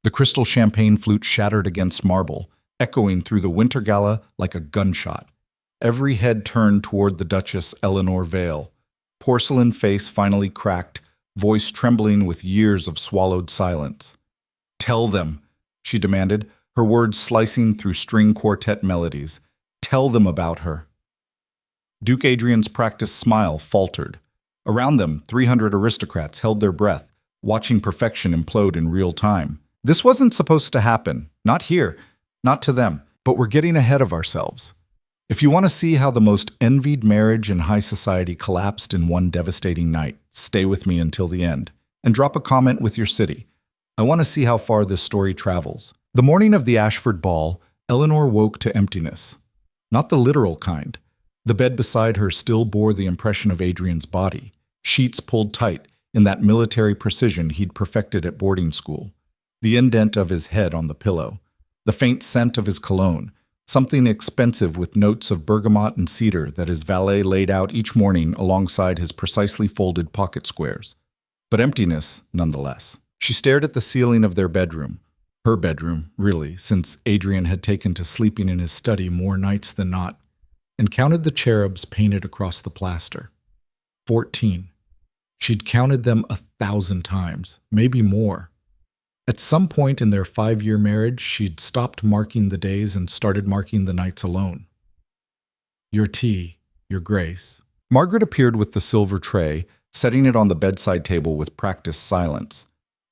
The crystal champagne flute shattered against marble, echoing through the winter gala like a gunshot. Every head turned toward the Duchess Eleanor Vale. Porcelain face finally cracked, voice trembling with years of swallowed silence. "Tell them," she demanded, her words slicing through string quartet melodies. "Tell them about her." Duke Adrian's practiced smile faltered. Around them, 300 aristocrats held their breath, watching perfection implode in real time. This wasn't supposed to happen. Not here. Not to them. But we're getting ahead of ourselves. If you want to see how the most envied marriage in high society collapsed in one devastating night, stay with me until the end. And drop a comment with your city. I want to see how far this story travels. The morning of the Ashford ball, Eleanor woke to emptiness. Not the literal kind. The bed beside her still bore the impression of Adrian's body, sheets pulled tight in that military precision he'd perfected at boarding school. The indent of his head on the pillow. The faint scent of his cologne. Something expensive with notes of bergamot and cedar that his valet laid out each morning alongside his precisely folded pocket squares. But emptiness, nonetheless. She stared at the ceiling of their bedroom. Her bedroom, really, since Adrian had taken to sleeping in his study more nights than not, and counted the cherubs painted across the plaster. 14. She'd counted them 1,000 times, maybe more. At some point in their 5-year marriage, she'd stopped marking the days and started marking the nights alone. "Your tea, Your Grace." Margaret appeared with the silver tray, setting it on the bedside table with practiced silence.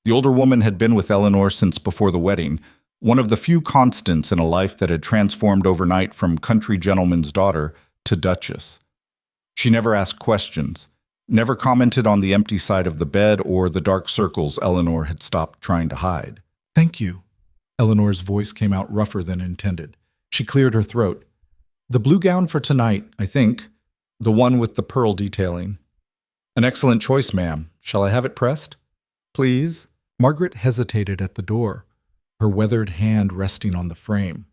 The older woman had been with Eleanor since before the wedding, one of the few constants in a life that had transformed overnight from country gentleman's daughter to duchess. She never asked questions, never commented on the empty side of the bed or the dark circles Eleanor had stopped trying to hide. "Thank you." Eleanor's voice came out rougher than intended. She cleared her throat. "The blue gown for tonight, I think. The one with the pearl detailing." "An excellent choice, ma'am. Shall I have it pressed?" "Please." Margaret hesitated at the door, her weathered hand resting on the frame.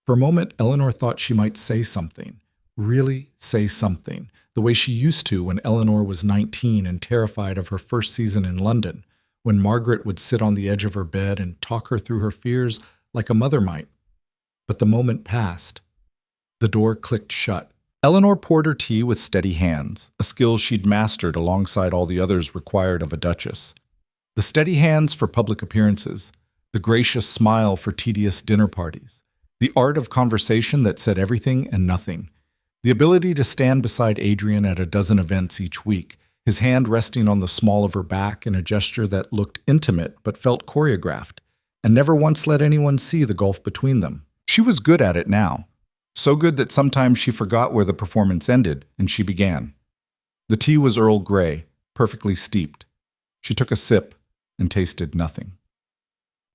For a moment, Eleanor thought she might say something. Really say something, the way she used to when Eleanor was 19 and terrified of her first season in London, when Margaret would sit on the edge of her bed and talk her through her fears like a mother might. But the moment passed. The door clicked shut. Eleanor poured her tea with steady hands, a skill she'd mastered alongside all the others required of a duchess. The steady hands for public appearances, the gracious smile for tedious dinner parties, the art of conversation that said everything and nothing. The ability to stand beside Adrian at a dozen events each week, his hand resting on the small of her back in a gesture that looked intimate but felt choreographed, and never once let anyone see the gulf between them. She was good at it now. So good that sometimes she forgot where the performance ended, and she began. The tea was Earl Grey, perfectly steeped. She took a sip and tasted nothing.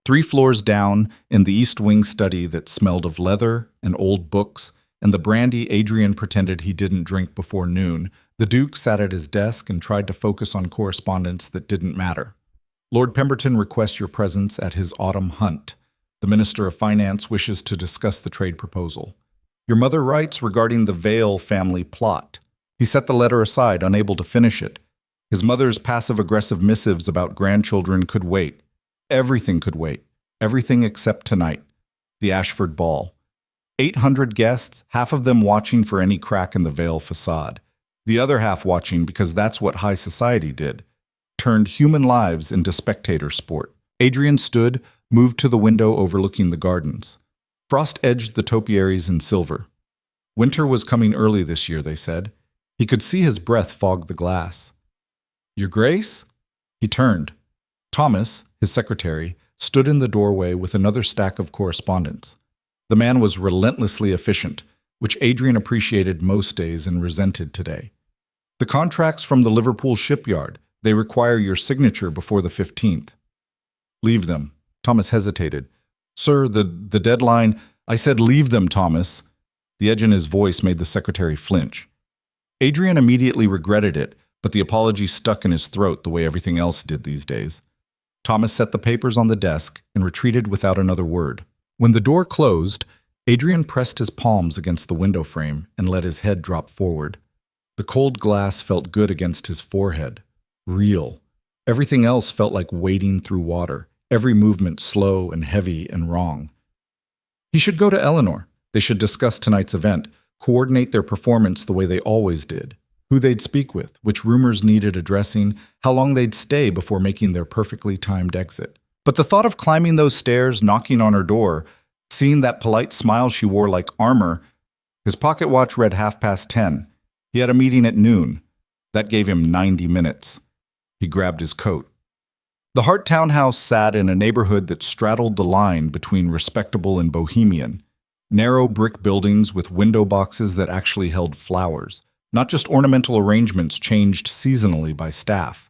3 floors down, in the East Wing study that smelled of leather and old books, and the brandy Adrian pretended he didn't drink before noon, the Duke sat at his desk and tried to focus on correspondence that didn't matter. "Lord Pemberton requests your presence at his autumn hunt. The Minister of Finance wishes to discuss the trade proposal. Your mother writes regarding the Vale family plot." He set the letter aside, unable to finish it. His mother's passive-aggressive missives about grandchildren could wait. Everything could wait. Everything except tonight. The Ashford ball. 800 guests, half of them watching for any crack in the Vale facade. The other half watching because that's what high society did. Turned human lives into spectator sport. Adrian stood, moved to the window overlooking the gardens. Frost edged the topiaries in silver. Winter was coming early this year, they said. He could see his breath fog the glass. "Your Grace?" He turned. Thomas, his secretary, stood in the doorway with another stack of correspondence. The man was relentlessly efficient, which Adrian appreciated most days and resented today. "The contracts from the Liverpool shipyard. They require your signature before the 15th. "Leave them." Thomas hesitated. "Sir, the deadline—" "I said leave them, Thomas." The edge in his voice made the secretary flinch. Adrian immediately regretted it, but the apology stuck in his throat the way everything else did these days. Thomas set the papers on the desk and retreated without another word. When the door closed, Adrian pressed his palms against the window frame and let his head drop forward. The cold glass felt good against his forehead. Real. Everything else felt like wading through water. every movement slow and heavy and wrong. He should go to Eleanor. They should discuss tonight's event, coordinate their performance the way they always did, who they'd speak with, which rumors needed addressing, how long they'd stay before making their perfectly timed exit. But the thought of climbing those stairs, knocking on her door, seeing that polite smile she wore like armor. His pocket watch read 10:30. He had a meeting at noon. That gave him 90 minutes. He grabbed his coat. The Hart townhouse sat in a neighborhood that straddled the line between respectable and bohemian. Narrow brick buildings with window boxes that actually held flowers, not just ornamental arrangements changed seasonally by staff.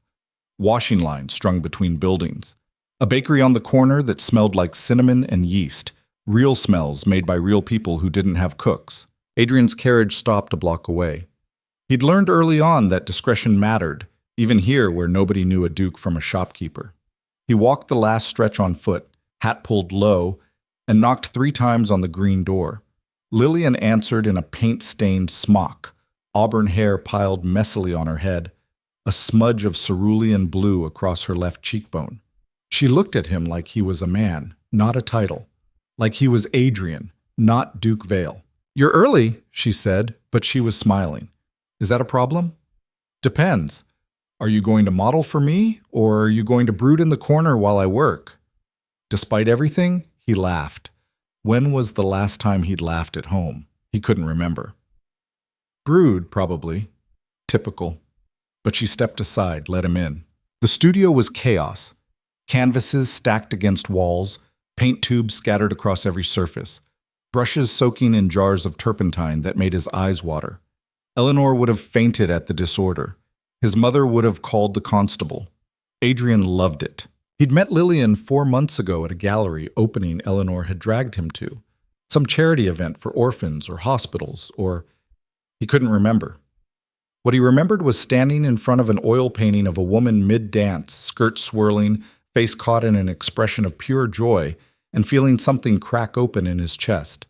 Washing lines strung between buildings. A bakery on the corner that smelled like cinnamon and yeast. Real smells made by real people who didn't have cooks. Adrian's carriage stopped a block away. He'd learned early on that discretion mattered, even here where nobody knew a duke from a shopkeeper. He walked the last stretch on foot, hat pulled low, and knocked 3 times on the green door. Lillian answered in a paint-stained smock, auburn hair piled messily on her head, a smudge of cerulean blue across her left cheekbone. She looked at him like he was a man, not a title. Like he was Adrian, not Duke Vale. "You're early," she said, but she was smiling. "Is that a problem?" "Depends. Are you going to model for me, or are you going to brood in the corner while I work?" Despite everything, he laughed. When was the last time he'd laughed at home? He couldn't remember. Brood, probably. Typical. But she stepped aside, let him in. The studio was chaos. Canvases stacked against walls, paint tubes scattered across every surface, brushes soaking in jars of turpentine that made his eyes water. Eleanor would have fainted at the disorder. His mother would have called the constable. Adrian loved it. He'd met Lillian 4 months ago at a gallery opening Eleanor had dragged him to. Some charity event for orphans or hospitals, or he couldn't remember. What he remembered was standing in front of an oil painting of a woman mid-dance, skirt swirling, face caught in an expression of pure joy, and feeling something crack open in his chest.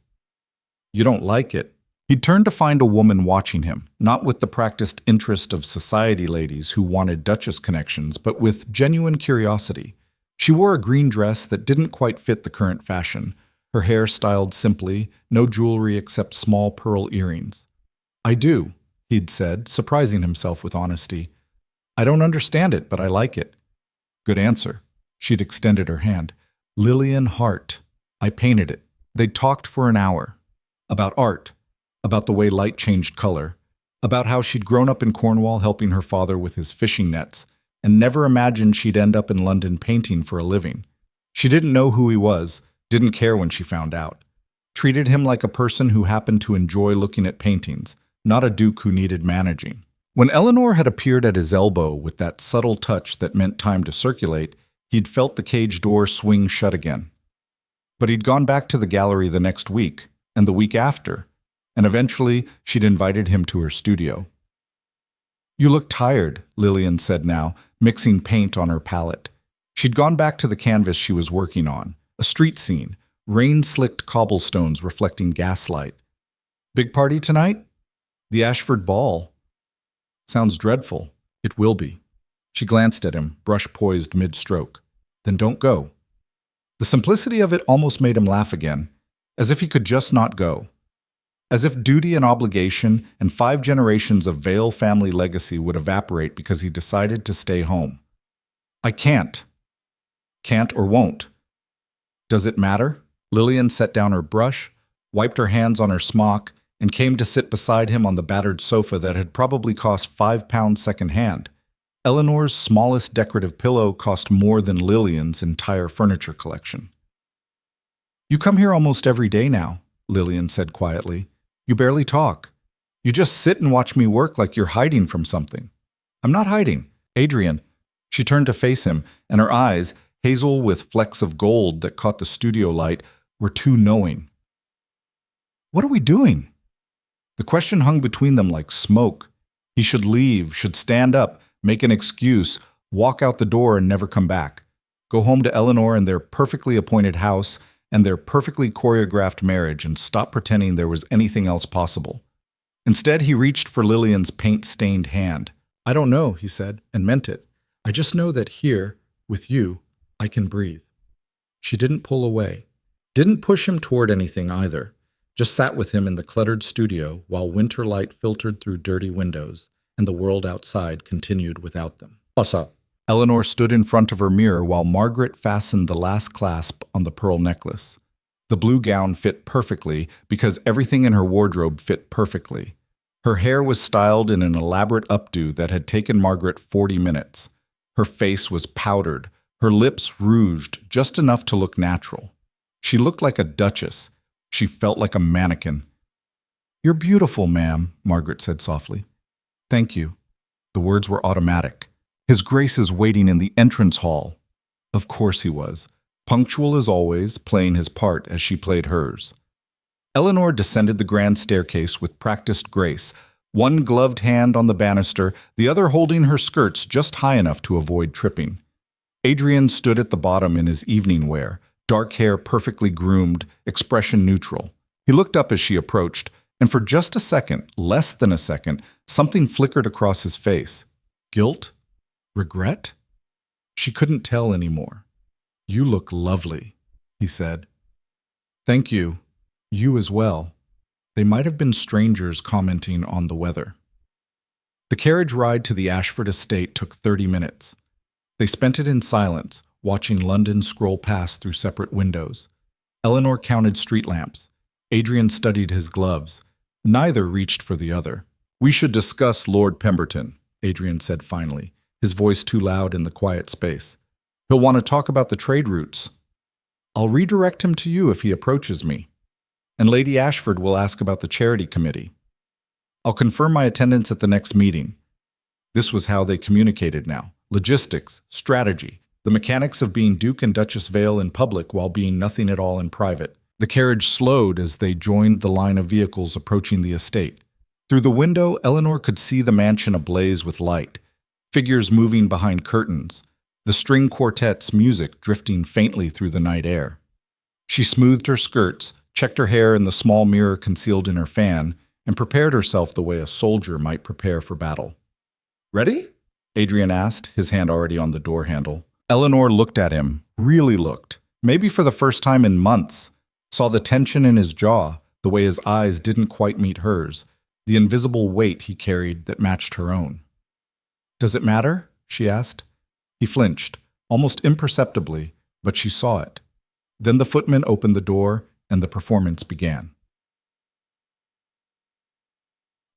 "You don't like it." He turned to find a woman watching him, not with the practiced interest of society ladies who wanted Duchess connections, but with genuine curiosity. She wore a green dress that didn't quite fit the current fashion, her hair styled simply, no jewelry except small pearl earrings. "I do," he'd said, surprising himself with honesty. "I don't understand it, but I like it." "Good answer." She'd extended her hand. "Lillian Hart. I painted it." They'd talked for an hour. About art. About the way light changed color. About how she'd grown up in Cornwall helping her father with his fishing nets, and never imagined she'd end up in London painting for a living. She didn't know who he was, didn't care when she found out. Treated him like a person who happened to enjoy looking at paintings, not a duke who needed managing. When Eleanor had appeared at his elbow with that subtle touch that meant time to circulate, he'd felt the cage door swing shut again. But he'd gone back to the gallery the next week, and the week after, and eventually she'd invited him to her studio. "You look tired," Lillian said now, mixing paint on her palette. She'd gone back to the canvas she was working on, a street scene, rain-slicked cobblestones reflecting gaslight. "Big party tonight?" "The Ashford Ball." "Sounds dreadful." "It will be." She glanced at him, brush poised mid-stroke. "Then don't go." The simplicity of it almost made him laugh again, as if he could just not go. As if duty and obligation and 5 generations of Vale family legacy would evaporate because he decided to stay home. "I can't." "Can't or won't." "Does it matter?" Lillian set down her brush, wiped her hands on her smock, and came to sit beside him on the battered sofa that had probably cost £5 second-hand. Eleanor's smallest decorative pillow cost more than Lillian's entire furniture collection. "You come here almost every day now," Lillian said quietly. "You barely talk. You just sit and watch me work like you're hiding from something." "I'm not hiding. Adrian." She turned to face him, and her eyes, hazel with flecks of gold that caught the studio light, were too knowing. "What are we doing?" The question hung between them like smoke. He should leave, should stand up, make an excuse, walk out the door and never come back. Go home to Eleanor and their perfectly appointed house and their perfectly choreographed marriage and stop pretending there was anything else possible. Instead, he reached for Lillian's paint-stained hand. "I don't know," he said, and meant it. "I just know that here, with you, I can breathe." She didn't pull away. Didn't push him toward anything either. Just sat with him in the cluttered studio while winter light filtered through dirty windows and the world outside continued without them. What's up? Eleanor stood in front of her mirror while Margaret fastened the last clasp on the pearl necklace. The blue gown fit perfectly because everything in her wardrobe fit perfectly. Her hair was styled in an elaborate updo that had taken Margaret 40 minutes. Her face was powdered, her lips rouged just enough to look natural. She looked like a duchess. She felt like a mannequin. "You're beautiful, ma'am," Margaret said softly. "Thank you." The words were automatic. His Grace is waiting in the entrance hall. Of course he was, punctual as always, playing his part as she played hers. Eleanor descended the grand staircase with practiced grace, one gloved hand on the banister, the other holding her skirts just high enough to avoid tripping. Adrian stood at the bottom in his evening wear, dark hair perfectly groomed, expression neutral. He looked up as she approached, and for just a second, less than a second, something flickered across his face. Guilt? Regret? She couldn't tell anymore. "You look lovely," he said. "Thank you. You as well." They might have been strangers commenting on the weather. The carriage ride to the Ashford estate took 30 minutes. They spent it in silence, watching London scroll past through separate windows. Eleanor counted street lamps. Adrian studied his gloves. Neither reached for the other. "We should discuss Lord Pemberton," Adrian said finally, his voice too loud in the quiet space. "He'll want to talk about the trade routes. I'll redirect him to you if he approaches me. And Lady Ashford will ask about the charity committee. I'll confirm my attendance at the next meeting." This was how they communicated now. Logistics, strategy, the mechanics of being Duke and Duchess Vale in public while being nothing at all in private. The carriage slowed as they joined the line of vehicles approaching the estate. Through the window, Eleanor could see the mansion ablaze with light, figures moving behind curtains, the string quartet's music drifting faintly through the night air. She smoothed her skirts, checked her hair in the small mirror concealed in her fan, and prepared herself the way a soldier might prepare for battle. "Ready?" Adrian asked, his hand already on the door handle. Eleanor looked at him, really looked, maybe for the first time in months, saw the tension in his jaw, the way his eyes didn't quite meet hers, the invisible weight he carried that matched her own. "Does it matter?" she asked. He flinched, almost imperceptibly, but she saw it. Then the footman opened the door, and the performance began.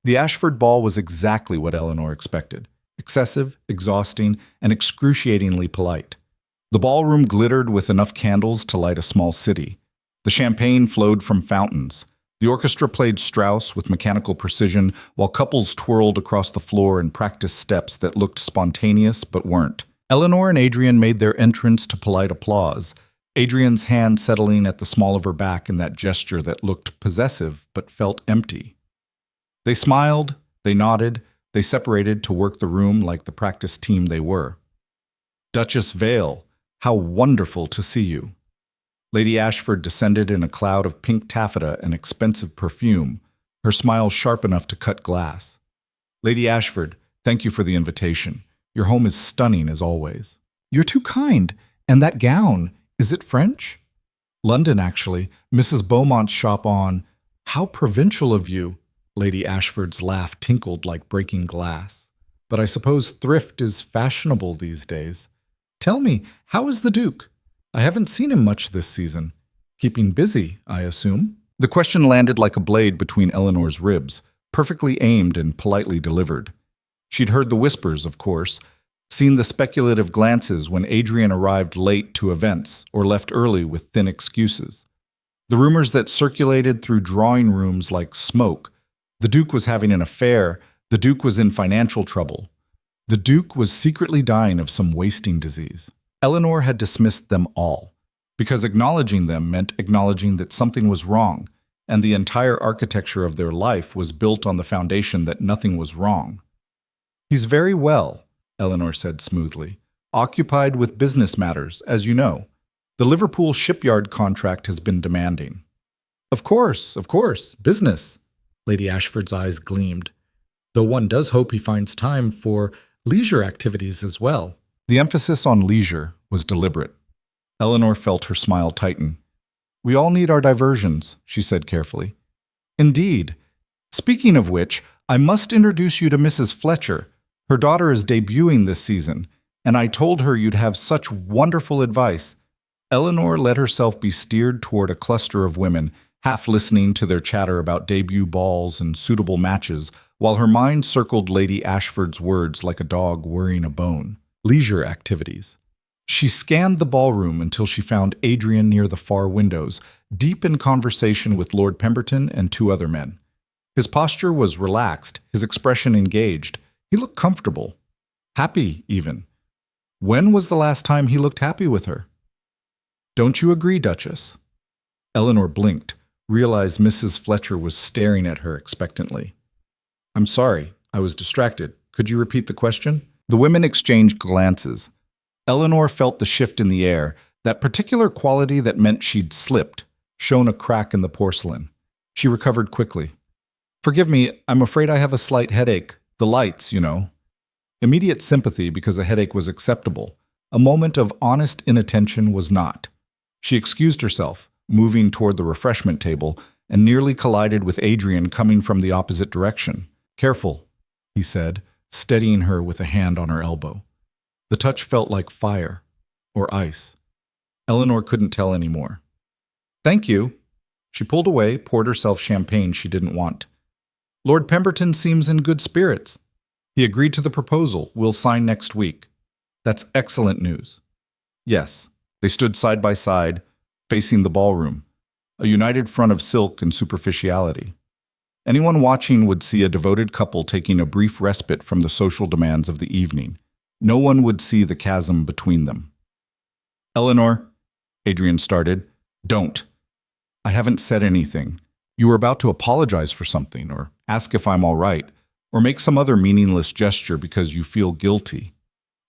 The Ashford ball was exactly what Eleanor expected. Excessive, exhausting, and excruciatingly polite. The ballroom glittered with enough candles to light a small city. The champagne flowed from fountains. The orchestra played Strauss with mechanical precision, while couples twirled across the floor in practiced steps that looked spontaneous but weren't. Eleanor and Adrian made their entrance to polite applause, Adrian's hand settling at the small of her back in that gesture that looked possessive but felt empty. They smiled, they nodded, they separated to work the room like the practice team they were. "Duchess Vale, how wonderful to see you." Lady Ashford descended in a cloud of pink taffeta and expensive perfume, her smile sharp enough to cut glass. "Lady Ashford, thank you for the invitation. Your home is stunning as always." "You're too kind. And that gown, is it French?" "London, actually. Mrs. Beaumont's shop on—" "How provincial of you." Lady Ashford's laugh tinkled like breaking glass. "But I suppose thrift is fashionable these days. Tell me, how is the Duke? I haven't seen him much this season. Keeping busy, I assume?" The question landed like a blade between Eleanor's ribs, perfectly aimed and politely delivered. She'd heard the whispers, of course, seen the speculative glances when Adrian arrived late to events or left early with thin excuses. The rumors that circulated through drawing rooms like smoke. The Duke was having an affair. The Duke was in financial trouble. The Duke was secretly dying of some wasting disease. Eleanor had dismissed them all, because acknowledging them meant acknowledging that something was wrong, and the entire architecture of their life was built on the foundation that nothing was wrong. "He's very well," Eleanor said smoothly, "occupied with business matters, as you know. The Liverpool shipyard contract has been demanding." Of course, business." Lady Ashford's eyes gleamed. "Though one does hope he finds time for leisure activities as well." The emphasis on leisure was deliberate. Eleanor felt her smile tighten. We all need our diversions, she said carefully. Indeed. Speaking of which, I must introduce you to Mrs. Fletcher. Her daughter is debuting this season, and I told her you'd have such wonderful advice. Eleanor let herself be steered toward a cluster of women, half listening to their chatter about debut balls and suitable matches, while her mind circled Lady Ashford's words like a dog worrying a bone. Leisure activities. She scanned the ballroom until she found Adrian near the far windows, deep in conversation with Lord Pemberton and two other men. His posture was relaxed, his expression engaged. He looked comfortable. Happy, even. When was the last time he looked happy with her? Don't you agree, Duchess? Eleanor blinked, realized Mrs. Fletcher was staring at her expectantly. I'm sorry, I was distracted. Could you repeat the question? The women exchanged glances. Eleanor felt the shift in the air, that particular quality that meant she'd slipped, shown a crack in the porcelain. She recovered quickly. Forgive me, I'm afraid I have a slight headache. The lights, you know. Immediate sympathy because a headache was acceptable. A moment of honest inattention was not. She excused herself, moving toward the refreshment table, and nearly collided with Adrian coming from the opposite direction. Careful, he said, steadying her with a hand on her elbow. The touch felt like fire, or ice. Eleanor couldn't tell anymore. Thank you. She pulled away, poured herself champagne she didn't want. Lord Pemberton seems in good spirits. He agreed to the proposal. We'll sign next week. That's excellent news. Yes, they stood side by side, facing the ballroom, a united front of silk and superficiality. Anyone watching would see a devoted couple taking a brief respite from the social demands of the evening. No one would see the chasm between them. Eleanor, Adrian started, don't. I haven't said anything. You were about to apologize for something, or ask if I'm all right, or make some other meaningless gesture because you feel guilty.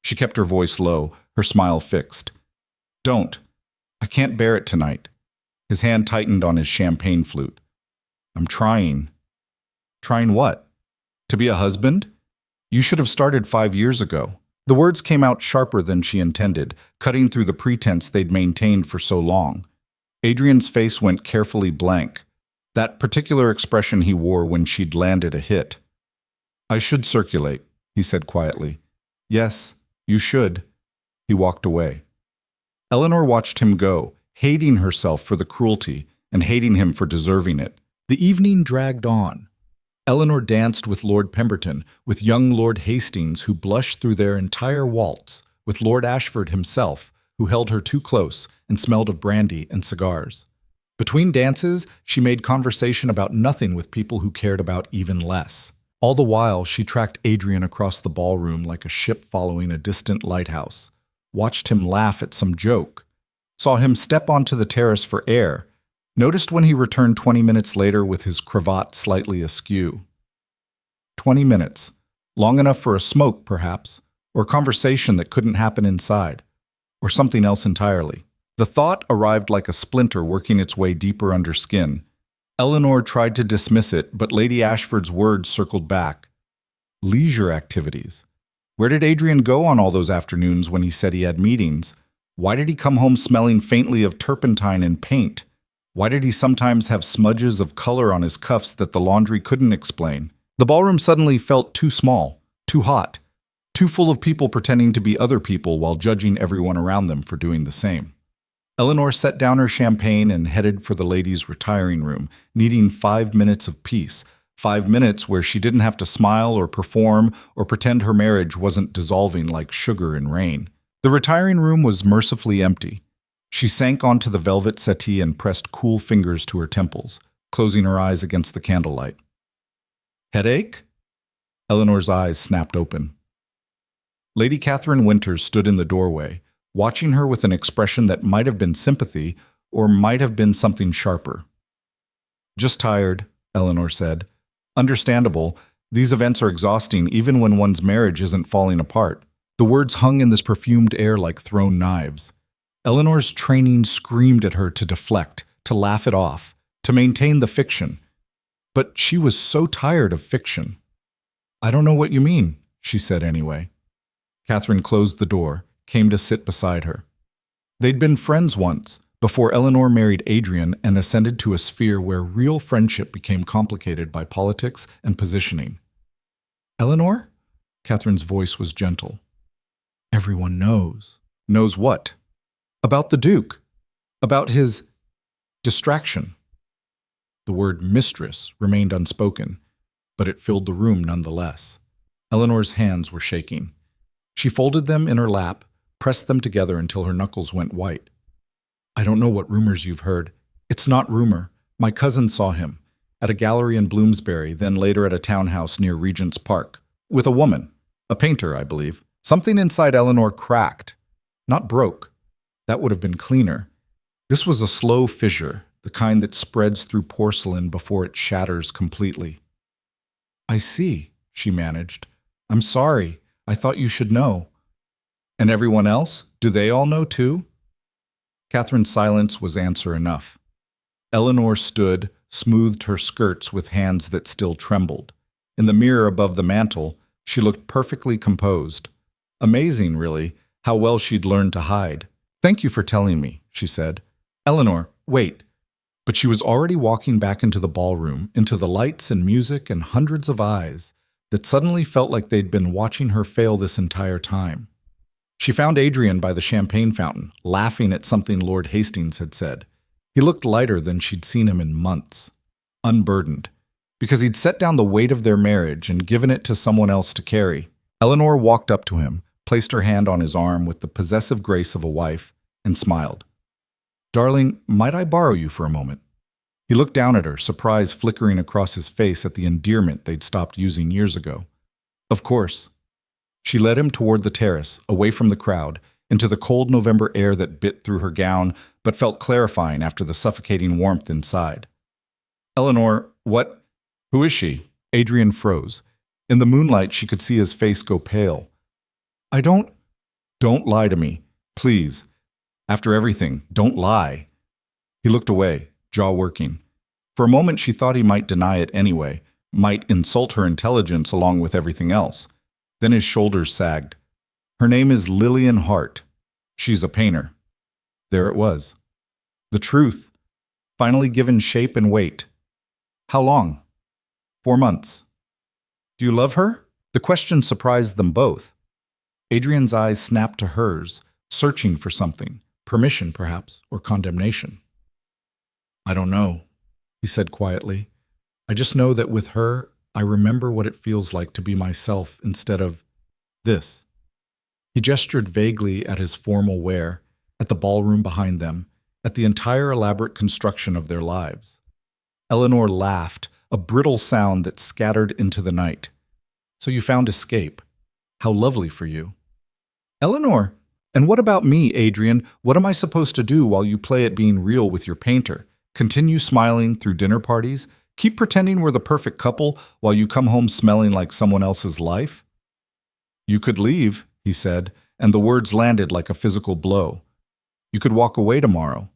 She kept her voice low, her smile fixed. Don't. I can't bear it tonight. His hand tightened on his champagne flute. I'm trying. Trying what? To be a husband? You should have started 5 years ago. The words came out sharper than she intended, cutting through the pretense they'd maintained for so long. Adrian's face went carefully blank, that particular expression he wore when she'd landed a hit. I should circulate, he said quietly. Yes, you should. He walked away. Eleanor watched him go, hating herself for the cruelty and hating him for deserving it. The evening dragged on. Eleanor danced with Lord Pemberton, with young Lord Hastings, who blushed through their entire waltz, with Lord Ashford himself, who held her too close and smelled of brandy and cigars. Between dances, she made conversation about nothing with people who cared about even less. All the while, she tracked Adrian across the ballroom like a ship following a distant lighthouse, watched him laugh at some joke, saw him step onto the terrace for air, noticed when he returned 20 minutes later with his cravat slightly askew. 20 minutes. Long enough for a smoke, perhaps, or conversation that couldn't happen inside, or something else entirely. The thought arrived like a splinter working its way deeper under skin. Eleanor tried to dismiss it, but Lady Ashford's words circled back. Leisure activities. Where did Adrian go on all those afternoons when he said he had meetings? Why did he come home smelling faintly of turpentine and paint? Why did he sometimes have smudges of color on his cuffs that the laundry couldn't explain? The ballroom suddenly felt too small, too hot, too full of people pretending to be other people while judging everyone around them for doing the same. Eleanor set down her champagne and headed for the ladies' retiring room, needing 5 minutes of peace, 5 minutes where she didn't have to smile or perform or pretend her marriage wasn't dissolving like sugar in rain. The retiring room was mercifully empty. She sank onto the velvet settee and pressed cool fingers to her temples, closing her eyes against the candlelight. Headache? Eleanor's eyes snapped open. Lady Catherine Winters stood in the doorway, watching her with an expression that might have been sympathy or might have been something sharper. Just tired, Eleanor said. Understandable. These events are exhausting even when one's marriage isn't falling apart. The words hung in this perfumed air like thrown knives. Eleanor's training screamed at her to deflect, to laugh it off, to maintain the fiction. But she was so tired of fiction. I don't know what you mean, she said anyway. Catherine closed the door, came to sit beside her. They'd been friends once, before Eleanor married Adrian and ascended to a sphere where real friendship became complicated by politics and positioning. Eleanor? Catherine's voice was gentle. Everyone knows. Knows what? About the Duke. About his distraction. The word mistress remained unspoken, but it filled the room nonetheless. Eleanor's hands were shaking. She folded them in her lap, pressed them together until her knuckles went white. I don't know what rumors you've heard. It's not rumor. My cousin saw him, at a gallery in Bloomsbury, then later at a townhouse near Regent's Park, with a woman, a painter, I believe. Something inside Eleanor cracked, not broke. That would have been cleaner. This was a slow fissure, the kind that spreads through porcelain before it shatters completely. I see, she managed. I'm sorry. I thought you should know. And everyone else? Do they all know too? Catherine's silence was answer enough. Eleanor stood, smoothed her skirts with hands that still trembled. In the mirror above the mantel, she looked perfectly composed. Amazing, really, how well she'd learned to hide. Thank you for telling me, she said. Eleanor, wait. But she was already walking back into the ballroom, into the lights and music and hundreds of eyes that suddenly felt like they'd been watching her fail this entire time. She found Adrian by the champagne fountain, laughing at something Lord Hastings had said. He looked lighter than she'd seen him in months, unburdened, because he'd set down the weight of their marriage and given it to someone else to carry. Eleanor walked up to him, placed her hand on his arm with the possessive grace of a wife, and smiled. Darling, might I borrow you for a moment? He looked down at her, surprise flickering across his face at the endearment they'd stopped using years ago. Of course. She led him toward the terrace, away from the crowd, into the cold November air that bit through her gown, but felt clarifying after the suffocating warmth inside. Eleanor, what? Who is she? Adrian froze. In the moonlight, she could see his face go pale. I don't lie to me, please. After everything, don't lie. He looked away, jaw working. For a moment, she thought he might deny it anyway, might insult her intelligence along with everything else. Then his shoulders sagged. Her name is Lillian Hart. She's a painter. There it was. The truth, finally given shape and weight. How long? 4 months. Do you love her? The question surprised them both. Adrian's eyes snapped to hers, searching for something, permission perhaps, or condemnation. I don't know, he said quietly. I just know that with her, I remember what it feels like to be myself instead of this. He gestured vaguely at his formal wear, at the ballroom behind them, at the entire elaborate construction of their lives. Eleanor laughed, a brittle sound that scattered into the night. So you found escape. How lovely for you. Eleanor, and what about me, Adrian? What am I supposed to do while you play at being real with your painter? Continue smiling through dinner parties? Keep pretending we're the perfect couple while you come home smelling like someone else's life? You could leave, he said, and the words landed like a physical blow. You could walk away tomorrow.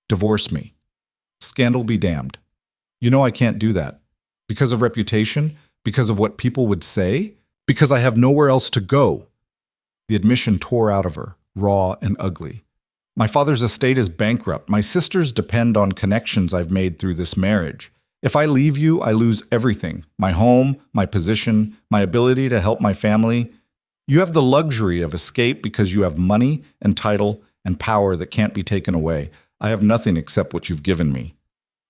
Divorce me. Scandal be damned. You know I can't do that. Because of reputation? Because of what people would say? Because I have nowhere else to go. The admission tore out of her, raw and ugly. My father's estate is bankrupt. My sisters depend on connections I've made through this marriage. If I leave you, I lose everything. My home, my position, my ability to help my family. You have the luxury of escape because you have money and title and power that can't be taken away. I have nothing except what you've given me.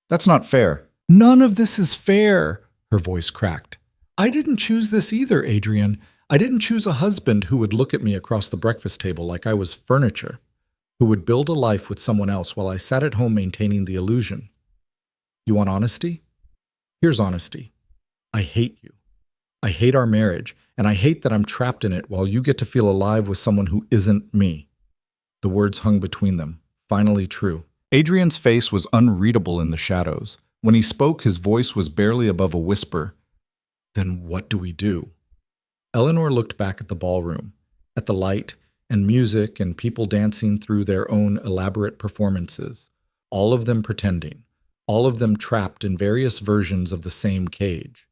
That's not fair. None of this is fair, her voice cracked. I didn't choose this either, Adrian. I didn't choose a husband who would look at me across the breakfast table like I was furniture, who would build a life with someone else while I sat at home maintaining the illusion. You want honesty? Here's honesty. I hate you. I hate our marriage, and I hate that I'm trapped in it while you get to feel alive with someone who isn't me. The words hung between them, finally true. Adrian's face was unreadable in the shadows. When he spoke, his voice was barely above a whisper. Then what do we do? Eleanor looked back at the ballroom, at the light and music and people dancing through their own elaborate performances, all of them pretending, all of them trapped in various versions of the same cage.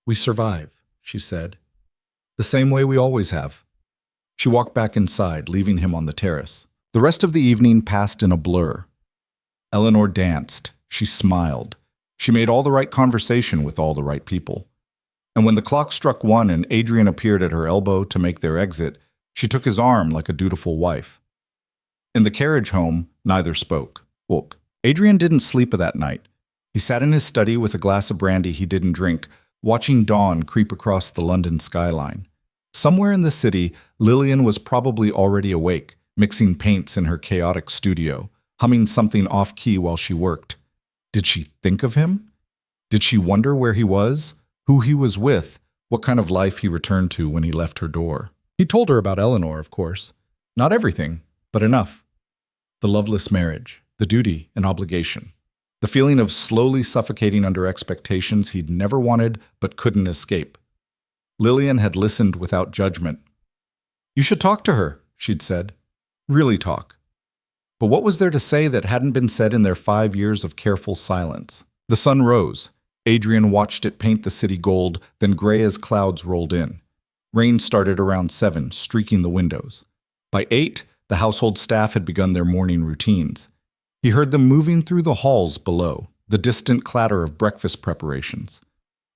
We survive, she said, the same way we always have. She walked back inside, leaving him on the terrace. The rest of the evening passed in a blur. Eleanor danced. She smiled. She made all the right conversation with all the right people. And when the clock struck 1 and Adrian appeared at her elbow to make their exit, she took his arm like a dutiful wife. In the carriage home, neither spoke. Look, Adrian didn't sleep that night. He sat in his study with a glass of brandy he didn't drink, watching dawn creep across the London skyline. Somewhere in the city, Lillian was probably already awake, mixing paints in her chaotic studio, humming something off-key while she worked. Did she think of him? Did she wonder where he was, who he was with, what kind of life he returned to when he left her door? He told her about Eleanor, of course. Not everything, but enough. The loveless marriage, the duty and obligation, the feeling of slowly suffocating under expectations he'd never wanted but couldn't escape. Lillian had listened without judgment. You should talk to her, she'd said. Really talk. But what was there to say that hadn't been said in their 5 years of careful silence? The sun rose. Adrian watched it paint the city gold, then gray as clouds rolled in. Rain started around 7, streaking the windows. By 8, the household staff had begun their morning routines. He heard them moving through the halls below, the distant clatter of breakfast preparations.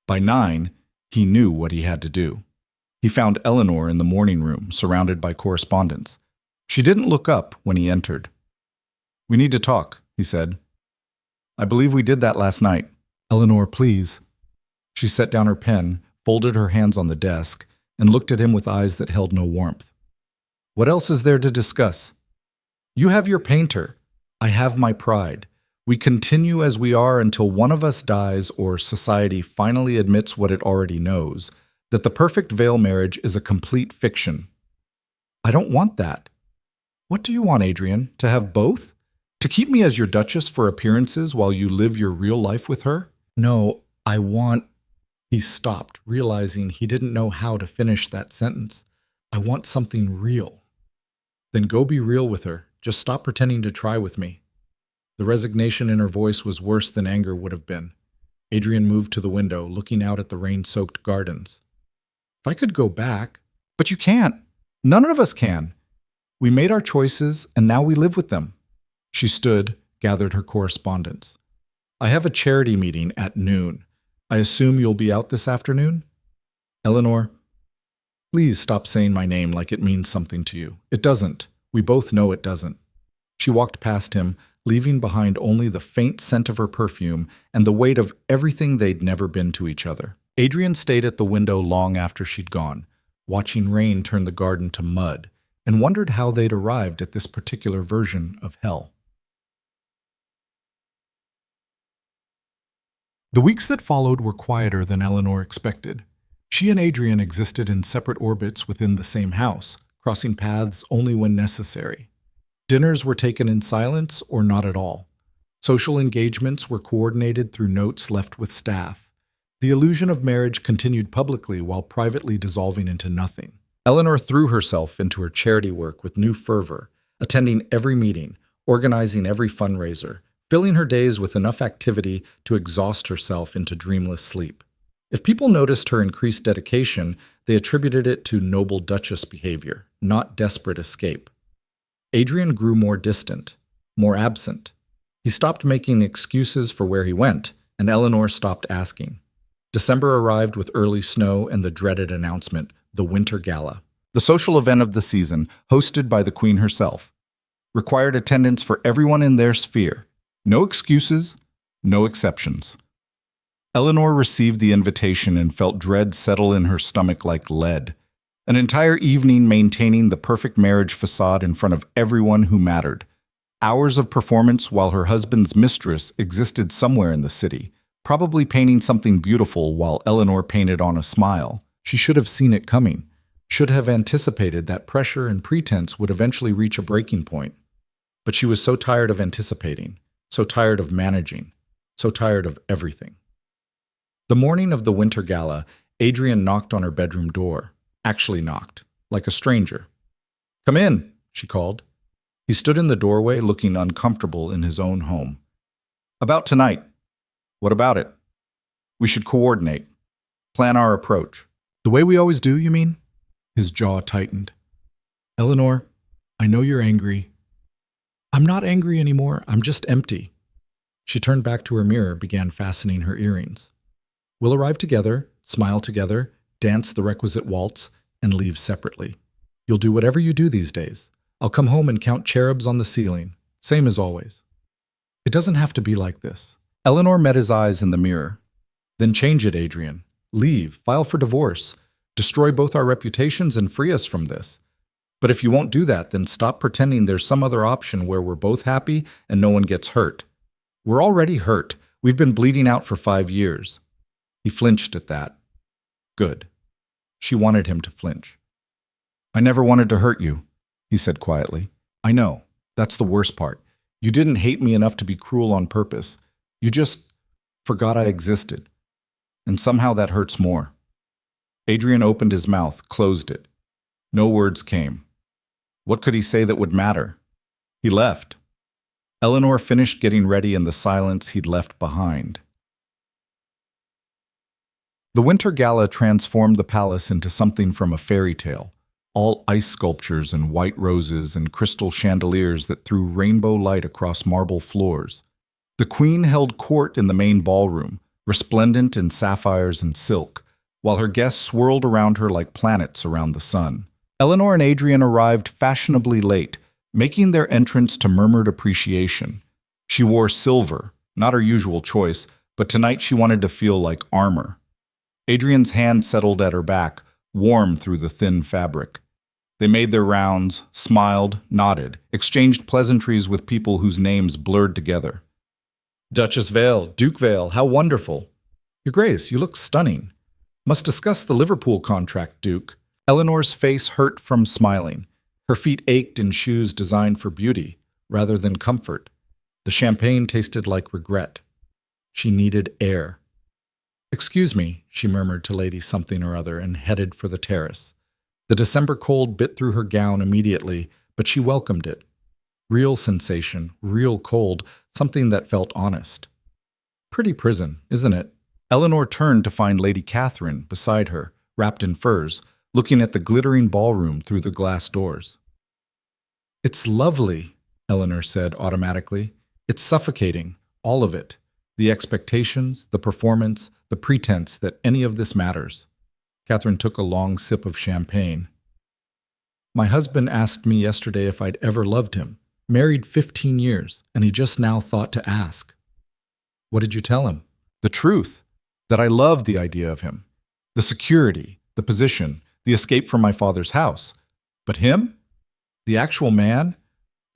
By 9, he knew what he had to do. He found Eleanor in the morning room, surrounded by correspondence. She didn't look up when he entered. We need to talk, he said. I believe we did that last night. Eleanor, please. She set down her pen, folded her hands on the desk, and looked at him with eyes that held no warmth. What else is there to discuss? You have your painter. I have my pride. We continue as we are until one of us dies or society finally admits what it already knows, that the perfect veil marriage is a complete fiction. I don't want that. What do you want, Adrian? To have both? To keep me as your duchess for appearances while you live your real life with her? No, I want... He stopped, realizing he didn't know how to finish that sentence. I want something real. Then go be real with her. Just stop pretending to try with me. The resignation in her voice was worse than anger would have been. Adrian moved to the window, looking out at the rain-soaked gardens. If I could go back... But you can't. None of us can. We made our choices, and now we live with them. She stood, gathered her correspondence. I have a charity meeting at noon. I assume you'll be out this afternoon? Eleanor, please stop saying my name like it means something to you. It doesn't. We both know it doesn't. She walked past him, leaving behind only the faint scent of her perfume and the weight of everything they'd never been to each other. Adrian stayed at the window long after she'd gone, watching rain turn the garden to mud, and wondered how they'd arrived at this particular version of hell. The weeks that followed were quieter than Eleanor expected. She and Adrian existed in separate orbits within the same house, crossing paths only when necessary. Dinners were taken in silence or not at all. Social engagements were coordinated through notes left with staff. The illusion of marriage continued publicly while privately dissolving into nothing. Eleanor threw herself into her charity work with new fervor, attending every meeting, organizing every fundraiser, filling her days with enough activity to exhaust herself into dreamless sleep. If people noticed her increased dedication, they attributed it to noble duchess behavior, not desperate escape. Adrian grew more distant, more absent. He stopped making excuses for where he went, and Eleanor stopped asking. December arrived with early snow and the dreaded announcement, the Winter Gala. The social event of the season, hosted by the Queen herself, required attendance for everyone in their sphere. No excuses, no exceptions. Eleanor received the invitation and felt dread settle in her stomach like lead. An entire evening maintaining the perfect marriage facade in front of everyone who mattered. Hours of performance while her husband's mistress existed somewhere in the city, probably painting something beautiful while Eleanor painted on a smile. She should have seen it coming, should have anticipated that pressure and pretense would eventually reach a breaking point. But she was so tired of anticipating, so tired of managing, so tired of everything. The morning of the Winter Gala, Adrian knocked on her bedroom door. Actually knocked, like a stranger. Come in, she called. He stood in the doorway looking uncomfortable in his own home. About tonight. What about it? We should coordinate. Plan our approach. The way we always do, you mean? His jaw tightened. Eleanor, I know you're angry. I'm not angry anymore. I'm just empty. She turned back to her mirror, began fastening her earrings. We'll arrive together, smile together, dance the requisite waltz, and leave separately. You'll do whatever you do these days. I'll come home and count cherubs on the ceiling, same as always. It doesn't have to be like this. Eleanor met his eyes in the mirror. Then change it, Adrian. Leave, file for divorce, destroy both our reputations and free us from this. But if you won't do that, then stop pretending there's some other option where we're both happy and no one gets hurt. We're already hurt. We've been bleeding out for 5 years. He flinched at that. Good. She wanted him to flinch. I never wanted to hurt you, he said quietly. I know. That's the worst part. You didn't hate me enough to be cruel on purpose. You just forgot I existed. And somehow that hurts more. Adrian opened his mouth, closed it. No words came. What could he say that would matter? He left. Eleanor finished getting ready in the silence he'd left behind. The winter gala transformed the palace into something from a fairy tale, all ice sculptures and white roses and crystal chandeliers that threw rainbow light across marble floors. The queen held court in the main ballroom, resplendent in sapphires and silk, while her guests swirled around her like planets around the sun. Eleanor and Adrian arrived fashionably late, making their entrance to murmured appreciation. She wore silver, not her usual choice, but tonight she wanted to feel like armor. Adrian's hand settled at her back, warm through the thin fabric. They made their rounds, smiled, nodded, exchanged pleasantries with people whose names blurred together. Duchess Vale, Duke Vale, how wonderful. Your Grace, you look stunning. Must discuss the Liverpool contract, Duke. Eleanor's face hurt from smiling. Her feet ached in shoes designed for beauty, rather than comfort. The champagne tasted like regret. She needed air. Excuse me, she murmured to Lady something or other and headed for the terrace. The December cold bit through her gown immediately, but she welcomed it. Real sensation, real cold, something that felt honest. Pretty prison, isn't it? Eleanor turned to find Lady Catherine beside her, wrapped in furs, looking at the glittering ballroom through the glass doors. It's lovely, Eleanor said automatically. It's suffocating, all of it. The expectations, the performance, the pretense that any of this matters. Catherine took a long sip of champagne. My husband asked me yesterday if I'd ever loved him. Married 15 years, and he just now thought to ask. What did you tell him? The truth. That I loved the idea of him. The security, the position, the escape from my father's house. But him? The actual man?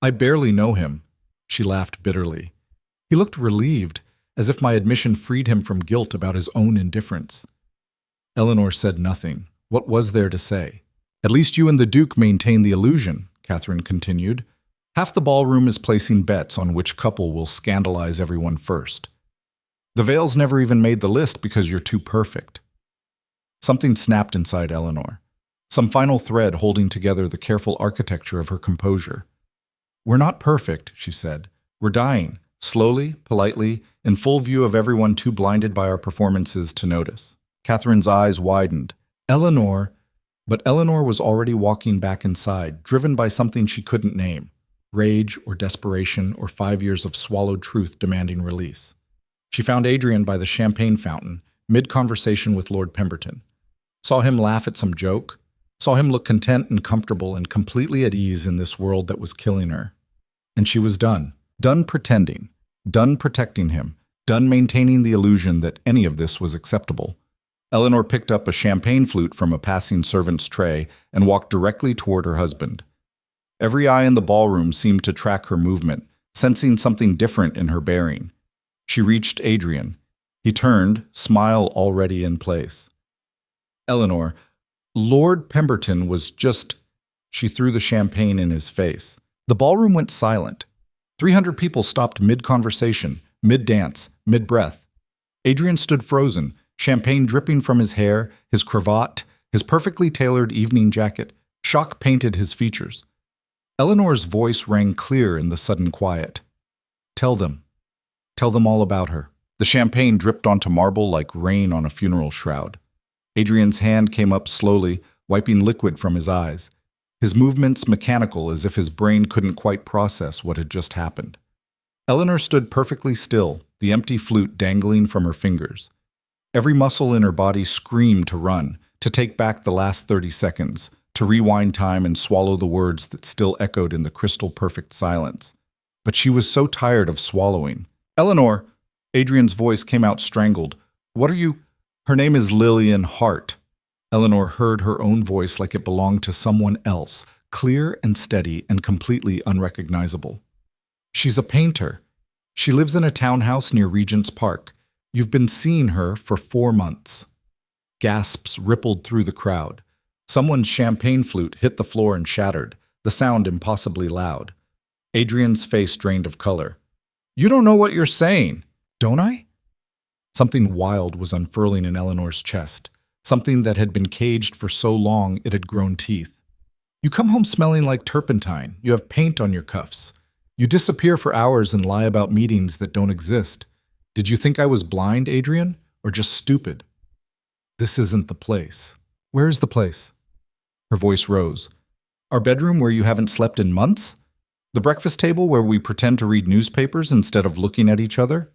I barely know him. She laughed bitterly. He looked relieved, as if my admission freed him from guilt about his own indifference. Eleanor said nothing. What was there to say? At least you and the Duke maintain the illusion, Catherine continued. Half the ballroom is placing bets on which couple will scandalize everyone first. The Vales never even made the list because you're too perfect. Something snapped inside Eleanor. Some final thread holding together the careful architecture of her composure. We're not perfect, she said. We're dying. Slowly, politely, in full view of everyone too blinded by our performances to notice. Catherine's eyes widened. Eleanor, but Eleanor was already walking back inside, driven by something she couldn't name. Rage or desperation or 5 years of swallowed truth demanding release. She found Adrian by the champagne fountain, mid-conversation with Lord Pemberton. Saw him laugh at some joke. Saw him look content and comfortable and completely at ease in this world that was killing her. And she was done. Done pretending, done protecting him, done maintaining the illusion that any of this was acceptable. Eleanor picked up a champagne flute from a passing servant's tray and walked directly toward her husband. Every eye in the ballroom seemed to track her movement, sensing something different in her bearing. She reached Adrian. He turned, smile already in place. Eleanor, Lord Pemberton was just... She threw the champagne in his face. The ballroom went silent. 300 people stopped mid-conversation, mid-dance, mid-breath. Adrian stood frozen, champagne dripping from his hair, his cravat, his perfectly tailored evening jacket. Shock painted his features. Eleanor's voice rang clear in the sudden quiet. Tell them. Tell them all about her. The champagne dripped onto marble like rain on a funeral shroud. Adrian's hand came up slowly, wiping liquid from his eyes. his movements mechanical as if his brain couldn't quite process what had just happened. Eleanor stood perfectly still, the empty flute dangling from her fingers. Every muscle in her body screamed to run, to take back the last 30 seconds, to rewind time and swallow the words that still echoed in the crystal-perfect silence. But she was so tired of swallowing. "Eleanor!" Adrian's voice came out strangled. "What are you—" "Her name is Lillian Hart." Eleanor heard her own voice like it belonged to someone else, clear and steady and completely unrecognizable. "She's a painter. She lives in a townhouse near Regent's Park. You've been seeing her for 4 months." Gasps rippled through the crowd. Someone's champagne flute hit the floor and shattered, the sound impossibly loud. Adrian's face drained of color. "You don't know what you're saying." "Don't I?" Something wild was unfurling in Eleanor's chest, something that had been caged for so long it had grown teeth. "You come home smelling like turpentine. You have paint on your cuffs. You disappear for hours and lie about meetings that don't exist. Did you think I was blind, Adrian, or just stupid?" "This isn't the place." "Where is the place?" Her voice rose. "Our bedroom where you haven't slept in months? The breakfast table where we pretend to read newspapers instead of looking at each other?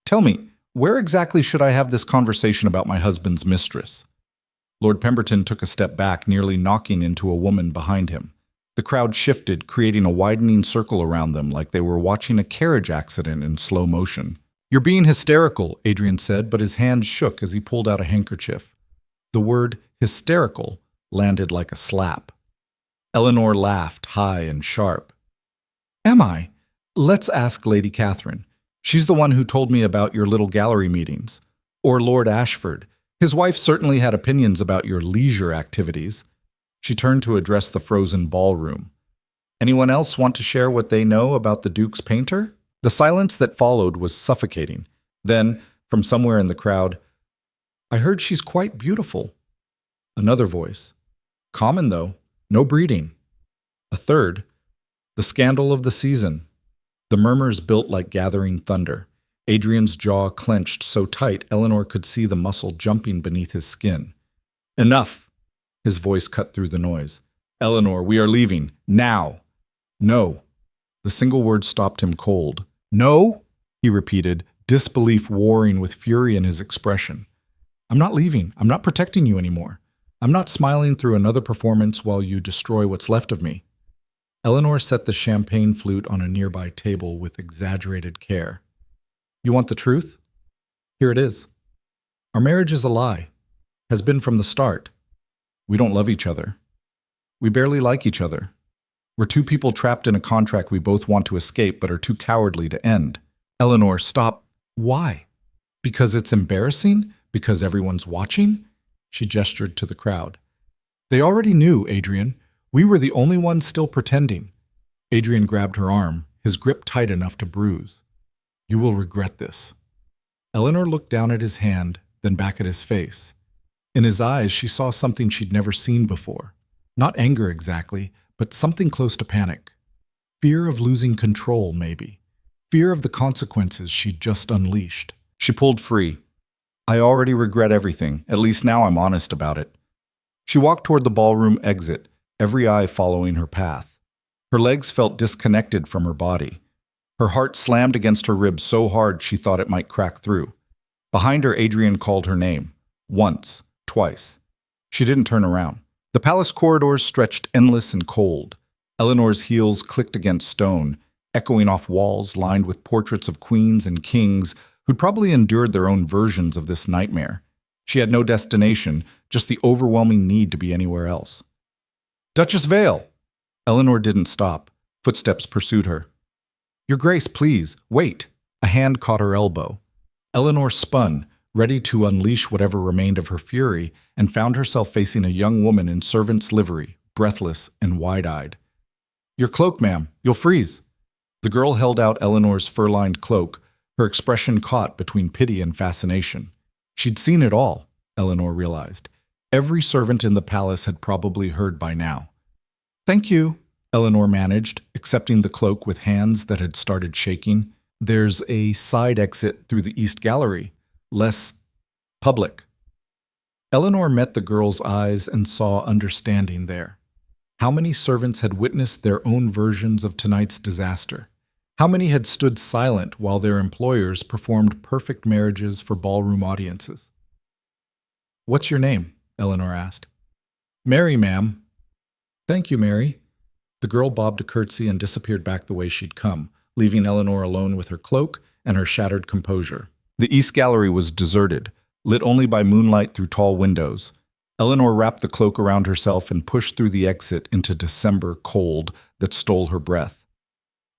Tell me, where exactly should I have this conversation about my husband's mistress?" Lord Pemberton took a step back, nearly knocking into a woman behind him. The crowd shifted, creating a widening circle around them like they were watching a carriage accident in slow motion. "You're being hysterical," Adrian said, but his hand shook as he pulled out a handkerchief. The word hysterical landed like a slap. Eleanor laughed, high and sharp. "Am I? Let's ask Lady Catherine. She's the one who told me about your little gallery meetings. Or Lord Ashford. His wife certainly had opinions about your leisure activities." She turned to address the frozen ballroom. "Anyone else want to share what they know about the Duke's painter?" The silence that followed was suffocating. Then, from somewhere in the crowd, "I heard she's quite beautiful." Another voice. "Common, though. No breeding." A third. "The scandal of the season." The murmurs built like gathering thunder. Adrian's jaw clenched so tight Eleanor could see the muscle jumping beneath his skin. "Enough!" His voice cut through the noise. "Eleanor, we are leaving. Now!" "No." The single word stopped him cold. "No?" he repeated, disbelief warring with fury in his expression. "I'm not leaving. I'm not protecting you anymore. I'm not smiling through another performance while you destroy what's left of me." Eleanor set the champagne flute on a nearby table with exaggerated care. "You want the truth? Here it is. Our marriage is a lie. Has been from the start. We don't love each other. We barely like each other. We're two people trapped in a contract we both want to escape but are too cowardly to end." "Eleanor, stop." "Why? Because it's embarrassing? Because everyone's watching?" She gestured to the crowd. "They already knew, Adrian. We were the only ones still pretending." Adrian grabbed her arm, his grip tight enough to bruise. "You will regret this." Eleanor looked down at his hand, then back at his face. In his eyes, she saw something she'd never seen before. Not anger exactly, but something close to panic. Fear of losing control, maybe. Fear of the consequences she'd just unleashed. She pulled free. "I already regret everything. At least now I'm honest about it." She walked toward the ballroom exit, every eye following her path. Her legs felt disconnected from her body. Her heart slammed against her ribs so hard she thought it might crack through. Behind her, Adrian called her name. Once, twice. She didn't turn around. The palace corridors stretched endless and cold. Eleanor's heels clicked against stone, echoing off walls lined with portraits of queens and kings who'd probably endured their own versions of this nightmare. She had no destination, just the overwhelming need to be anywhere else. "Duchess Vale!" Eleanor didn't stop. Footsteps pursued her. "Your Grace, please, wait." A hand caught her elbow. Eleanor spun, ready to unleash whatever remained of her fury, and found herself facing a young woman in servant's livery, breathless and wide-eyed. "Your cloak, ma'am. You'll freeze." The girl held out Eleanor's fur-lined cloak, her expression caught between pity and fascination. She'd seen it all, Eleanor realized. Every servant in the palace had probably heard by now. "Thank you," Eleanor managed, accepting the cloak with hands that had started shaking. "There's a side exit through the East Gallery. Less public." Eleanor met the girl's eyes and saw understanding there. How many servants had witnessed their own versions of tonight's disaster? How many had stood silent while their employers performed perfect marriages for ballroom audiences? "What's your name?" Eleanor asked. "Mary, ma'am." "Thank you, Mary." The girl bobbed a curtsy and disappeared back the way she'd come, leaving Eleanor alone with her cloak and her shattered composure. The East Gallery was deserted, lit only by moonlight through tall windows. Eleanor wrapped the cloak around herself and pushed through the exit into December cold that stole her breath.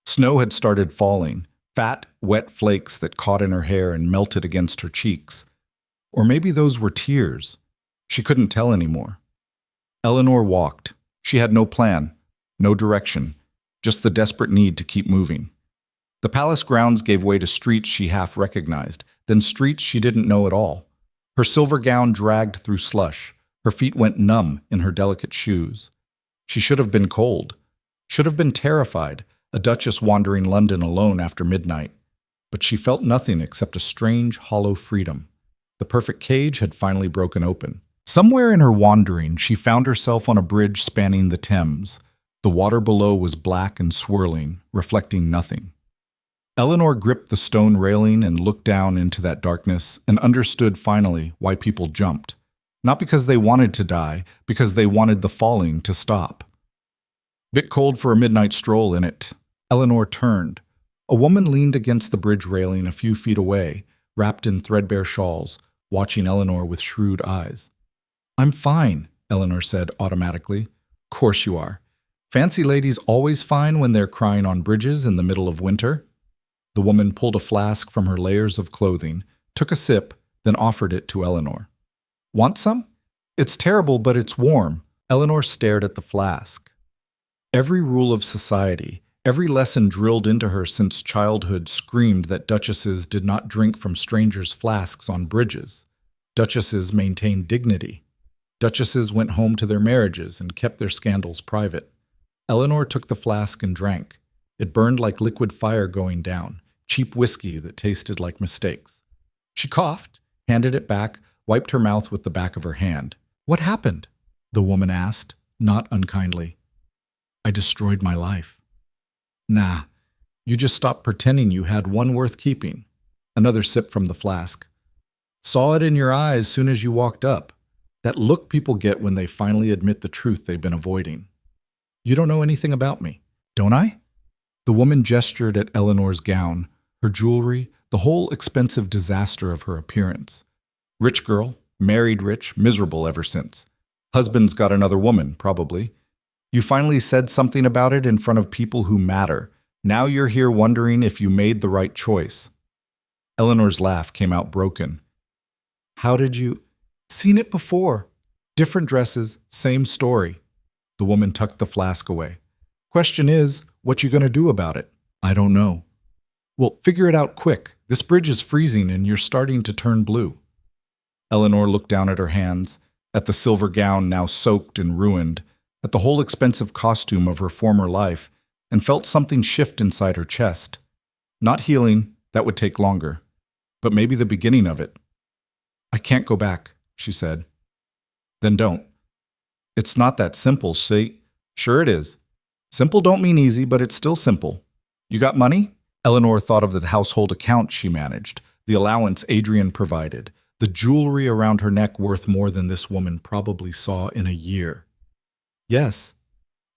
Snow had started falling, fat, wet flakes that caught in her hair and melted against her cheeks. Or maybe those were tears. She couldn't tell anymore. Eleanor walked. She had no plan, no direction, just the desperate need to keep moving. The palace grounds gave way to streets she half recognized, then streets she didn't know at all. Her silver gown dragged through slush. Her feet went numb in her delicate shoes. She should have been cold, should have been terrified, a duchess wandering London alone after midnight. But she felt nothing except a strange, hollow freedom. The perfect cage had finally broken open. Somewhere in her wandering, she found herself on a bridge spanning the Thames. The water below was black and swirling, reflecting nothing. Eleanor gripped the stone railing and looked down into that darkness and understood finally why people jumped. Not because they wanted to die, because they wanted the falling to stop. Bit cold for a midnight stroll, innit? Eleanor turned. A woman leaned against the bridge railing a few feet away, wrapped in threadbare shawls, watching Eleanor with shrewd eyes. "I'm fine," Eleanor said automatically. "Course you are. Fancy ladies always fine when they're crying on bridges in the middle of winter." The woman pulled a flask from her layers of clothing, took a sip, then offered it to Eleanor. "Want some? It's terrible, but it's warm." Eleanor stared at the flask. Every rule of society, every lesson drilled into her since childhood screamed that duchesses did not drink from strangers' flasks on bridges. Duchesses maintained dignity. Duchesses went home to their marriages and kept their scandals private. Eleanor took the flask and drank. It burned like liquid fire going down, cheap whiskey that tasted like mistakes. She coughed, handed it back, wiped her mouth with the back of her hand. "What happened?" the woman asked, not unkindly. "I destroyed my life." "Nah, you just stopped pretending you had one worth keeping." Another sip from the flask. "Saw it in your eyes soon as you walked up. That look people get when they finally admit the truth they've been avoiding. You don't know anything about me, don't I?" The woman gestured at Eleanor's gown, her jewelry, the whole expensive disaster of her appearance. Rich girl, married rich, miserable ever since. Husband's got another woman, probably. You finally said something about it in front of people who matter. Now you're here wondering if you made the right choice. Eleanor's laugh came out broken. "How did you—" "Seen it before. Different dresses, same story." The woman tucked the flask away. "Question is, what you gonna do about it?" "I don't know." "Well, figure it out quick. This bridge is freezing and you're starting to turn blue." Eleanor looked down at her hands, at the silver gown now soaked and ruined, at the whole expensive costume of her former life, and felt something shift inside her chest. Not healing, that would take longer, but maybe the beginning of it. "I can't go back," she said. "Then don't." "It's not that simple, see?" "Sure it is. Simple don't mean easy, but it's still simple. You got money?" Eleanor thought of the household account she managed, the allowance Adrian provided, the jewelry around her neck worth more than this woman probably saw in a year. "Yes."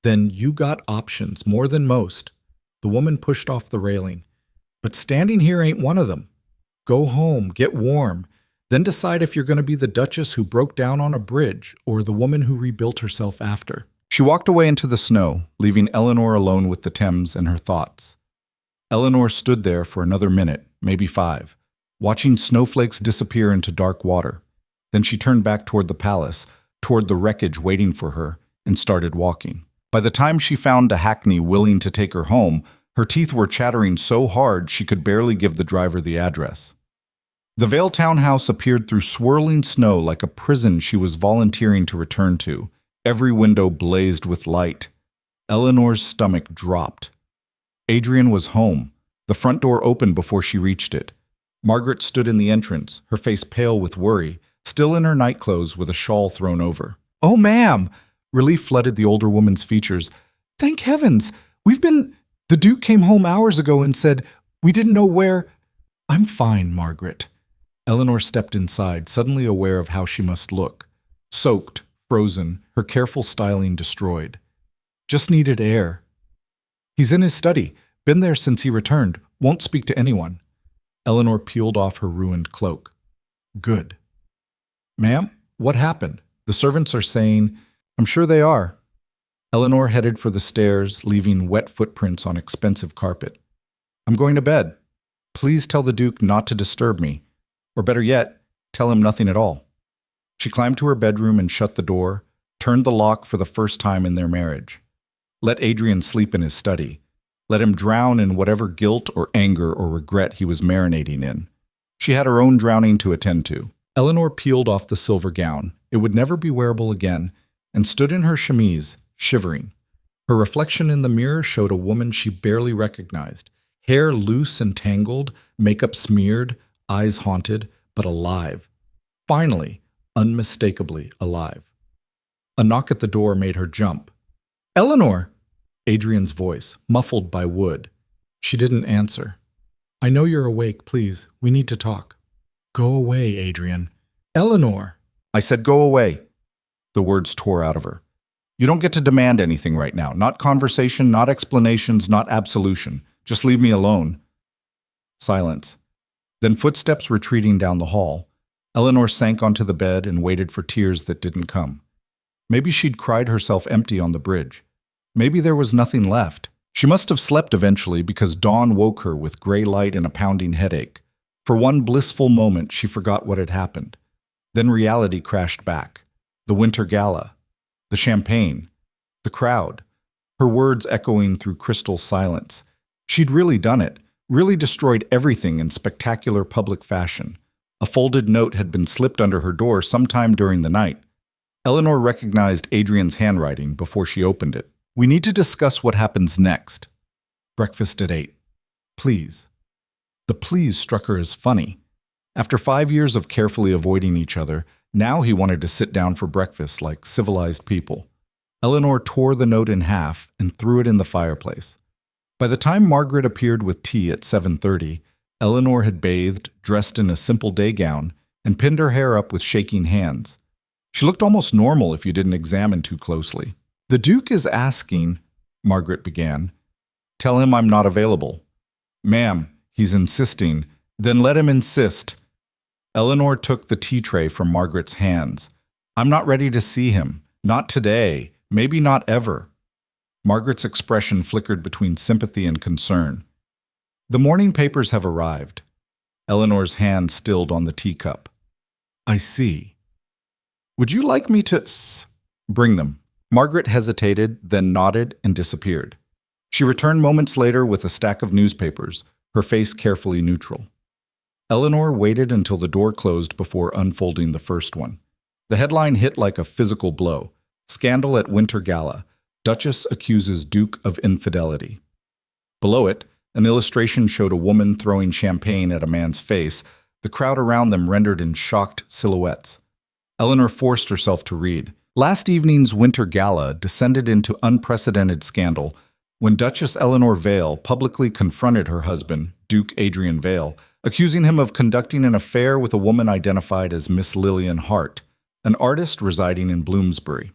"Then you got options, more than most." The woman pushed off the railing. "But standing here ain't one of them. Go home, get warm, then decide if you're going to be the duchess who broke down on a bridge or the woman who rebuilt herself after." She walked away into the snow, leaving Eleanor alone with the Thames and her thoughts. Eleanor stood there for another minute, maybe 5, watching snowflakes disappear into dark water. Then she turned back toward the palace, toward the wreckage waiting for her, and started walking. By the time she found a hackney willing to take her home, her teeth were chattering so hard she could barely give the driver the address. The Vale townhouse appeared through swirling snow like a prison she was volunteering to return to. Every window blazed with light. Eleanor's stomach dropped. Adrian was home. The front door opened before she reached it. Margaret stood in the entrance, her face pale with worry, still in her nightclothes with a shawl thrown over. "Oh, ma'am! Relief flooded the older woman's features. "Thank heavens! The Duke came home hours ago and said, we didn't know where—" "I'm fine, Margaret." Eleanor stepped inside, suddenly aware of how she must look. Soaked, frozen, her careful styling destroyed. "Just needed air." "He's in his study. Been there since he returned. Won't speak to anyone." Eleanor peeled off her ruined cloak. "Good." "Ma'am, what happened? The servants are saying—" "I'm sure they are." Eleanor headed for the stairs, leaving wet footprints on expensive carpet. "I'm going to bed. Please tell the Duke not to disturb me. Or better yet, tell him nothing at all." She climbed to her bedroom and shut the door, turned the lock for the first time in their marriage. Let Adrian sleep in his study. Let him drown in whatever guilt or anger or regret he was marinating in. She had her own drowning to attend to. Eleanor peeled off the silver gown. It would never be wearable again, and stood in her chemise, shivering. Her reflection in the mirror showed a woman she barely recognized. Hair loose and tangled, makeup smeared, eyes haunted, but alive. Finally, unmistakably alive. A knock at the door made her jump. "Eleanor!" Adrian's voice, muffled by wood. She didn't answer. "I know you're awake, please. We need to talk." "Go away, Adrian." "Eleanor!" "I said go away." The words tore out of her. "You don't get to demand anything right now. Not conversation, not explanations, not absolution. Just leave me alone." Silence. Then footsteps retreating down the hall. Eleanor sank onto the bed and waited for tears that didn't come. Maybe she'd cried herself empty on the bridge. Maybe there was nothing left. She must have slept eventually because dawn woke her with gray light and a pounding headache. For one blissful moment, she forgot what had happened. Then reality crashed back. The winter gala. The champagne. The crowd. Her words echoing through crystal silence. She'd really done it. Really destroyed everything in spectacular public fashion. A folded note had been slipped under her door sometime during the night. Eleanor recognized Adrian's handwriting before she opened it. "We need to discuss what happens next. Breakfast at 8. Please." The please struck her as funny. After 5 years of carefully avoiding each other, now he wanted to sit down for breakfast like civilized people. Eleanor tore the note in half and threw it in the fireplace. By the time Margaret appeared with tea at 7:30, Eleanor had bathed, dressed in a simple day gown, and pinned her hair up with shaking hands. She looked almost normal if you didn't examine too closely. "The Duke is asking," Margaret began. "Tell him I'm not available." "Ma'am, he's insisting." "Then let him insist." Eleanor took the tea tray from Margaret's hands. "I'm not ready to see him. Not today. Maybe not ever." Margaret's expression flickered between sympathy and concern. "The morning papers have arrived." Eleanor's hand stilled on the teacup. "I see. Would you like me to bring them?" Margaret hesitated, then nodded and disappeared. She returned moments later with a stack of newspapers, her face carefully neutral. Eleanor waited until the door closed before unfolding the first one. The headline hit like a physical blow. "Scandal at Winter Gala. Duchess accuses Duke of infidelity." Below it, an illustration showed a woman throwing champagne at a man's face, the crowd around them rendered in shocked silhouettes. Eleanor forced herself to read. Last evening's Winter Gala descended into unprecedented scandal when Duchess Eleanor Vale publicly confronted her husband, Duke Adrian Vale, accusing him of conducting an affair with a woman identified as Miss Lillian Hart, an artist residing in Bloomsbury.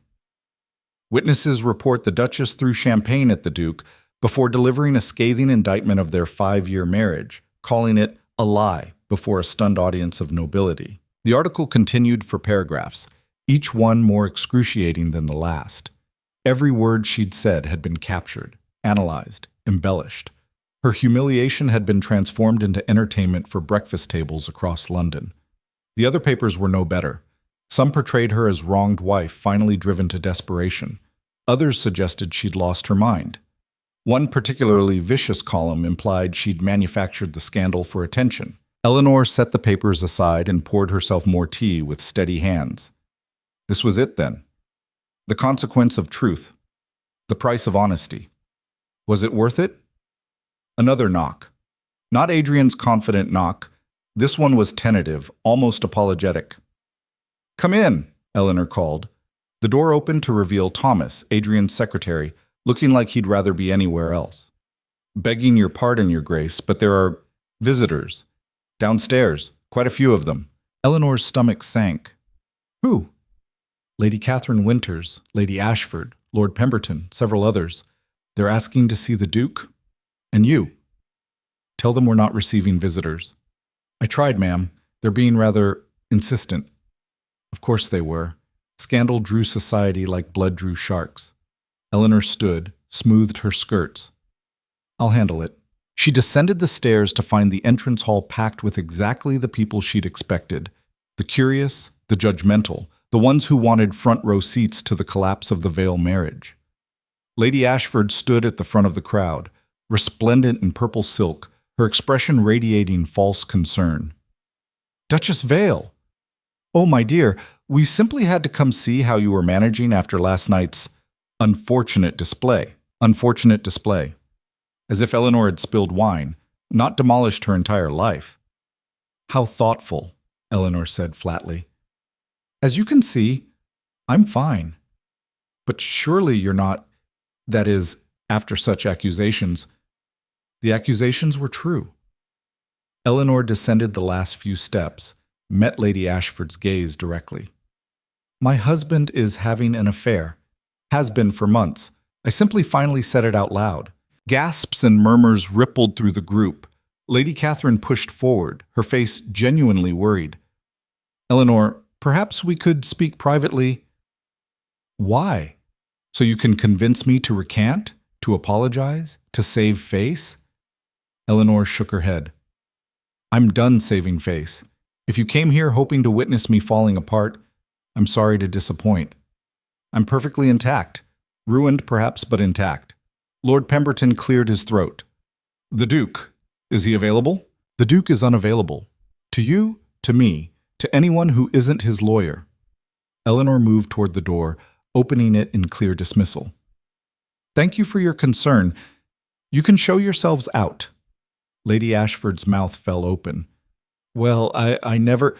Witnesses report the Duchess threw champagne at the Duke before delivering a scathing indictment of their 5-year marriage, calling it a lie before a stunned audience of nobility. The article continued for paragraphs, each one more excruciating than the last. Every word she'd said had been captured, analyzed, embellished. Her humiliation had been transformed into entertainment for breakfast tables across London. The other papers were no better. Some portrayed her as wronged wife finally driven to desperation. Others suggested she'd lost her mind. One particularly vicious column implied she'd manufactured the scandal for attention. Eleanor set the papers aside and poured herself more tea with steady hands. This was it then. The consequence of truth. The price of honesty. Was it worth it? Another knock. Not Adrian's confident knock. This one was tentative, almost apologetic. "Come in," Eleanor called. The door opened to reveal Thomas, Adrian's secretary, looking like he'd rather be anywhere else. Begging your pardon, Your Grace, but there are visitors. Downstairs, quite a few of them. Eleanor's stomach sank. Who? Lady Catherine Winters, Lady Ashford, Lord Pemberton, several others. They're asking to see the Duke. And you. Tell them we're not receiving visitors. I tried, ma'am. They're being rather insistent. Of course they were. Scandal drew society like blood drew sharks. Eleanor stood, smoothed her skirts. I'll handle it. She descended the stairs to find the entrance hall packed with exactly the people she'd expected. The curious, the judgmental, the ones who wanted front-row seats to the collapse of the Vale marriage. Lady Ashford stood at the front of the crowd, resplendent in purple silk, her expression radiating false concern. Duchess Vale! Oh, my dear, we simply had to come see how you were managing after last night's unfortunate display. Unfortunate display. As if Eleanor had spilled wine, not demolished her entire life. How thoughtful, Eleanor said flatly. As you can see, I'm fine. But surely you're not, that is, after such accusations. The accusations were true. Eleanor descended the last few steps, met Lady Ashford's gaze directly. My husband is having an affair. Has been for months. I simply finally said it out loud. Gasps and murmurs rippled through the group. Lady Catherine pushed forward, her face genuinely worried. Eleanor, perhaps we could speak privately. Why? So you can convince me to recant? To apologize? To save face? Eleanor shook her head. I'm done saving face. If you came here hoping to witness me falling apart, I'm sorry to disappoint. I'm perfectly intact. Ruined, perhaps, but intact. Lord Pemberton cleared his throat. The Duke, is he available? The Duke is unavailable. To you, to me, to anyone who isn't his lawyer. Eleanor moved toward the door, opening it in clear dismissal. Thank you for your concern. You can show yourselves out. Lady Ashford's mouth fell open. Well, I never...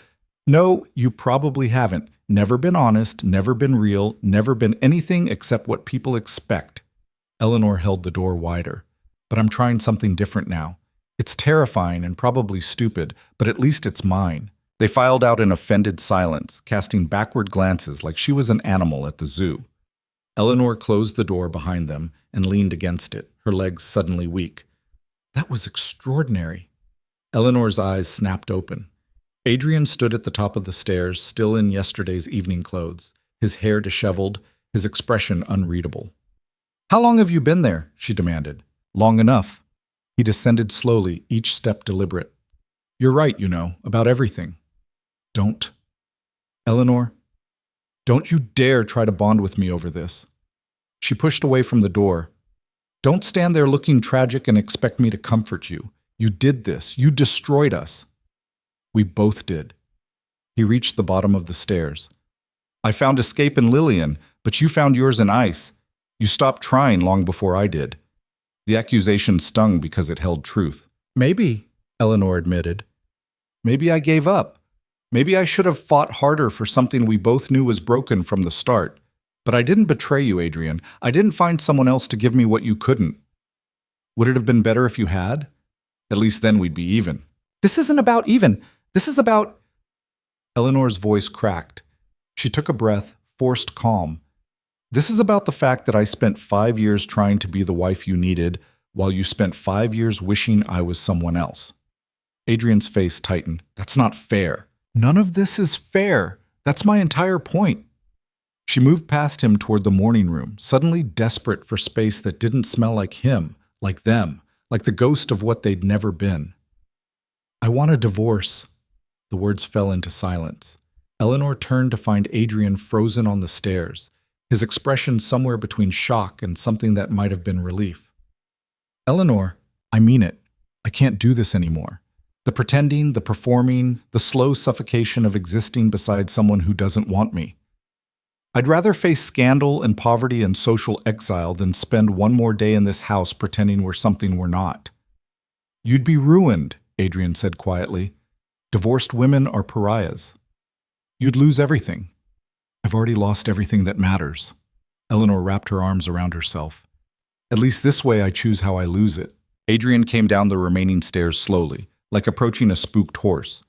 No, you probably haven't. Never been honest, never been real, never been anything except what people expect. Eleanor held the door wider. But I'm trying something different now. It's terrifying and probably stupid, but at least it's mine. They filed out in offended silence, casting backward glances like she was an animal at the zoo. Eleanor closed the door behind them and leaned against it, her legs suddenly weak. That was extraordinary. Eleanor's eyes snapped open. Adrian stood at the top of the stairs, still in yesterday's evening clothes, his hair disheveled, his expression unreadable. How long have you been there? She demanded. Long enough. He descended slowly, each step deliberate. You're right, you know, about everything. Don't. Eleanor, don't you dare try to bond with me over this. She pushed away from the door. Don't stand there looking tragic and expect me to comfort you. You did this. You destroyed us. We both did. He reached the bottom of the stairs. I found escape in Lillian, but you found yours in ice. You stopped trying long before I did. The accusation stung because it held truth. Maybe, Eleanor admitted. Maybe I gave up. Maybe I should have fought harder for something we both knew was broken from the start. But I didn't betray you, Adrian. I didn't find someone else to give me what you couldn't. Would it have been better if you had? At least then we'd be even. This isn't about even. This is about... Eleanor's voice cracked. She took a breath, forced calm. This is about the fact that I spent 5 years trying to be the wife you needed, while you spent 5 years wishing I was someone else. Adrian's face tightened. That's not fair. None of this is fair. That's my entire point. She moved past him toward the morning room, suddenly desperate for space that didn't smell like him, like them, like the ghost of what they'd never been. I want a divorce. The words fell into silence. Eleanor turned to find Adrian frozen on the stairs, his expression somewhere between shock and something that might have been relief. Eleanor, I mean it. I can't do this anymore. The pretending, the performing, the slow suffocation of existing beside someone who doesn't want me. I'd rather face scandal and poverty and social exile than spend one more day in this house pretending we're something we're not. You'd be ruined, Adrian said quietly. Divorced women are pariahs. You'd lose everything. I've already lost everything that matters. Eleanor wrapped her arms around herself. At least this way I choose how I lose it. Adrian came down the remaining stairs slowly, like approaching a spooked horse.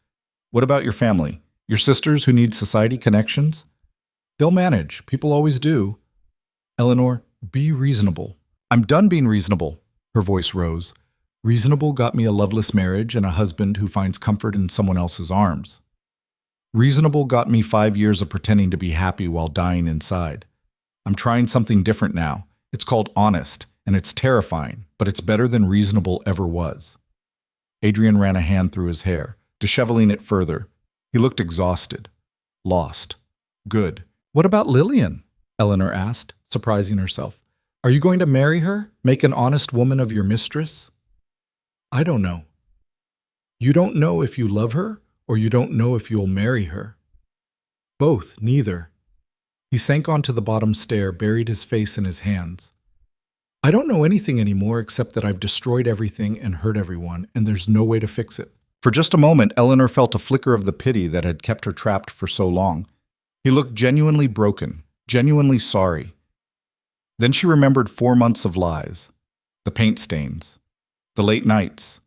What about your family? Your sisters who need society connections? They'll manage. People always do. Eleanor, be reasonable. I'm done being reasonable. Her voice rose. Reasonable got me a loveless marriage and a husband who finds comfort in someone else's arms. Reasonable got me 5 years of pretending to be happy while dying inside. I'm trying something different now. It's called honest, and it's terrifying, but it's better than reasonable ever was. Adrian ran a hand through his hair, disheveling it further. He looked exhausted. Lost. Good. What about Lillian? Eleanor asked, surprising herself. Are you going to marry her? Make an honest woman of your mistress? I don't know. You don't know if you love her, or you don't know if you'll marry her. Both, neither. He sank onto the bottom stair, buried his face in his hands. I don't know anything anymore except that I've destroyed everything and hurt everyone, and there's no way to fix it. For just a moment, Eleanor felt a flicker of the pity that had kept her trapped for so long. He looked genuinely broken, genuinely sorry. Then she remembered 4 months of lies, the paint stains, the late nights,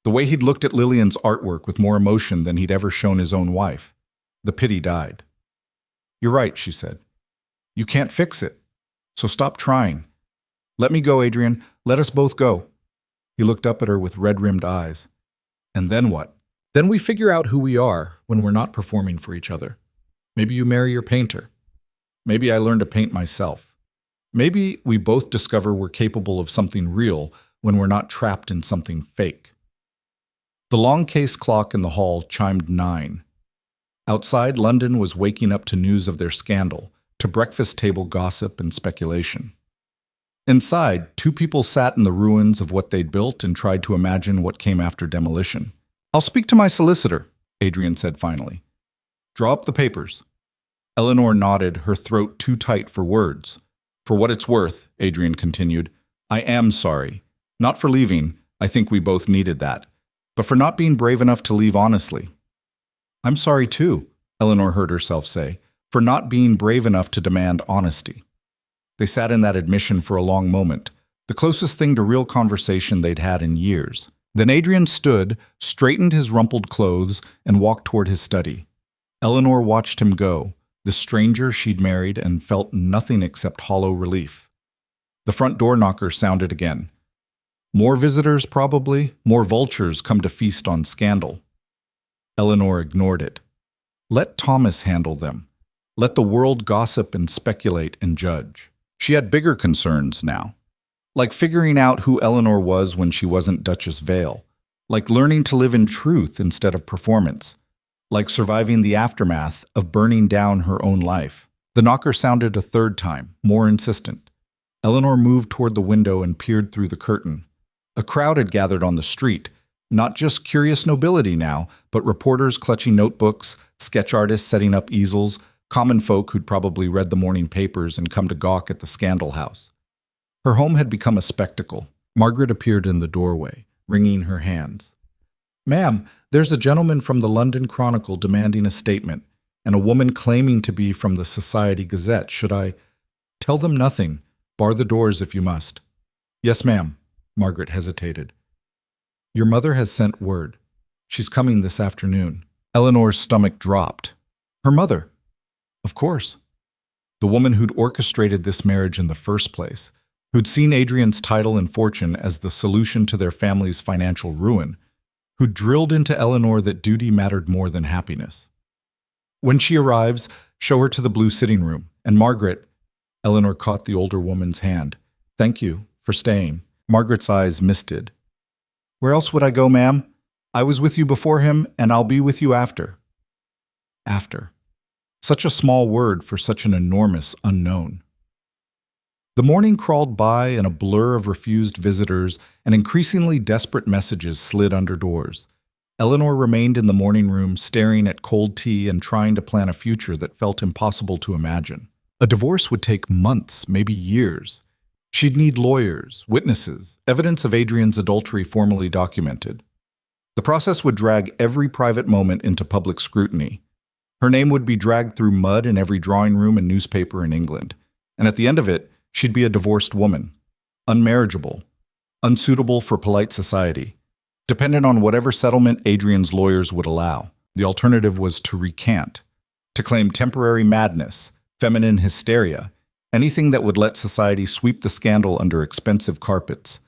the way he'd looked at Lillian's artwork with more emotion than he'd ever shown his own wife. The pity died. You're right, she said. You can't fix it, so stop trying. Let me go, Adrian. Let us both go. He looked up at her with red-rimmed eyes. And then what? Then we figure out who we are when we're not performing for each other. Maybe you marry your painter. Maybe I learn to paint myself. Maybe we both discover we're capable of something real when we're not trapped in something fake. The long case clock in the hall chimed 9. Outside, London was waking up to news of their scandal, to breakfast table gossip and speculation. Inside, 2 people sat in the ruins of what they'd built and tried to imagine what came after demolition. I'll speak to my solicitor, Adrian said finally. Draw up the papers. Eleanor nodded, her throat too tight for words. For what it's worth, Adrian continued, I am sorry. Not for leaving, I think we both needed that, but for not being brave enough to leave honestly. I'm sorry too, Eleanor heard herself say, for not being brave enough to demand honesty. They sat in that admission for a long moment, the closest thing to real conversation they'd had in years. Then Adrian stood, straightened his rumpled clothes, and walked toward his study. Eleanor watched him go, the stranger she'd married, and felt nothing except hollow relief. The front door knocker sounded again. More visitors, probably, more vultures come to feast on scandal. Eleanor ignored it. Let Thomas handle them. Let the world gossip and speculate and judge. She had bigger concerns now. Like figuring out who Eleanor was when she wasn't Duchess Vale. Like learning to live in truth instead of performance. Like surviving the aftermath of burning down her own life. The knocker sounded a third time, more insistent. Eleanor moved toward the window and peered through the curtain. A crowd had gathered on the street. Not just curious nobility now, but reporters clutching notebooks, sketch artists setting up easels, common folk who'd probably read the morning papers and come to gawk at the scandal house. Her home had become a spectacle. Margaret appeared in the doorway, wringing her hands. Ma'am, there's a gentleman from the London Chronicle demanding a statement, and a woman claiming to be from the Society Gazette. Should I? Tell them nothing. Bar the doors if you must. Yes, ma'am. Margaret hesitated. Your mother has sent word. She's coming this afternoon. Eleanor's stomach dropped. Her mother? Of course. The woman who'd orchestrated this marriage in the first place, who'd seen Adrian's title and fortune as the solution to their family's financial ruin, who'd drilled into Eleanor that duty mattered more than happiness. When she arrives, show her to the blue sitting room. And Margaret, Eleanor caught the older woman's hand. Thank you for staying. Margaret's eyes misted. Where else would I go, ma'am? I was with you before him, and I'll be with you after. After. Such a small word for such an enormous unknown. The morning crawled by in a blur of refused visitors, and increasingly desperate messages slid under doors. Eleanor remained in the morning room, staring at cold tea and trying to plan a future that felt impossible to imagine. A divorce would take months, maybe years. She'd need lawyers, witnesses, evidence of Adrian's adultery formally documented. The process would drag every private moment into public scrutiny. Her name would be dragged through mud in every drawing room and newspaper in England. And at the end of it, she'd be a divorced woman, unmarriageable, unsuitable for polite society, dependent on whatever settlement Adrian's lawyers would allow. The alternative was to recant, to claim temporary madness, feminine hysteria, anything that would let society sweep the scandal under expensive carpets.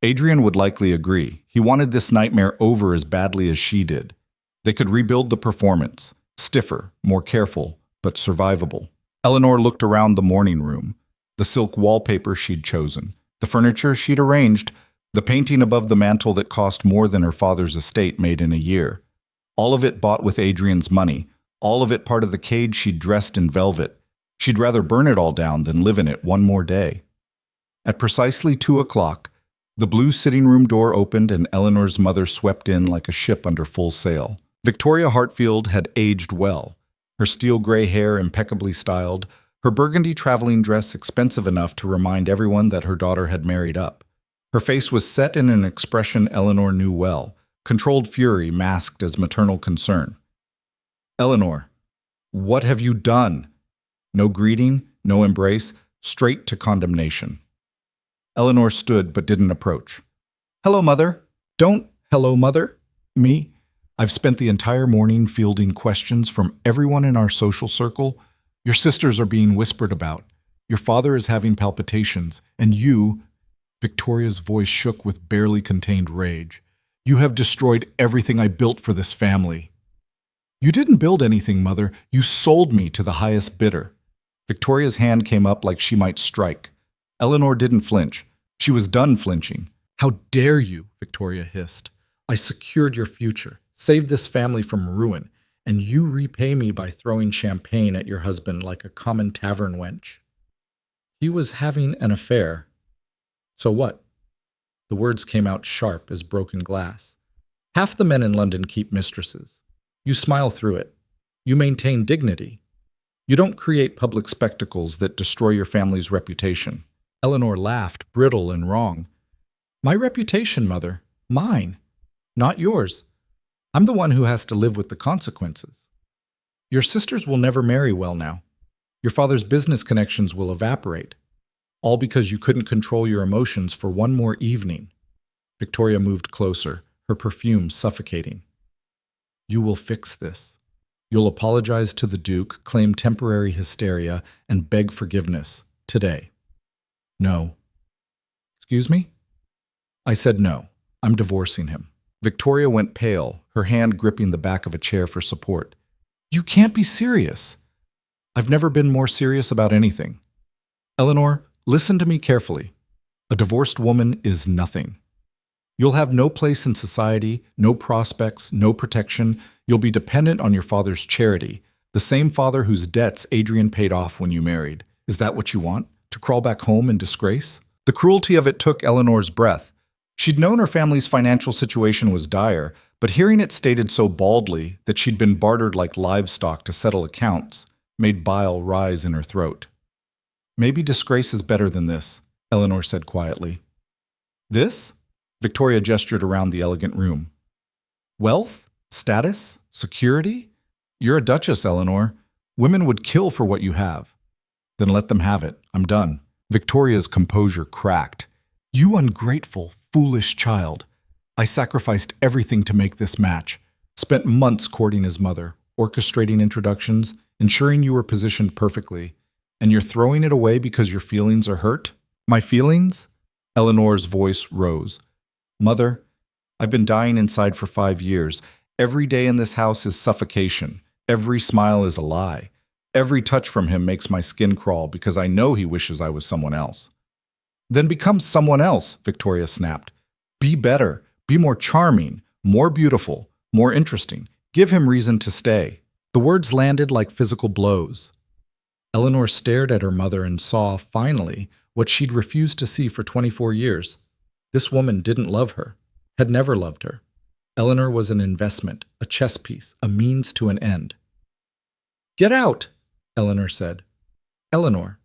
Adrian would likely agree. He wanted this nightmare over as badly as she did. They could rebuild the performance, stiffer, more careful, but survivable. Eleanor looked around the morning room, the silk wallpaper she'd chosen, the furniture she'd arranged, the painting above the mantel that cost more than her father's estate made in a year. All of it bought with Adrian's money, all of it part of the cage she'd dressed in velvet. She'd rather burn it all down than live in it one more day. At precisely 2 o'clock, the blue sitting room door opened and Eleanor's mother swept in like a ship under full sail. Victoria Hartfield had aged well, her steel gray hair impeccably styled, her burgundy traveling dress expensive enough to remind everyone that her daughter had married up. Her face was set in an expression Eleanor knew well, controlled fury masked as maternal concern. "Eleanor, what have you done?" No greeting, no embrace, straight to condemnation. Eleanor stood but didn't approach. "Hello, Mother." "Don't hello, Mother." "Me?" "I've spent the entire morning fielding questions from everyone in our social circle. Your sisters are being whispered about. Your father is having palpitations, and you—" Victoria's voice shook with barely contained rage. "You have destroyed everything I built for this family." "You didn't build anything, Mother. You sold me to the highest bidder." Victoria's hand came up like she might strike. Eleanor didn't flinch. She was done flinching. "How dare you?" Victoria hissed. "I secured your future, saved this family from ruin, and you repay me by throwing champagne at your husband like a common tavern wench." "He was having an affair." "So what?" The words came out sharp as broken glass. "Half the men in London keep mistresses. You smile through it. You maintain dignity. You don't create public spectacles that destroy your family's reputation." Eleanor laughed, brittle and wrong. "My reputation, Mother. Mine. Not yours. I'm the one who has to live with the consequences. Your sisters will never marry well now. Your father's business connections will evaporate. All because you couldn't control your emotions for one more evening." Victoria moved closer, her perfume suffocating. "You will fix this. You'll apologize to the Duke, claim temporary hysteria, and beg forgiveness. Today." "No." "Excuse me?" "I said no. I'm divorcing him." Victoria went pale, her hand gripping the back of a chair for support. "You can't be serious." "I've never been more serious about anything." "Eleanor, listen to me carefully. A divorced woman is nothing. You'll have no place in society, no prospects, no protection. You'll be dependent on your father's charity, the same father whose debts Adrian paid off when you married. Is that what you want? To crawl back home in disgrace?" The cruelty of it took Eleanor's breath. She'd known her family's financial situation was dire, but hearing it stated so baldly that she'd been bartered like livestock to settle accounts made bile rise in her throat. "Maybe disgrace is better than this," Eleanor said quietly. "This?" Victoria gestured around the elegant room. "Wealth? Status? Security? You're a duchess, Eleanor. Women would kill for what you have." "Then let them have it. I'm done." Victoria's composure cracked. "You ungrateful, foolish child. I sacrificed everything to make this match. Spent months courting his mother, orchestrating introductions, ensuring you were positioned perfectly. And you're throwing it away because your feelings are hurt?" "My feelings?" Eleanor's voice rose. "Mother, I've been dying inside for 5 years. Every day in this house is suffocation. Every smile is a lie. Every touch from him makes my skin crawl because I know he wishes I was someone else." "Then become someone else," Victoria snapped. "Be better. Be more charming, more beautiful, more interesting. Give him reason to stay." The words landed like physical blows. Eleanor stared at her mother and saw, finally, what she'd refused to see for 24 years. This woman didn't love her, had never loved her. Eleanor was an investment, a chess piece, a means to an end. "Get out," Eleanor said. "Eleanor."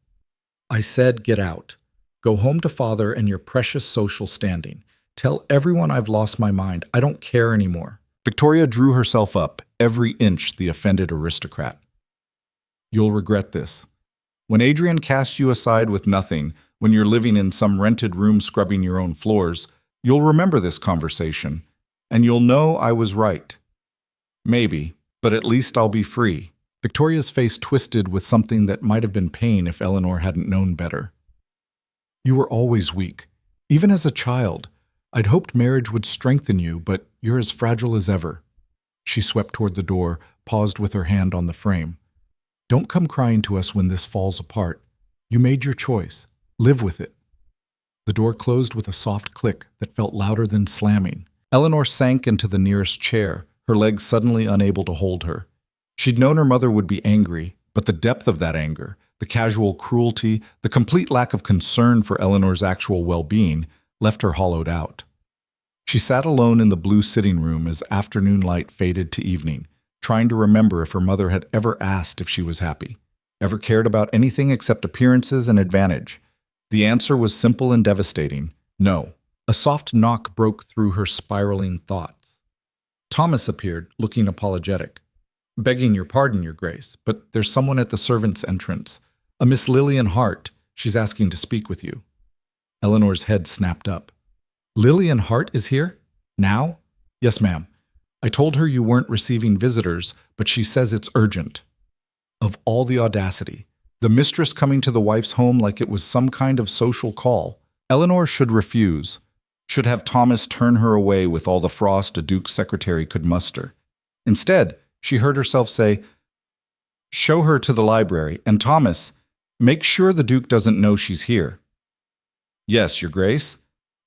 "I said get out. Go home to father and your precious social standing. Tell everyone I've lost my mind. I don't care anymore." Victoria drew herself up, every inch the offended aristocrat. You'll regret this. When Adrian cast you aside with nothing, when you're living in some rented room scrubbing your own floors, you'll remember this conversation, and you'll know I was right. Maybe, but at least I'll be free. Victoria's face twisted with something that might have been pain if Eleanor hadn't known better. You were always weak. Even as a child, I'd hoped marriage would strengthen you, but you're as fragile as ever. She swept toward the door, paused with her hand on the frame. Don't come crying to us when this falls apart. You made your choice. Live with it. The door closed with a soft click that felt louder than slamming. Eleanor sank into the nearest chair, her legs suddenly unable to hold her. She'd known her mother would be angry, but the depth of that anger, the casual cruelty, the complete lack of concern for Eleanor's actual well-being, left her hollowed out. She sat alone in the blue sitting room as afternoon light faded to evening, trying to remember if her mother had ever asked if she was happy, ever cared about anything except appearances and advantage. The answer was simple and devastating: no. A soft knock broke through her spiraling thoughts. Thomas appeared, looking apologetic. Begging your pardon, Your Grace, but there's someone at the servants' entrance. A Miss Lillian Hart. She's asking to speak with you. Eleanor's head snapped up. Lillian Hart is here? Now? Yes, ma'am. I told her you weren't receiving visitors, but she says it's urgent. Of all the audacity. The mistress coming to the wife's home like it was some kind of social call. Eleanor should refuse. Should have Thomas turn her away with all the frost a Duke's secretary could muster. Instead, she heard herself say, "Show her to the library, and Thomas, make sure the Duke doesn't know she's here." Yes, Your Grace.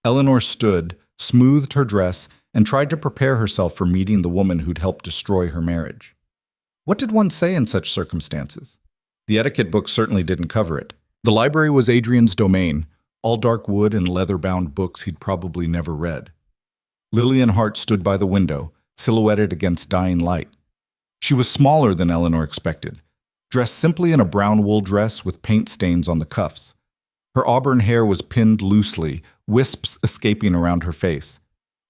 Eleanor stood, smoothed her dress, and tried to prepare herself for meeting the woman who'd helped destroy her marriage. What did one say in such circumstances? The etiquette book certainly didn't cover it. The library was Adrian's domain, all dark wood and leather-bound books he'd probably never read. Lillian Hart stood by the window, silhouetted against dying light. She was smaller than Eleanor expected, dressed simply in a brown wool dress with paint stains on the cuffs. Her auburn hair was pinned loosely, wisps escaping around her face.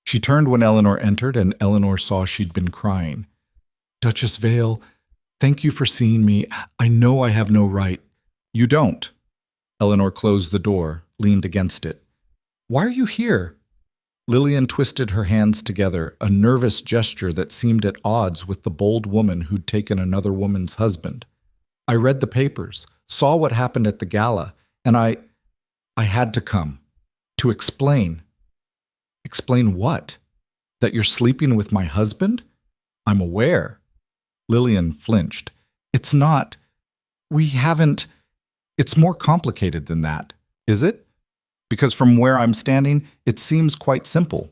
She turned when Eleanor entered, and Eleanor saw she'd been crying. Duchess Vale, thank you for seeing me. I know I have no right. You don't. Eleanor closed the door, leaned against it. Why are you here? Lillian twisted her hands together, a nervous gesture that seemed at odds with the bold woman who'd taken another woman's husband. I read the papers, saw what happened at the gala, and I had to come. To explain. Explain what? That you're sleeping with my husband? I'm aware. Lillian flinched. It's not. We haven't. It's more complicated than that. Is it? Because from where I'm standing, it seems quite simple.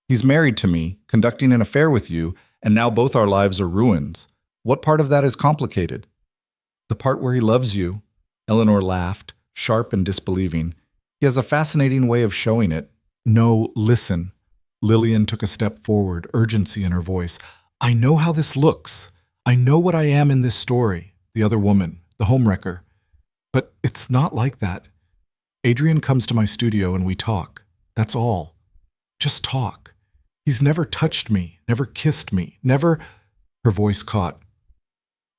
He's married to me, conducting an affair with you, and now both our lives are ruins. What part of that is complicated? The part where he loves you. Eleanor laughed, sharp and disbelieving. He has a fascinating way of showing it. No, listen. Lillian took a step forward, urgency in her voice. I know how this looks. I know what I am in this story, the other woman, the homewrecker. But it's not like that. Adrian comes to my studio and we talk. That's all. Just talk. He's never touched me, never kissed me, never... Her voice caught.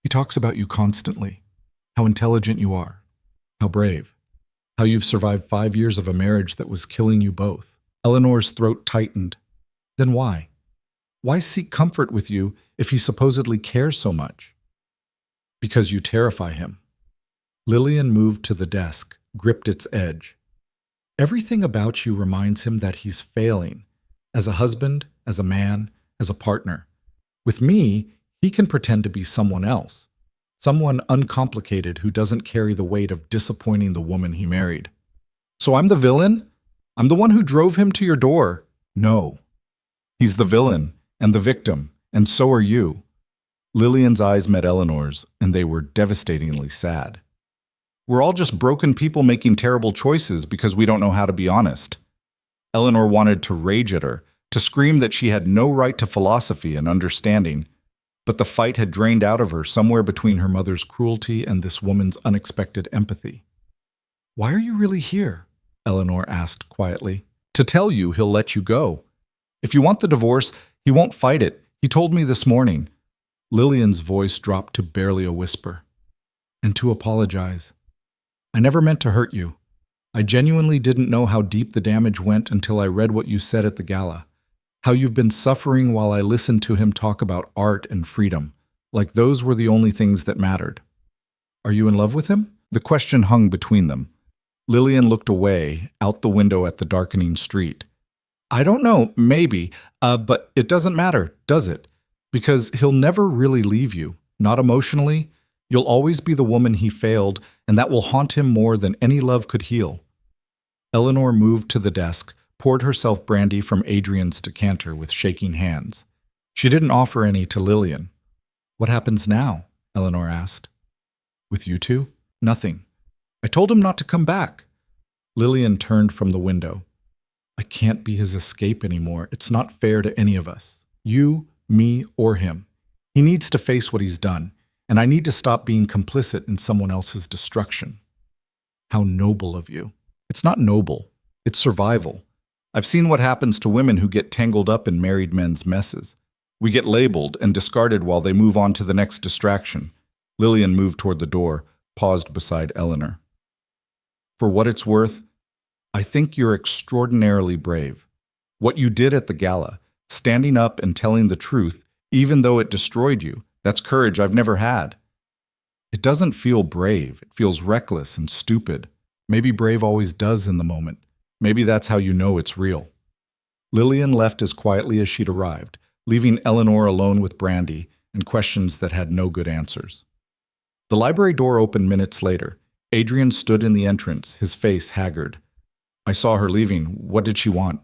He talks about you constantly. How intelligent you are. How brave. How you've survived 5 years of a marriage that was killing you both. Eleanor's throat tightened. Then why? Why seek comfort with you if he supposedly cares so much? Because you terrify him. Lillian moved to the desk, gripped its edge. Everything about you reminds him that he's failing. As a husband, as a man, as a partner. With me, he can pretend to be someone else. Someone uncomplicated who doesn't carry the weight of disappointing the woman he married. So I'm the villain? I'm the one who drove him to your door. No. He's the villain and the victim, and so are you. Lillian's eyes met Eleanor's, and they were devastatingly sad. We're all just broken people making terrible choices because we don't know how to be honest. Eleanor wanted to rage at her, to scream that she had no right to philosophy and understanding, but the fight had drained out of her somewhere between her mother's cruelty and this woman's unexpected empathy. Why are you really here? Eleanor asked quietly. To tell you he'll let you go. If you want the divorce, he won't fight it. He told me this morning. Lillian's voice dropped to barely a whisper. And to apologize. I never meant to hurt you. I genuinely didn't know how deep the damage went until I read what you said at the gala. How you've been suffering while I listened to him talk about art and freedom, like those were the only things that mattered. Are you in love with him? The question hung between them. Lillian looked away, out the window at the darkening street. I don't know, maybe, but it doesn't matter, does it? Because he'll never really leave you, not emotionally. You'll always be the woman he failed, and that will haunt him more than any love could heal. Eleanor moved to the desk, poured herself brandy from Adrian's decanter with shaking hands. She didn't offer any to Lillian. What happens now? Eleanor asked. With you two? Nothing. I told him not to come back. Lillian turned from the window. I can't be his escape anymore. It's not fair to any of us. You, me, or him. He needs to face what he's done, and I need to stop being complicit in someone else's destruction. How noble of you. It's not noble. It's survival. I've seen what happens to women who get tangled up in married men's messes. We get labeled and discarded while they move on to the next distraction. Lillian moved toward the door, paused beside Eleanor. For what it's worth, I think you're extraordinarily brave. What you did at the gala, standing up and telling the truth, even though it destroyed you, that's courage I've never had. It doesn't feel brave. It feels reckless and stupid. Maybe brave always does in the moment. Maybe that's how you know it's real. Lillian left as quietly as she'd arrived, leaving Eleanor alone with brandy and questions that had no good answers. The library door opened minutes later. Adrian stood in the entrance, his face haggard. I saw her leaving. What did she want?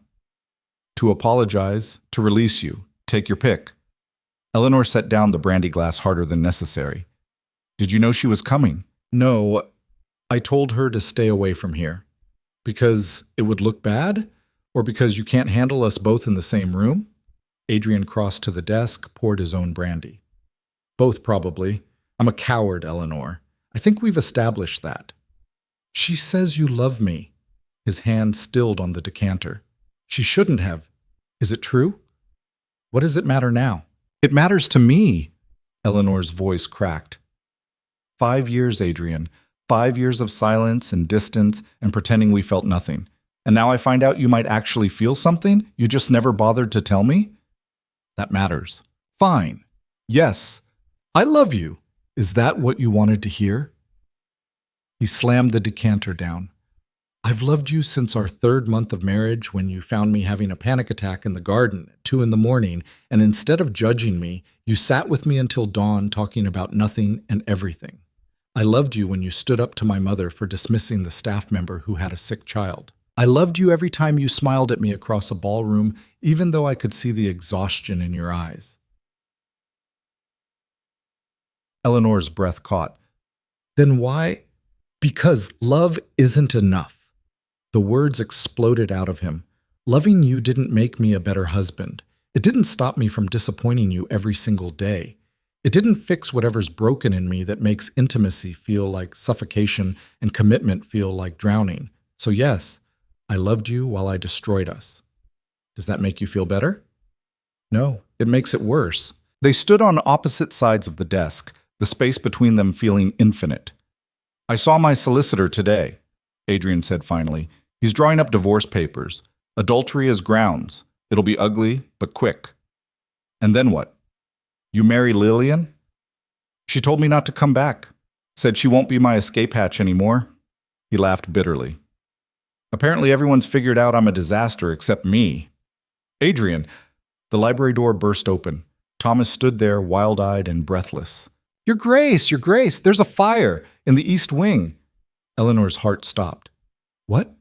To apologize, to release you. Take your pick. Eleanor set down the brandy glass harder than necessary. Did you know she was coming? No. I told her to stay away from here. Because it would look bad? Or because you can't handle us both in the same room? Adrian crossed to the desk, poured his own brandy. Both, probably. I'm a coward, Eleanor. I think we've established that. She says you love me. His hand stilled on the decanter. She shouldn't have. Is it true? What does it matter now? It matters to me. Eleanor's voice cracked. 5 years, Adrian. 5 years of silence and distance and pretending we felt nothing. And now I find out you might actually feel something? You just never bothered to tell me? That matters. Fine. Yes. I love you. Is that what you wanted to hear? He slammed the decanter down. I've loved you since our 3rd month of marriage when you found me having a panic attack in the garden at 2 a.m, and instead of judging me, you sat with me until dawn talking about nothing and everything. I loved you when you stood up to my mother for dismissing the staff member who had a sick child. I loved you every time you smiled at me across a ballroom, even though I could see the exhaustion in your eyes. Eleanor's breath caught. Then why? Because love isn't enough. The words exploded out of him. Loving you didn't make me a better husband. It didn't stop me from disappointing you every single day. It didn't fix whatever's broken in me that makes intimacy feel like suffocation and commitment feel like drowning. So yes, I loved you while I destroyed us. Does that make you feel better? No, it makes it worse. They stood on opposite sides of the desk, the space between them feeling infinite. I saw my solicitor today, Adrian said finally. He's drawing up divorce papers. Adultery as grounds. It'll be ugly, but quick. And then what? You marry Lillian? She told me not to come back. Said she won't be my escape hatch anymore. He laughed bitterly. Apparently everyone's figured out I'm a disaster except me. Adrian, the library door burst open. Thomas stood there wild-eyed and breathless. Your Grace, there's a fire in the East Wing. Eleanor's heart stopped. What?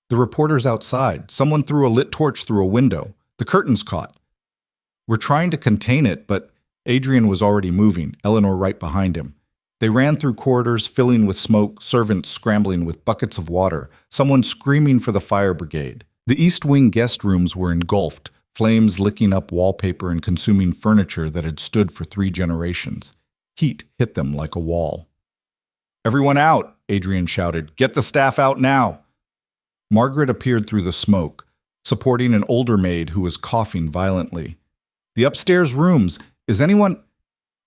The reporter's outside. Someone threw a lit torch through a window. The curtain's caught. We're trying to contain it, but Adrian was already moving, Eleanor right behind him. They ran through corridors filling with smoke, servants scrambling with buckets of water, someone screaming for the fire brigade. The East Wing guest rooms were engulfed, flames licking up wallpaper and consuming furniture that had stood for 3 generations. Heat hit them like a wall. Everyone out, Adrian shouted. Get the staff out now. Margaret appeared through the smoke, supporting an older maid who was coughing violently. The upstairs rooms. Is anyone...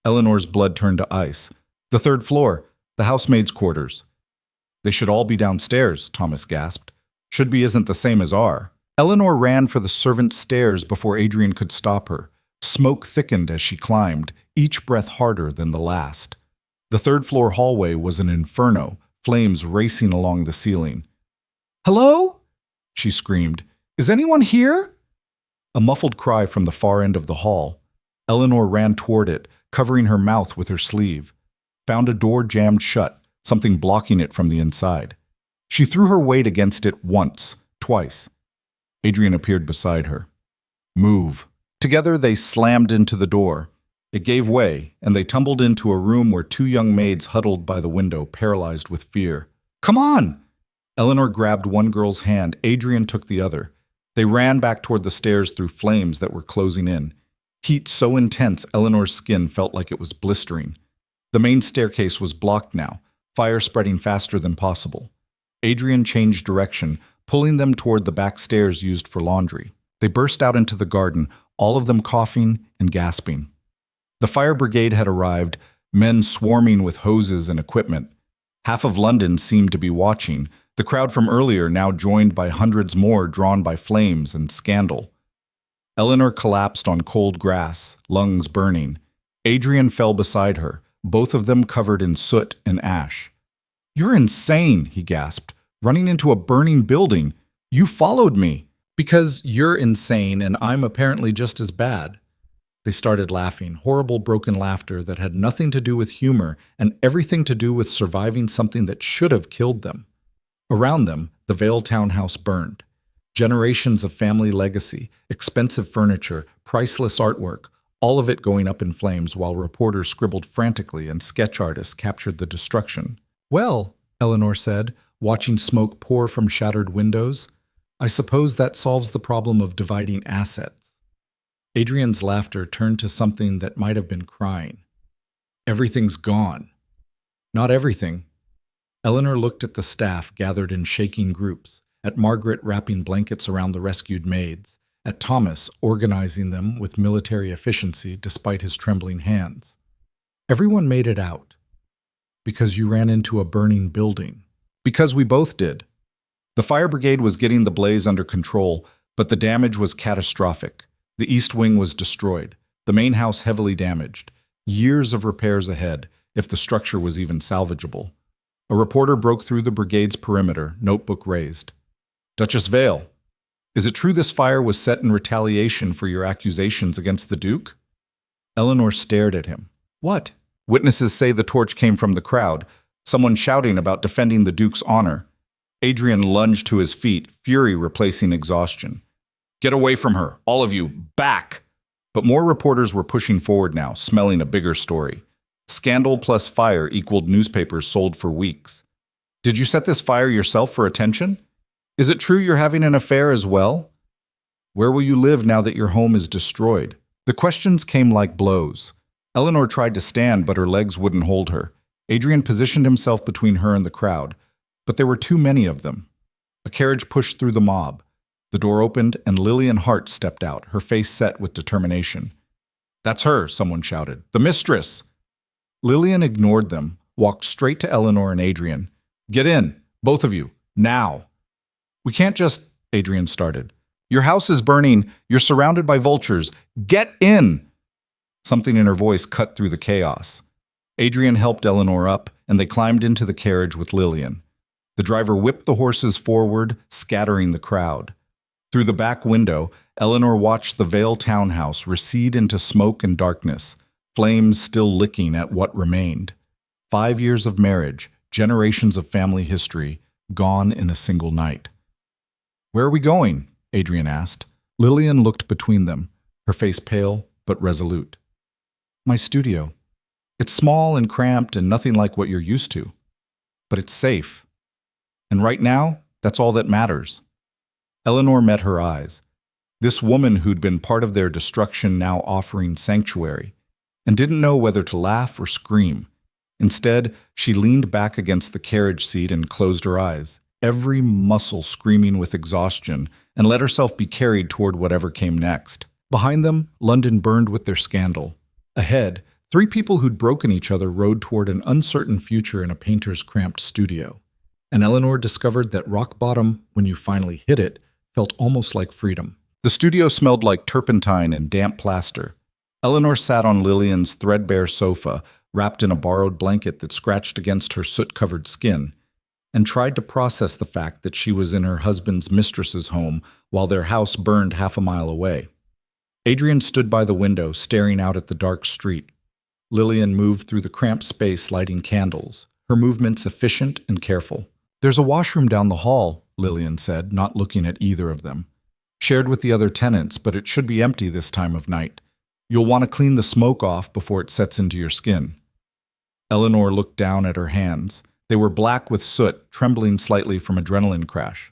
Eleanor's blood turned to ice. The third floor, the housemaid's quarters. They should all be downstairs, Thomas gasped. Should be isn't the same as are. Eleanor ran for the servants' stairs before Adrian could stop her. Smoke thickened as she climbed, each breath harder than the last. The third-floor hallway was an inferno, flames racing along the ceiling. "Hello?" she screamed. "Is anyone here?" A muffled cry from the far end of the hall. Eleanor ran toward it, covering her mouth with her sleeve. Found a door jammed shut, something blocking it from the inside. She threw her weight against it once, twice. Adrian appeared beside her. "Move." Together they slammed into the door. It gave way, and they tumbled into a room where two young maids huddled by the window, paralyzed with fear. "Come on!" Eleanor grabbed one girl's hand. Adrian took the other. They ran back toward the stairs through flames that were closing in. Heat so intense, Eleanor's skin felt like it was blistering. The main staircase was blocked now, fire spreading faster than possible. Adrian changed direction, pulling them toward the back stairs used for laundry. They burst out into the garden, all of them coughing and gasping. The fire brigade had arrived, men swarming with hoses and equipment. Half of London seemed to be watching, the crowd from earlier now joined by hundreds more drawn by flames and scandal. Eleanor collapsed on cold grass, lungs burning. Adrian fell beside her, both of them covered in soot and ash. "You're insane," he gasped, "running into a burning building. You followed me." "Because you're insane and I'm apparently just as bad." They started laughing, horrible broken laughter that had nothing to do with humor and everything to do with surviving something that should have killed them. Around them, the Vale townhouse burned. Generations of family legacy, expensive furniture, priceless artwork, all of it going up in flames while reporters scribbled frantically and sketch artists captured the destruction. "Well," Eleanor said, watching smoke pour from shattered windows, "I suppose that solves the problem of dividing assets." Adrian's laughter turned to something that might have been crying. "Everything's gone." "Not everything." Eleanor looked at the staff gathered in shaking groups, at Margaret wrapping blankets around the rescued maids, at Thomas organizing them with military efficiency despite his trembling hands. "Everyone made it out. Because you ran into a burning building. Because we both did." The fire brigade was getting the blaze under control, but the damage was catastrophic. The east wing was destroyed, the main house heavily damaged. Years of repairs ahead, if the structure was even salvageable. A reporter broke through the brigade's perimeter, notebook raised. "Duchess Vale, is it true this fire was set in retaliation for your accusations against the Duke?" Eleanor stared at him. "What?" "Witnesses say the torch came from the crowd, someone shouting about defending the Duke's honor." Adrian lunged to his feet, fury replacing exhaustion. "Get away from her, all of you, back!" But more reporters were pushing forward now, smelling a bigger story. Scandal plus fire equaled newspapers sold for weeks. "Did you set this fire yourself for attention? Is it true you're having an affair as well? Where will you live now that your home is destroyed?" The questions came like blows. Eleanor tried to stand, but her legs wouldn't hold her. Adrian positioned himself between her and the crowd, but there were too many of them. A carriage pushed through the mob. The door opened, and Lillian Hart stepped out, her face set with determination. "That's her," someone shouted. "The mistress!" Lillian ignored them, walked straight to Eleanor and Adrian. "Get in, both of you, now." "We can't just," Adrian started. "Your house is burning. You're surrounded by vultures. Get in!" Something in her voice cut through the chaos. Adrian helped Eleanor up, and they climbed into the carriage with Lillian. The driver whipped the horses forward, scattering the crowd. Through the back window, Eleanor watched the Vale townhouse recede into smoke and darkness, flames still licking at what remained. 5 years of marriage, generations of family history, gone in a single night. "Where are we going?" Adrian asked. Lillian looked between them, her face pale but resolute. "My studio. It's small and cramped and nothing like what you're used to. But it's safe. And right now, that's all that matters." Eleanor met her eyes. This woman who'd been part of their destruction now offering sanctuary, and didn't know whether to laugh or scream. Instead, she leaned back against the carriage seat and closed her eyes, every muscle screaming with exhaustion, and let herself be carried toward whatever came next. Behind them, London burned with their scandal. Ahead, Three people who'd broken each other rode toward an uncertain future in a painter's cramped studio. And Eleanor discovered that rock bottom, when you finally hit it, felt almost like freedom. The studio smelled like turpentine and damp plaster. Eleanor sat on Lillian's threadbare sofa, wrapped in a borrowed blanket that scratched against her soot-covered skin, and tried to process the fact that she was in her husband's mistress's home while their house burned half a mile away. Adrian stood by the window, staring out at the dark street. Lillian moved through the cramped space, lighting candles, her movements efficient and careful. "There's a washroom down the hall," Lillian said, not looking at either of them. "Shared with the other tenants, but it should be empty this time of night. You'll want to clean the smoke off before it sets into your skin." Eleanor looked down at her hands. They were black with soot, trembling slightly from adrenaline crash.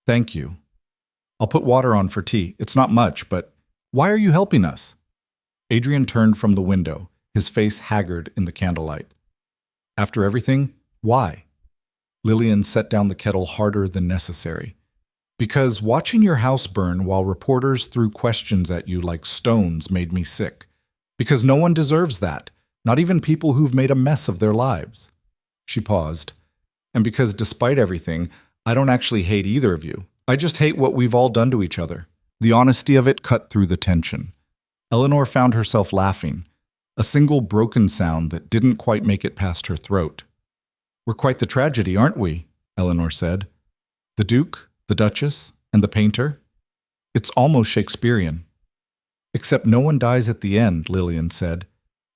"Thank you. I'll put water on for tea. It's not much, but why are you helping us?" Adrian turned from the window, his face haggard in the candlelight. "After everything, why?" Lillian set down the kettle harder than necessary. "Because watching your house burn while reporters threw questions at you like stones made me sick. Because no one deserves that, not even people who've made a mess of their lives." She paused. "And because despite everything, I don't actually hate either of you. I just hate what we've all done to each other." The honesty of it cut through the tension. Eleanor found herself laughing, a single broken sound that didn't quite make it past her throat. "We're quite the tragedy, aren't we?" Eleanor said. "The Duke, the Duchess, and the painter? It's almost Shakespearean." "Except no one dies at the end," Lillian said.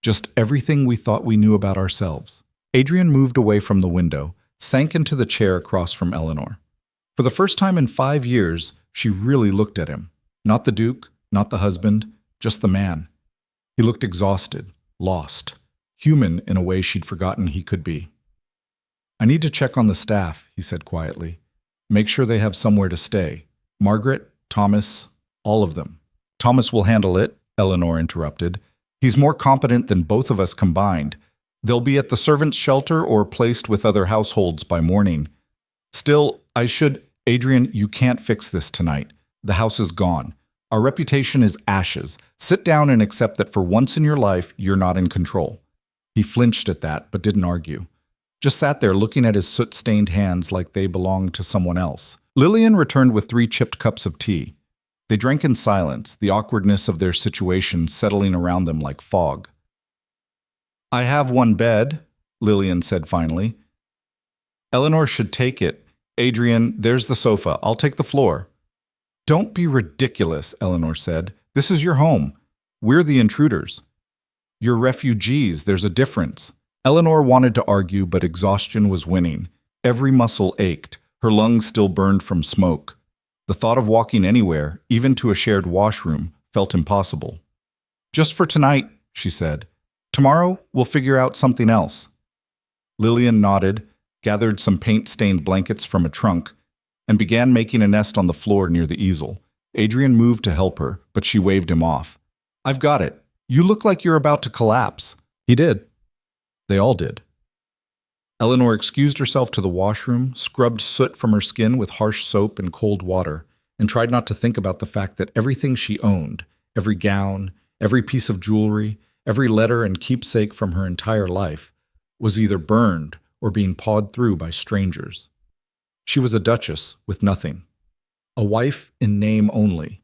"Just everything we thought we knew about ourselves." Adrian moved away from the window, sank into the chair across from Eleanor. For the first time in 5 years, she really looked at him. Not the Duke, not the husband, just the man. He looked exhausted, lost, human in a way she'd forgotten he could be. "I need to check on the staff," he said quietly. "Make sure they have somewhere to stay. Margaret, Thomas, all of them." "Thomas will handle it," Eleanor interrupted. "He's more competent than both of us combined. They'll be at the servants' shelter or placed with other households by morning. Still, Adrian, you can't fix this tonight. The house is gone. Our reputation is ashes. Sit down and accept that for once in your life, you're not in control." He flinched at that, but didn't argue. Just sat there looking at his soot-stained hands like they belonged to someone else. Lillian returned with 3 chipped cups of tea. They drank in silence, the awkwardness of their situation settling around them like fog. "I have one bed," Lillian said finally. "Eleanor should take it. Adrian, there's the sofa. I'll take the floor." "Don't be ridiculous," Eleanor said. "This is your home. We're the intruders." "You're refugees. There's a difference." Eleanor wanted to argue, but exhaustion was winning. Every muscle ached. Her lungs still burned from smoke. The thought of walking anywhere, even to a shared washroom, felt impossible. "Just for tonight," she said. "Tomorrow, we'll figure out something else." Lillian nodded, gathered some paint-stained blankets from a trunk, and began making a nest on the floor near the easel. Adrian moved to help her, but she waved him off. "I've got it. You look like you're about to collapse." He did. They all did. Eleanor excused herself to the washroom, scrubbed soot from her skin with harsh soap and cold water, and tried not to think about the fact that everything she owned, every gown, every piece of jewelry, every letter and keepsake from her entire life, was either burned or being pawed through by strangers. She was a duchess with nothing. A wife in name only.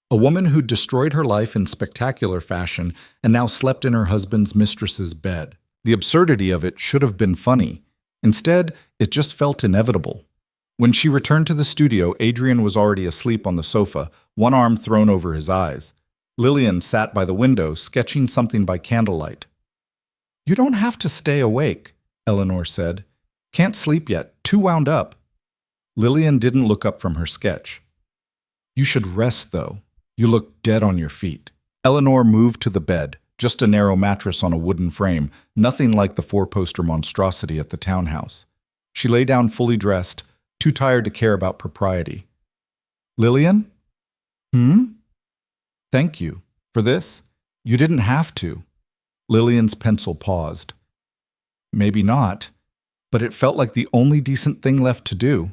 A woman who'd destroyed her life in spectacular fashion and now slept in her husband's mistress's bed. The absurdity of it should have been funny. Instead, it just felt inevitable. When she returned to the studio, Adrian was already asleep on the sofa, one arm thrown over his eyes. Lillian sat by the window, sketching something by candlelight. "You don't have to stay awake," Eleanor said. "Can't sleep yet, too wound up." Lillian didn't look up from her sketch. "You should rest, though. You look dead on your feet." Eleanor moved to the bed, just a narrow mattress on a wooden frame, nothing like the 4-poster monstrosity at the townhouse. She lay down fully dressed, too tired to care about propriety. "Lillian?" "Thank you. For this? You didn't have to." Lillian's pencil paused. "Maybe not, but it felt like the only decent thing left to do."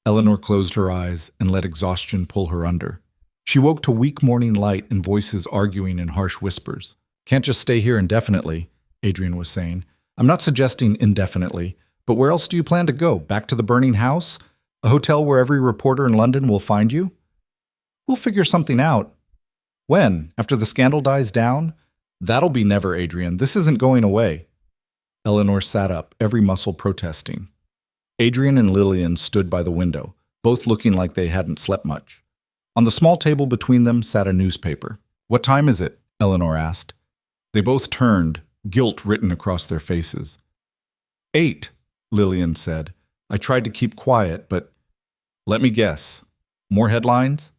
Eleanor closed her eyes and let exhaustion pull her under. She woke to weak morning light and voices arguing in harsh whispers. Can't just stay here indefinitely, Adrian was saying. I'm not suggesting indefinitely, but where else do you plan to go? Back to the burning house? A hotel where every reporter in London will find you? We'll figure something out. When? After the scandal dies down? That'll be never, Adrian. This isn't going away. Eleanor sat up, every muscle protesting. Adrian and Lillian stood by the window, both looking like they hadn't slept much. On the small table between them sat a newspaper. What time is it? Eleanor asked. They both turned, guilt written across their faces. 8, Lillian said. I tried to keep quiet, but let me guess. More headlines?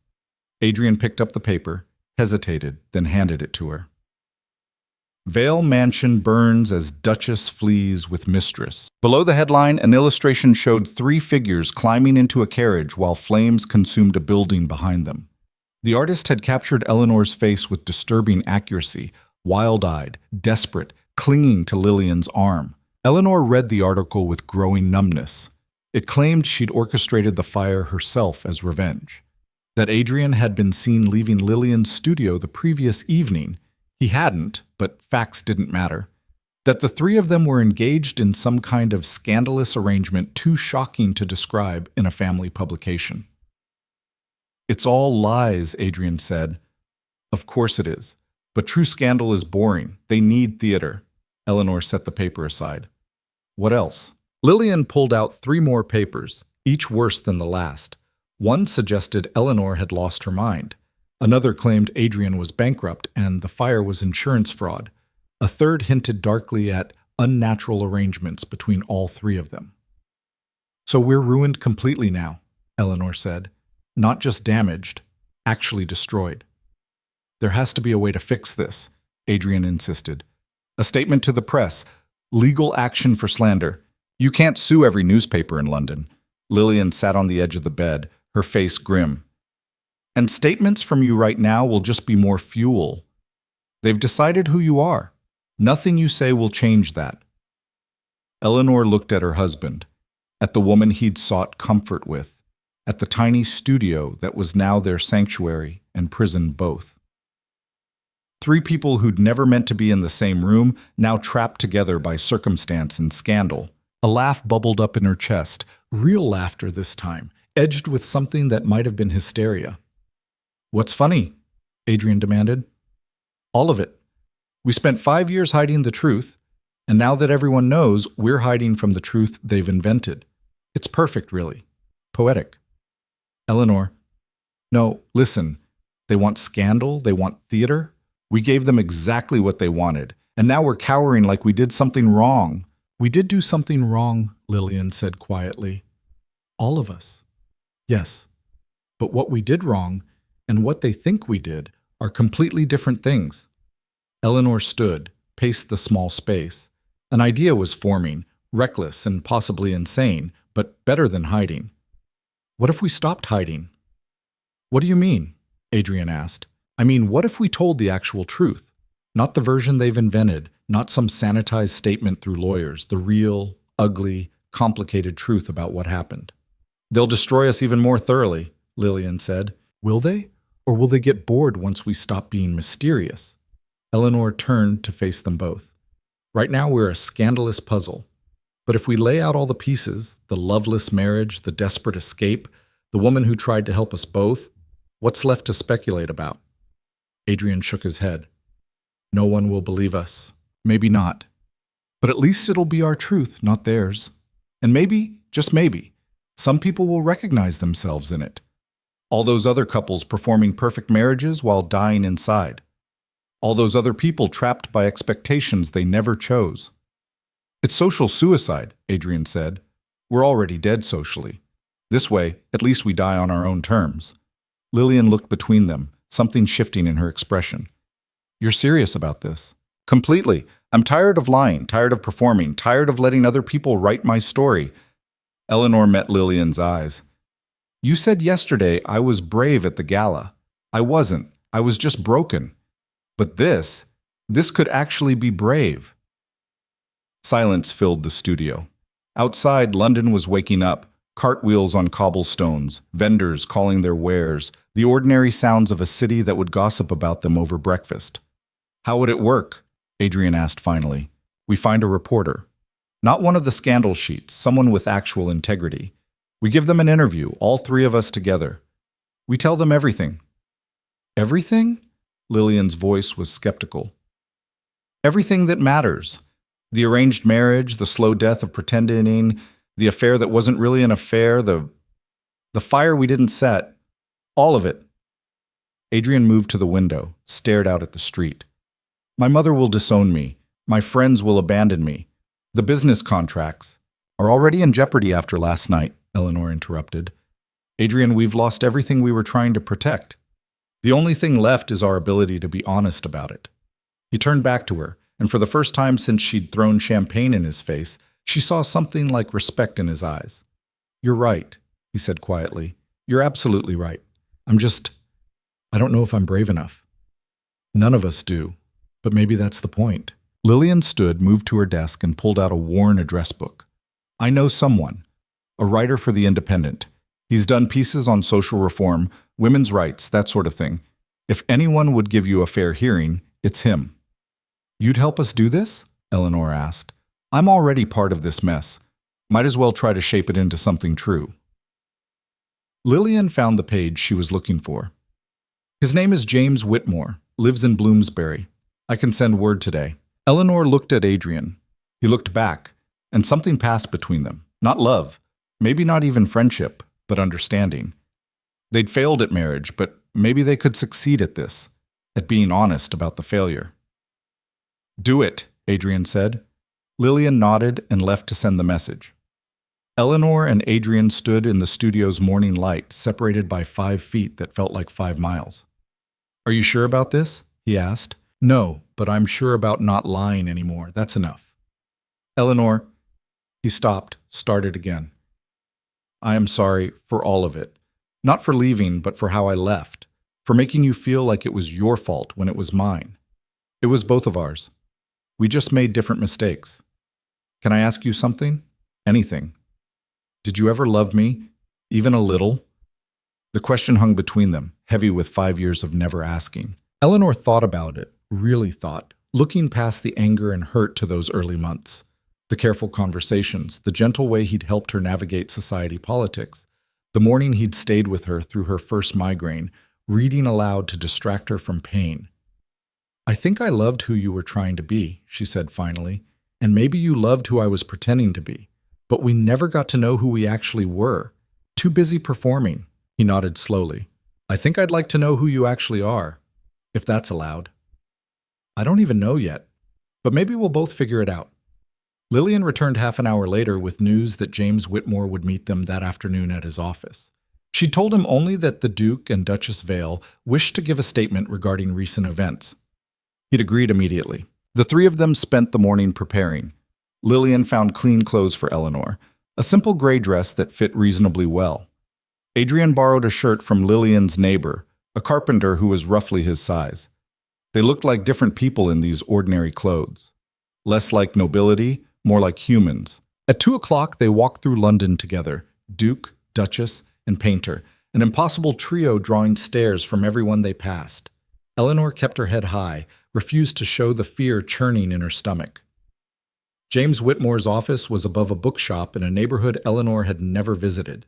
Adrian picked up the paper, hesitated, then handed it to her. Vale Mansion burns as Duchess flees with mistress. Below the headline, an illustration showed 3 figures climbing into a carriage while flames consumed a building behind them. The artist had captured Eleanor's face with disturbing accuracy, wild-eyed, desperate, clinging to Lillian's arm. Eleanor read the article with growing numbness. It claimed she'd orchestrated the fire herself as revenge. That Adrian had been seen leaving Lillian's studio the previous evening. He hadn't, but facts didn't matter. That the 3 of them were engaged in some kind of scandalous arrangement too shocking to describe in a family publication. It's all lies, Adrian said. Of course it is. But true scandal is boring. They need theater. Eleanor set the paper aside. What else? Lillian pulled out 3 more papers, each worse than the last. One suggested Eleanor had lost her mind. Another claimed Adrian was bankrupt and the fire was insurance fraud. A third hinted darkly at unnatural arrangements between all 3 of them. So we're ruined completely now, Eleanor said. Not just damaged, actually destroyed. There has to be a way to fix this, Adrian insisted. A statement to the press, legal action for slander. You can't sue every newspaper in London. Lillian sat on the edge of the bed, her face grim. And statements from you right now will just be more fuel. They've decided who you are. Nothing you say will change that. Eleanor looked at her husband, at the woman he'd sought comfort with, at the tiny studio that was now their sanctuary and prison both. 3 people who'd never meant to be in the same room, now trapped together by circumstance and scandal. A laugh bubbled up in her chest, real laughter this time, edged with something that might have been hysteria. What's funny? Adrian demanded. All of it. We spent 5 years hiding the truth, and now that everyone knows, we're hiding from the truth they've invented. It's perfect, really. Poetic. Eleanor. No, listen. They want scandal, they want theater. We gave them exactly what they wanted, and now we're cowering like we did something wrong. We did do something wrong, Lillian said quietly. All of us. Yes. But what we did wrong and what they think we did are completely different things. Eleanor stood, paced the small space. An idea was forming, reckless and possibly insane, but better than hiding. What if we stopped hiding? What do you mean? Adrian asked. I mean, what if we told the actual truth? Not the version they've invented, not some sanitized statement through lawyers, the real, ugly, complicated truth about what happened. They'll destroy us even more thoroughly, Lillian said. Will they? Or will they get bored once we stop being mysterious? Eleanor turned to face them both. Right now we're a scandalous puzzle. But if we lay out all the pieces, the loveless marriage, the desperate escape, the woman who tried to help us both, what's left to speculate about? Adrian shook his head. No one will believe us. Maybe not. But at least it'll be our truth, not theirs. And maybe, just maybe, some people will recognize themselves in it. All those other couples performing perfect marriages while dying inside. All those other people trapped by expectations they never chose. It's social suicide, Adrian said. We're already dead socially. This way, at least we die on our own terms. Lillian looked between them, something shifting in her expression. You're serious about this? Completely. I'm tired of lying, tired of performing, tired of letting other people write my story. Eleanor met Lillian's eyes. You said yesterday I was brave at the gala. I wasn't. I was just broken. But this could actually be brave. Silence filled the studio. Outside, London was waking up, cartwheels on cobblestones, vendors calling their wares, the ordinary sounds of a city that would gossip about them over breakfast. How would it work? Adrian asked finally. We find a reporter. Not one of the scandal sheets, someone with actual integrity. We give them an interview, all three of us together. We tell them everything. Everything? Lillian's voice was skeptical. Everything that matters. The arranged marriage, the slow death of pretending, the affair that wasn't really an affair, the fire we didn't set. All of it. Adrian moved to the window, stared out at the street. My mother will disown me. My friends will abandon me. The business contracts are already in jeopardy after last night, Eleanor interrupted. Adrian, we've lost everything we were trying to protect. The only thing left is our ability to be honest about it. He turned back to her, and for the first time since she'd thrown champagne in his face, she saw something like respect in his eyes. You're right, he said quietly. You're absolutely right. I don't know if I'm brave enough. None of us do, but maybe that's the point. Lillian stood, moved to her desk, and pulled out a worn address book. I know someone, a writer for The Independent. He's done pieces on social reform, women's rights, that sort of thing. If anyone would give you a fair hearing, it's him. You'd help us do this? Eleanor asked. I'm already part of this mess. Might as well try to shape it into something true. Lillian found the page she was looking for. His name is James Whitmore, lives in Bloomsbury. I can send word today. Eleanor looked at Adrian. He looked back, and something passed between them. Not love, maybe not even friendship, but understanding. They'd failed at marriage, but maybe they could succeed at this, at being honest about the failure. Do it, Adrian said. Lillian nodded and left to send the message. Eleanor and Adrian stood in the studio's morning light, separated by 5 feet that felt like 5 miles. Are you sure about this? He asked. No, but I'm sure about not lying anymore. That's enough. Eleanor, he stopped, started again. I am sorry for all of it. Not for leaving, but for how I left. For making you feel like it was your fault when it was mine. It was both of ours. We just made different mistakes. Can I ask you something? Anything. Did you ever love me? Even a little? The question hung between them, heavy with 5 years of never asking. Eleanor thought about it, really thought, looking past the anger and hurt to those early months. The careful conversations, the gentle way he'd helped her navigate society politics, the morning he'd stayed with her through her first migraine, reading aloud to distract her from pain. I think I loved who you were trying to be, she said finally, and maybe you loved who I was pretending to be, but we never got to know who we actually were. Too busy performing. He nodded slowly. I think I'd like to know who you actually are, if that's allowed. I don't even know yet, but maybe we'll both figure it out. Lillian returned half an hour later with news that James Whitmore would meet them that afternoon at his office. She told him only that the Duke and Duchess Vale wished to give a statement regarding recent events. He'd agreed immediately. The three of them spent the morning preparing. Lillian found clean clothes for Eleanor, a simple gray dress that fit reasonably well. Adrian borrowed a shirt from Lillian's neighbor, a carpenter who was roughly his size. They looked like different people in these ordinary clothes. Less like nobility, more like humans. At 2 o'clock, they walked through London together, Duke, Duchess, and Painter, an impossible trio drawing stares from everyone they passed. Eleanor kept her head high, refused to show the fear churning in her stomach. James Whitmore's office was above a bookshop in a neighborhood Eleanor had never visited.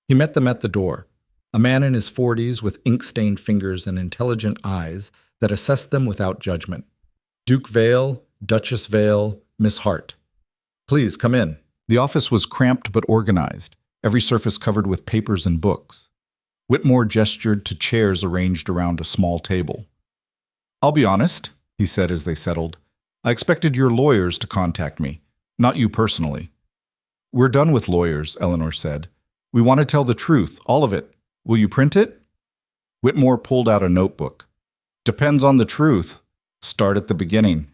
He met them at the door, a man in his 40s with ink-stained fingers and intelligent eyes that assessed them without judgment. Duke Vale, Duchess Vale, Miss Hart. Please, come in. The office was cramped but organized, every surface covered with papers and books. Whitmore gestured to chairs arranged around a small table. I'll be honest, he said as they settled. I expected your lawyers to contact me, not you personally. We're done with lawyers, Eleanor said. We want to tell the truth, all of it. Will you print it? Whitmore pulled out a notebook. Depends on the truth. Start at the beginning.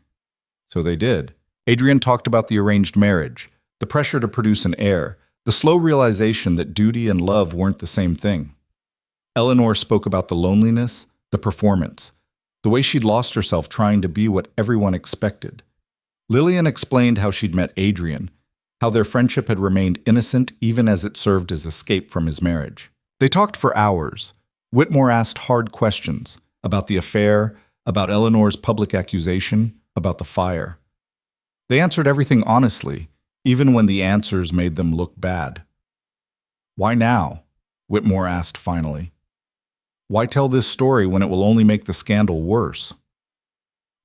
So they did. Adrian talked about the arranged marriage, the pressure to produce an heir, the slow realization that duty and love weren't the same thing. Eleanor spoke about the loneliness, the performance, the way she'd lost herself trying to be what everyone expected. Lillian explained how she'd met Adrian, how their friendship had remained innocent even as it served as escape from his marriage. They talked for hours. Whitmore asked hard questions about the affair, about Eleanor's public accusation, about the fire. They answered everything honestly, even when the answers made them look bad. "Why now?" Whitmore asked finally. "Why tell this story when it will only make the scandal worse?"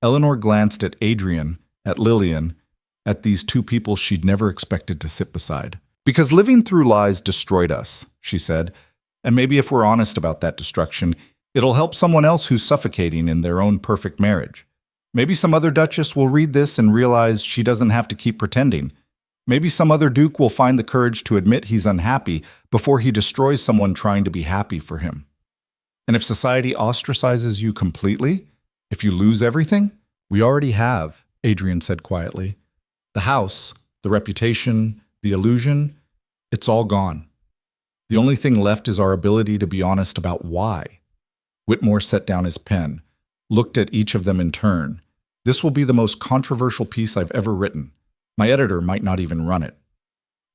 Eleanor glanced at Adrian, at Lillian, at these two people she'd never expected to sit beside. "Because living through lies destroyed us," she said, "and maybe if we're honest about that destruction, it'll help someone else who's suffocating in their own perfect marriage. Maybe some other duchess will read this and realize she doesn't have to keep pretending. Maybe some other duke will find the courage to admit he's unhappy before he destroys someone trying to be happy for him. And if society ostracizes you completely, if you lose everything, we already have," Adrian said quietly. "The house, the reputation, the illusion, it's all gone. The only thing left is our ability to be honest about why." Whitmore set down his pen, looked at each of them in turn. "This will be the most controversial piece I've ever written. My editor might not even run it."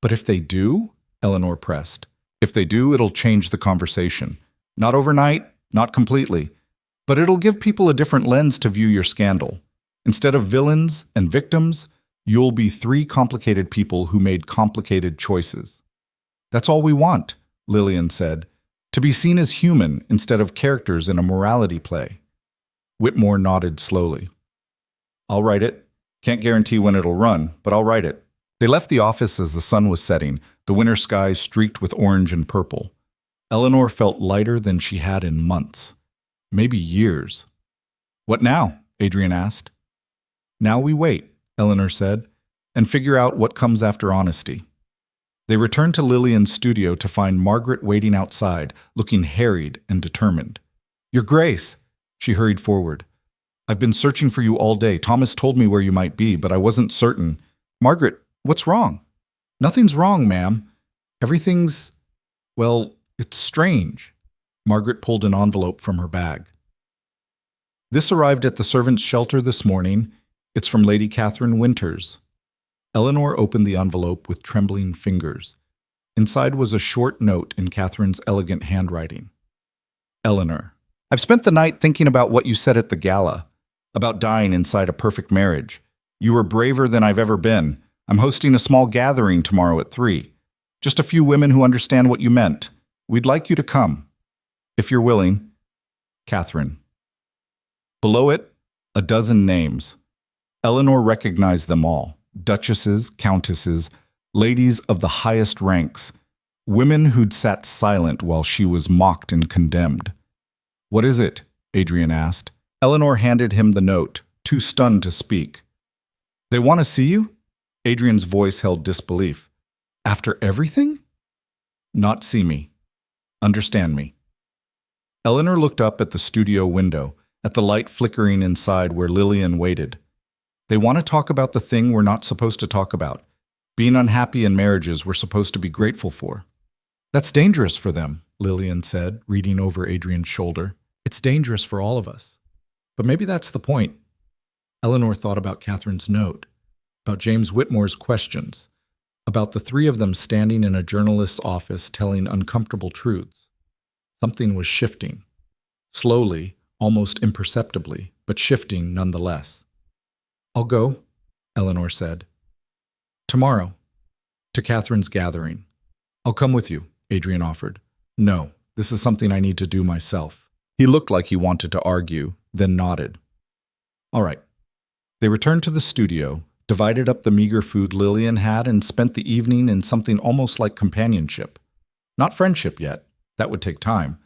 "But if they do?" Eleanor pressed. "If they do, it'll change the conversation. Not overnight, not completely, but it'll give people a different lens to view your scandal. Instead of villains and victims, you'll be three complicated people who made complicated choices." "That's all we want," Lillian said, "to be seen as human instead of characters in a morality play." Whitmore nodded slowly. "I'll write it. Can't guarantee when it'll run, but I'll write it." They left the office as the sun was setting, the winter sky streaked with orange and purple. Eleanor felt lighter than she had in months, maybe years. "What now?" Adrian asked. "Now we wait," Eleanor said, "and figure out what comes after honesty." They returned to Lillian's studio to find Margaret waiting outside, looking harried and determined. "Your Grace!" She hurried forward. "I've been searching for you all day. Thomas told me where you might be, but I wasn't certain. Margaret, what's wrong?" "Nothing's wrong, ma'am. Everything's, well, it's strange." Margaret pulled an envelope from her bag. "This arrived at the servants' shelter this morning. It's from Lady Catherine Winters." Eleanor opened the envelope with trembling fingers. Inside was a short note in Catherine's elegant handwriting. "Eleanor, I've spent the night thinking about what you said at the gala, about dying inside a perfect marriage. You were braver than I've ever been. I'm hosting a small gathering tomorrow at 3. Just a few women who understand what you meant. We'd like you to come. If you're willing. Catherine." Below it, a dozen names. Eleanor recognized them all. Duchesses, countesses, ladies of the highest ranks, women who'd sat silent while she was mocked and condemned. "What is it?" Adrian asked. Eleanor handed him the note, too stunned to speak. "They want to see you?" Adrian's voice held disbelief. "After everything?" "Not see me. Understand me." Eleanor looked up at the studio window, at the light flickering inside where Lillian waited. "They want to talk about the thing we're not supposed to talk about, being unhappy in marriages we're supposed to be grateful for." "That's dangerous for them," Lillian said, reading over Adrian's shoulder. "It's dangerous for all of us. But maybe that's the point." Eleanor thought about Catherine's note, about James Whitmore's questions, about the three of them standing in a journalist's office telling uncomfortable truths. Something was shifting. Slowly, almost imperceptibly, but shifting nonetheless. "I'll go," Eleanor said. "Tomorrow, to Catherine's gathering." "I'll come with you," Adrian offered. "No, this is something I need to do myself." He looked like he wanted to argue, then nodded. "All right." They returned to the studio, divided up the meager food Lillian had, and spent the evening in something almost like companionship. Not friendship yet, that would take time,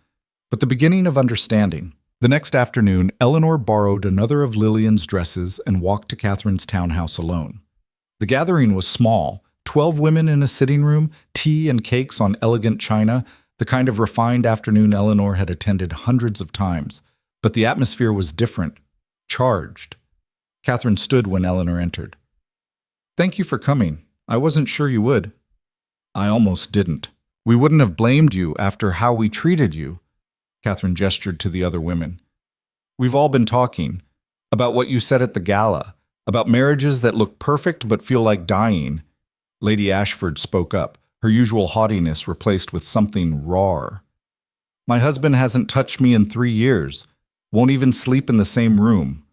but the beginning of understanding. The next afternoon, Eleanor borrowed another of Lillian's dresses and walked to Catherine's townhouse alone. The gathering was small, 12 women in a sitting room, tea and cakes on elegant china, the kind of refined afternoon Eleanor had attended hundreds of times. But the atmosphere was different, charged. Catherine stood when Eleanor entered. "Thank you for coming. I wasn't sure you would." "I almost didn't. We wouldn't have blamed you after how we treated you." Catherine gestured to the other women. "We've all been talking about what you said at the gala, about marriages that look perfect but feel like dying." Lady Ashford spoke up, her usual haughtiness replaced with something raw. "My husband hasn't touched me in 3 years. won't even sleep in the same room.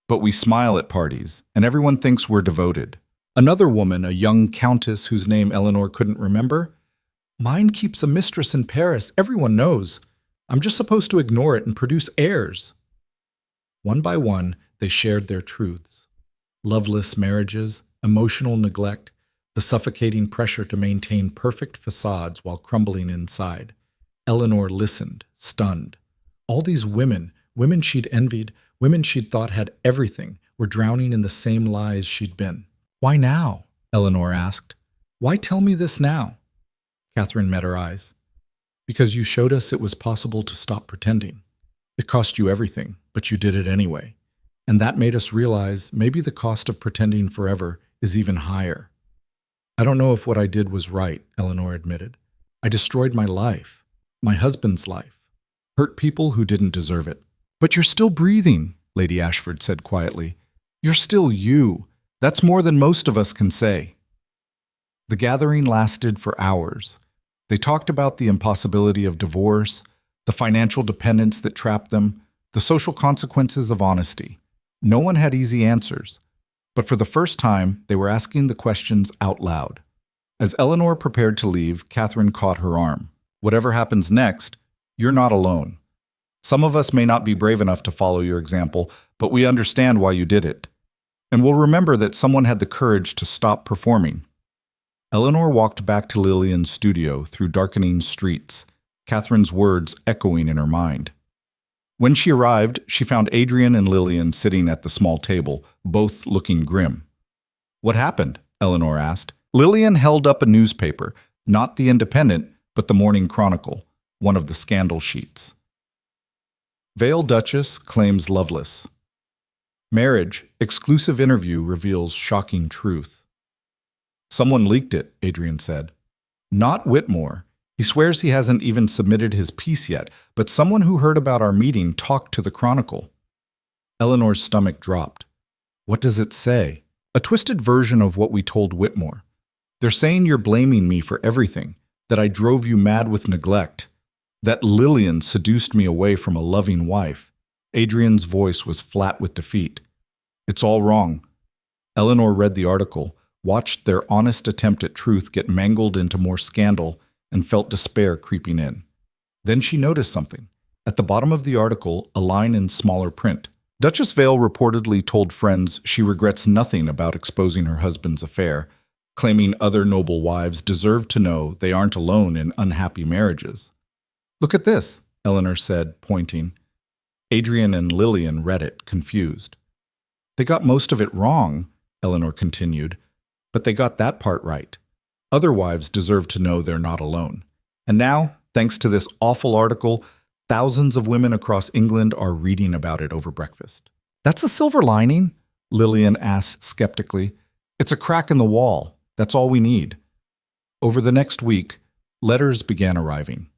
But we smile at parties, and everyone thinks we're devoted. Another woman, a young countess whose name Eleanor couldn't remember, mine keeps a mistress in Paris, everyone knows. I'm just supposed to ignore it and produce heirs. One by one, they shared their truths. Loveless marriages, emotional neglect, the suffocating pressure to maintain perfect facades while crumbling inside. Eleanor listened, stunned. All these women she'd envied, women she'd thought had everything, were drowning in the same lies she'd been. Why now? Eleanor asked. Why tell me this now? Catherine met her eyes. Because you showed us it was possible to stop pretending. It cost you everything, but you did it anyway. And that made us realize maybe the cost of pretending forever is even higher. I don't know if what I did was right, Eleanor admitted. I destroyed my life, my husband's life, hurt people who didn't deserve it. But you're still breathing, Lady Ashford said quietly. You're still you. That's more than most of us can say. The gathering lasted for hours. They talked about the impossibility of divorce, the financial dependence that trapped them, the social consequences of honesty. No one had easy answers, but for the first time, they were asking the questions out loud. As Eleanor prepared to leave, Catherine caught her arm. Whatever happens next, you're not alone. Some of us may not be brave enough to follow your example, but we understand why you did it. And we'll remember that someone had the courage to stop performing. Eleanor walked back to Lillian's studio through darkening streets, Catherine's words echoing in her mind. When she arrived, she found Adrian and Lillian sitting at the small table, both looking grim. What happened? Eleanor asked. Lillian held up a newspaper, not the Independent, but the Morning Chronicle, one of the scandal sheets. Veiled Duchess claims loveless. Marriage, exclusive interview reveals shocking truth. Someone leaked it, Adrian said. Not Whitmore. He swears he hasn't even submitted his piece yet, but someone who heard about our meeting talked to the Chronicle. Eleanor's stomach dropped. What does it say? A twisted version of what we told Whitmore. They're saying you're blaming me for everything, that I drove you mad with neglect, that Lillian seduced me away from a loving wife. Adrian's voice was flat with defeat. It's all wrong. Eleanor read the article, watched their honest attempt at truth get mangled into more scandal, and felt despair creeping in. Then she noticed something. At the bottom of the article, a line in smaller print. Duchess Vale reportedly told friends she regrets nothing about exposing her husband's affair, claiming other noble wives deserve to know they aren't alone in unhappy marriages. Look at this, Eleanor said, pointing. Adrian and Lillian read it, confused. They got most of it wrong, Eleanor continued, but they got that part right. Other wives deserve to know they're not alone. And now, thanks to this awful article, thousands of women across England are reading about it over breakfast. That's a silver lining? Lillian asked skeptically. It's a crack in the wall. That's all we need. Over the next week, letters began arriving.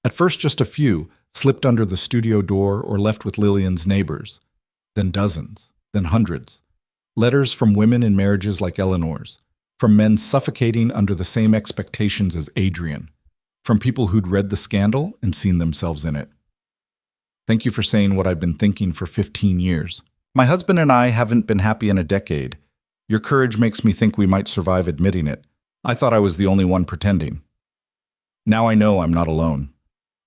At first just a few, slipped under the studio door or left with Lillian's neighbors. Then dozens, then hundreds. Letters from women in marriages like Eleanor's. From men suffocating under the same expectations as Adrian. From people who'd read the scandal and seen themselves in it. Thank you for saying what I've been thinking for 15 years. My husband and I haven't been happy in a decade. Your courage makes me think we might survive admitting it. I thought I was the only one pretending. Now I know I'm not alone.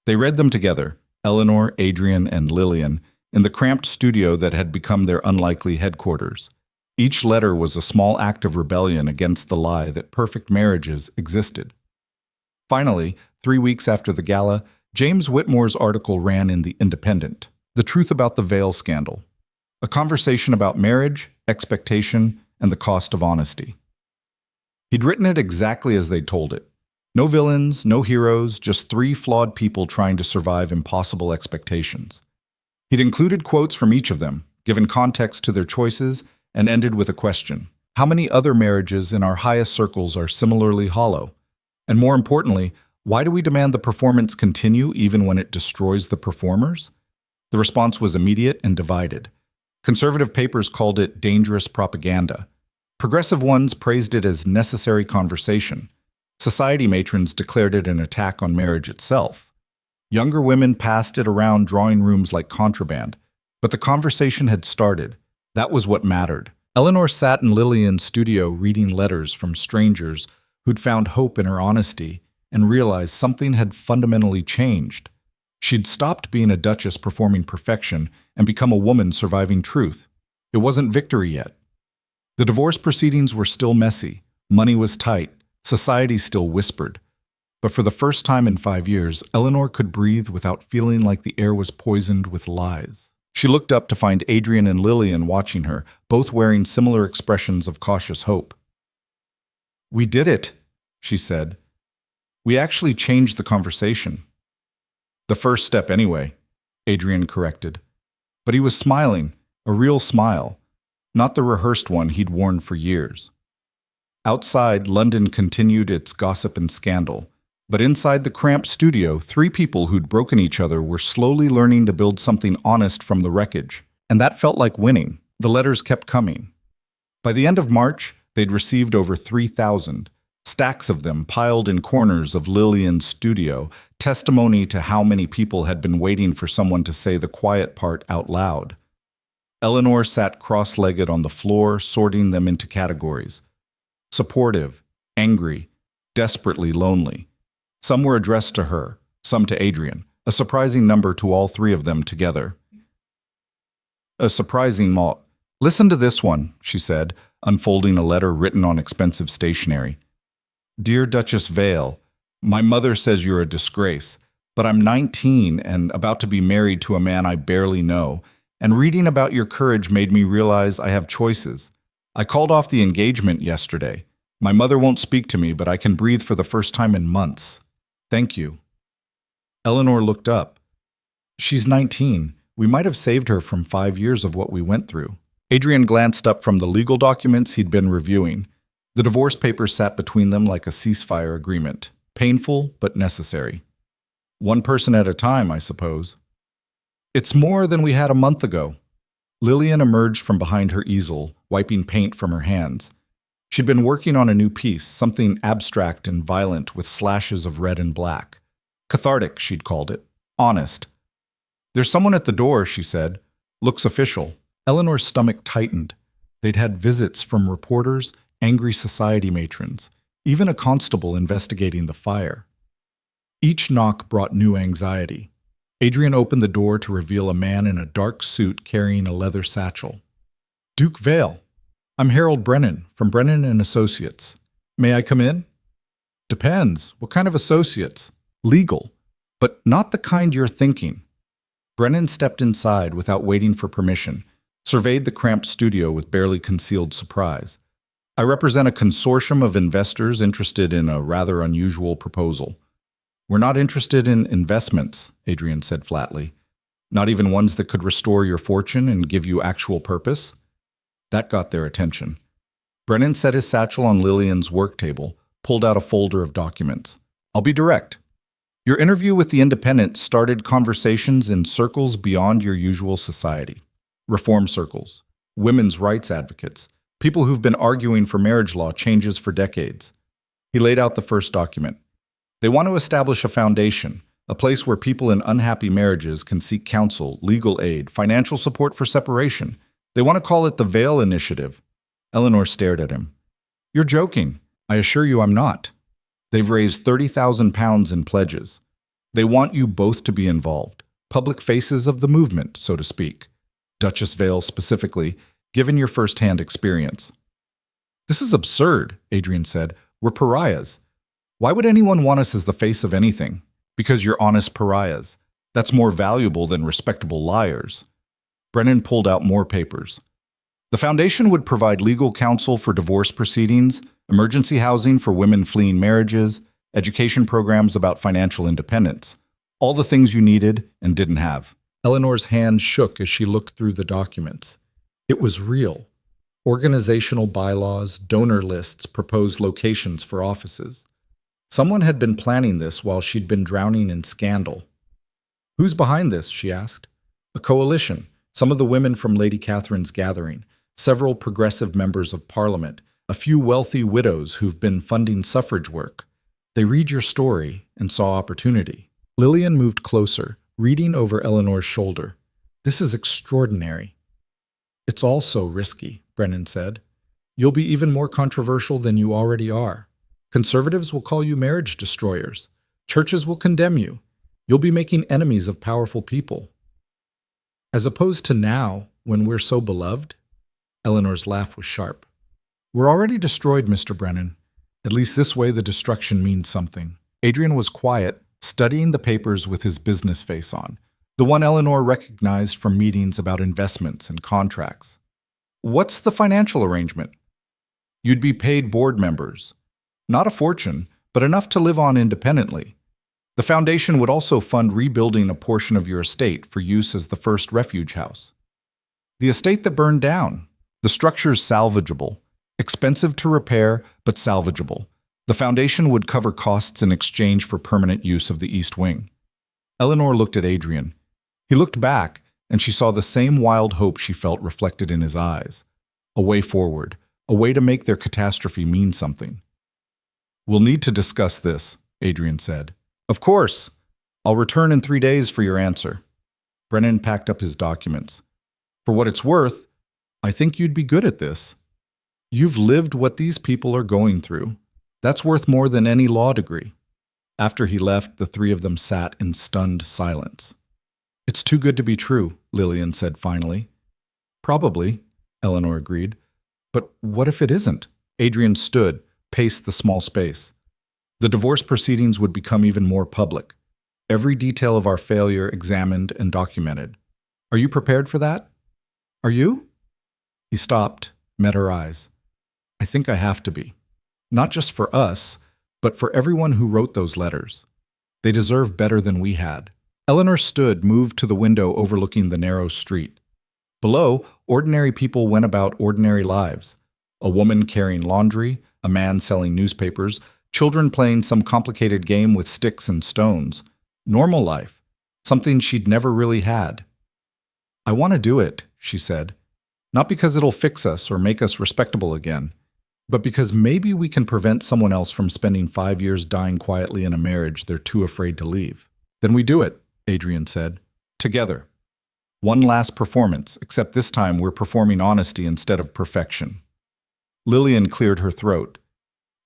They read them together, Eleanor, Adrian, and Lillian, in the cramped studio that had become their unlikely headquarters. Each letter was a small act of rebellion against the lie that perfect marriages existed. Finally, 3 weeks after the gala, James Whitmore's article ran in The Independent, The Truth About the Veil Scandal, a conversation about marriage, expectation, and the cost of honesty. He'd written it exactly as they'd told it. No villains, no heroes, just 3 flawed people trying to survive impossible expectations. He'd included quotes from each of them, given context to their choices, and ended with a question. How many other marriages in our highest circles are similarly hollow? And more importantly, why do we demand the performance continue even when it destroys the performers? The response was immediate and divided. Conservative papers called it dangerous propaganda. Progressive ones praised it as necessary conversation. Society matrons declared it an attack on marriage itself. Younger women passed it around drawing rooms like contraband, but the conversation had started. That was what mattered. Eleanor sat in Lillian's studio reading letters from strangers who'd found hope in her honesty and realized something had fundamentally changed. She'd stopped being a duchess performing perfection and become a woman surviving truth. It wasn't victory yet. The divorce proceedings were still messy, money was tight, society still whispered. But for the first time in 5 years, Eleanor could breathe without feeling like the air was poisoned with lies. She looked up to find Adrian and Lillian watching her, both wearing similar expressions of cautious hope. "We did it," she said. "We actually changed the conversation." "The first step anyway," Adrian corrected. But he was smiling, a real smile, not the rehearsed one he'd worn for years. Outside, London continued its gossip and scandal. But inside the cramped studio, 3 people who'd broken each other were slowly learning to build something honest from the wreckage. And that felt like winning. The letters kept coming. By the end of March, they'd received over 3,000, stacks of them piled in corners of Lillian's studio, testimony to how many people had been waiting for someone to say the quiet part out loud. Eleanor sat cross-legged on the floor, sorting them into categories. Supportive, angry, desperately lonely. Some were addressed to her, some to Adrian, a surprising number to all 3 of them together. A surprising lot. "Listen to this one," she said, unfolding a letter written on expensive stationery. "Dear Duchess Vale, my mother says you're a disgrace, but I'm 19 and about to be married to a man I barely know, and reading about your courage made me realize I have choices. I called off the engagement yesterday. My mother won't speak to me, but I can breathe for the first time in months. Thank you." Eleanor looked up. "She's 19. We might have saved her from 5 years of what we went through." Adrian glanced up from the legal documents he'd been reviewing. The divorce papers sat between them like a ceasefire agreement. Painful, but necessary. "One person at a time, I suppose." "It's more than we had a month ago." Lillian emerged from behind her easel, wiping paint from her hands. She'd been working on a new piece, something abstract and violent with slashes of red and black. Cathartic, she'd called it. Honest. "There's someone at the door," she said. "Looks official." Eleanor's stomach tightened. They'd had visits from reporters, angry society matrons, even a constable investigating the fire. Each knock brought new anxiety. Adrian opened the door to reveal a man in a dark suit carrying a leather satchel. "Duke Vale. I'm Harold Brennan, from Brennan and Associates. May I come in?" "Depends. What kind of associates?" "Legal, but not the kind you're thinking." Brennan stepped inside without waiting for permission, surveyed the cramped studio with barely concealed surprise. "I represent a consortium of investors interested in a rather unusual proposal." "We're not interested in investments," Adrian said flatly. "Not even ones that could restore your fortune and give you actual purpose?" That got their attention. Brennan set his satchel on Lillian's work table, pulled out a folder of documents. "I'll be direct. Your interview with the Independent started conversations in circles beyond your usual society. Reform circles, women's rights advocates, people who've been arguing for marriage law changes for decades." He laid out the first document. "They want to establish a foundation, a place where people in unhappy marriages can seek counsel, legal aid, financial support for separation. They want to call it the Vale Initiative." Eleanor stared at him. "You're joking. I assure you I'm not. They've raised £30,000 in pledges. They want you both to be involved, public faces of the movement, so to speak. Duchess Vale specifically, given your first-hand experience." "This is absurd," Adrian said. "We're pariahs. Why would anyone want us as the face of anything? Because you're honest pariahs. That's more valuable than respectable liars." Brennan pulled out more papers. "The foundation would provide legal counsel for divorce proceedings, emergency housing for women fleeing marriages, education programs about financial independence. All the things you needed and didn't have." Eleanor's hand shook as she looked through the documents. It was real. Organizational bylaws, donor lists, proposed locations for offices. Someone had been planning this while she'd been drowning in scandal. "Who's behind this?" she asked. "A coalition. Some of the women from Lady Catherine's gathering, several progressive members of Parliament, a few wealthy widows who've been funding suffrage work. They read your story and saw opportunity." Lillian moved closer, reading over Eleanor's shoulder. This is extraordinary. It's all so risky, Brennan said. You'll be even more controversial than you already are. Conservatives will call you marriage destroyers. Churches will condemn you. You'll be making enemies of powerful people. As opposed to now, when we're so beloved? Eleanor's laugh was sharp. We're already destroyed, Mr. Brennan. At least this way the destruction means something. Adrian was quiet, studying the papers with his business face on, the one Eleanor recognized from meetings about investments and contracts. What's the financial arrangement? You'd be paid board members. Not a fortune, but enough to live on independently. The foundation would also fund rebuilding a portion of your estate for use as the first refuge house. The estate that burned down. The structure's salvageable. Expensive to repair, but salvageable. The foundation would cover costs in exchange for permanent use of the East Wing. Eleanor looked at Adrian. He looked back, and she saw the same wild hope she felt reflected in his eyes. A way forward, a way to make their catastrophe mean something. We'll need to discuss this, Adrian said. Of course. I'll return in 3 days for your answer. Brennan packed up his documents. For what it's worth, I think you'd be good at this. You've lived what these people are going through. That's worth more than any law degree. After he left, the three of them sat in stunned silence. It's too good to be true, Lillian said finally. Probably, Eleanor agreed. But what if it isn't? Adrian stood, paced the small space. The divorce proceedings would become even more public. Every detail of our failure examined and documented. Are you prepared for that? Are you? He stopped, met her eyes. I think I have to be. Not just for us, but for everyone who wrote those letters. They deserve better than we had. Eleanor stood, moved to the window overlooking the narrow street. Below, ordinary people went about ordinary lives. A woman carrying laundry, a man selling newspapers, children playing some complicated game with sticks and stones. Normal life, something she'd never really had. I want to do it, she said. Not because it'll fix us or make us respectable again, but because maybe we can prevent someone else from spending 5 years dying quietly in a marriage they're too afraid to leave. Then we do it, Adrian said. Together. One last performance, except this time we're performing honesty instead of perfection. Lillian cleared her throat.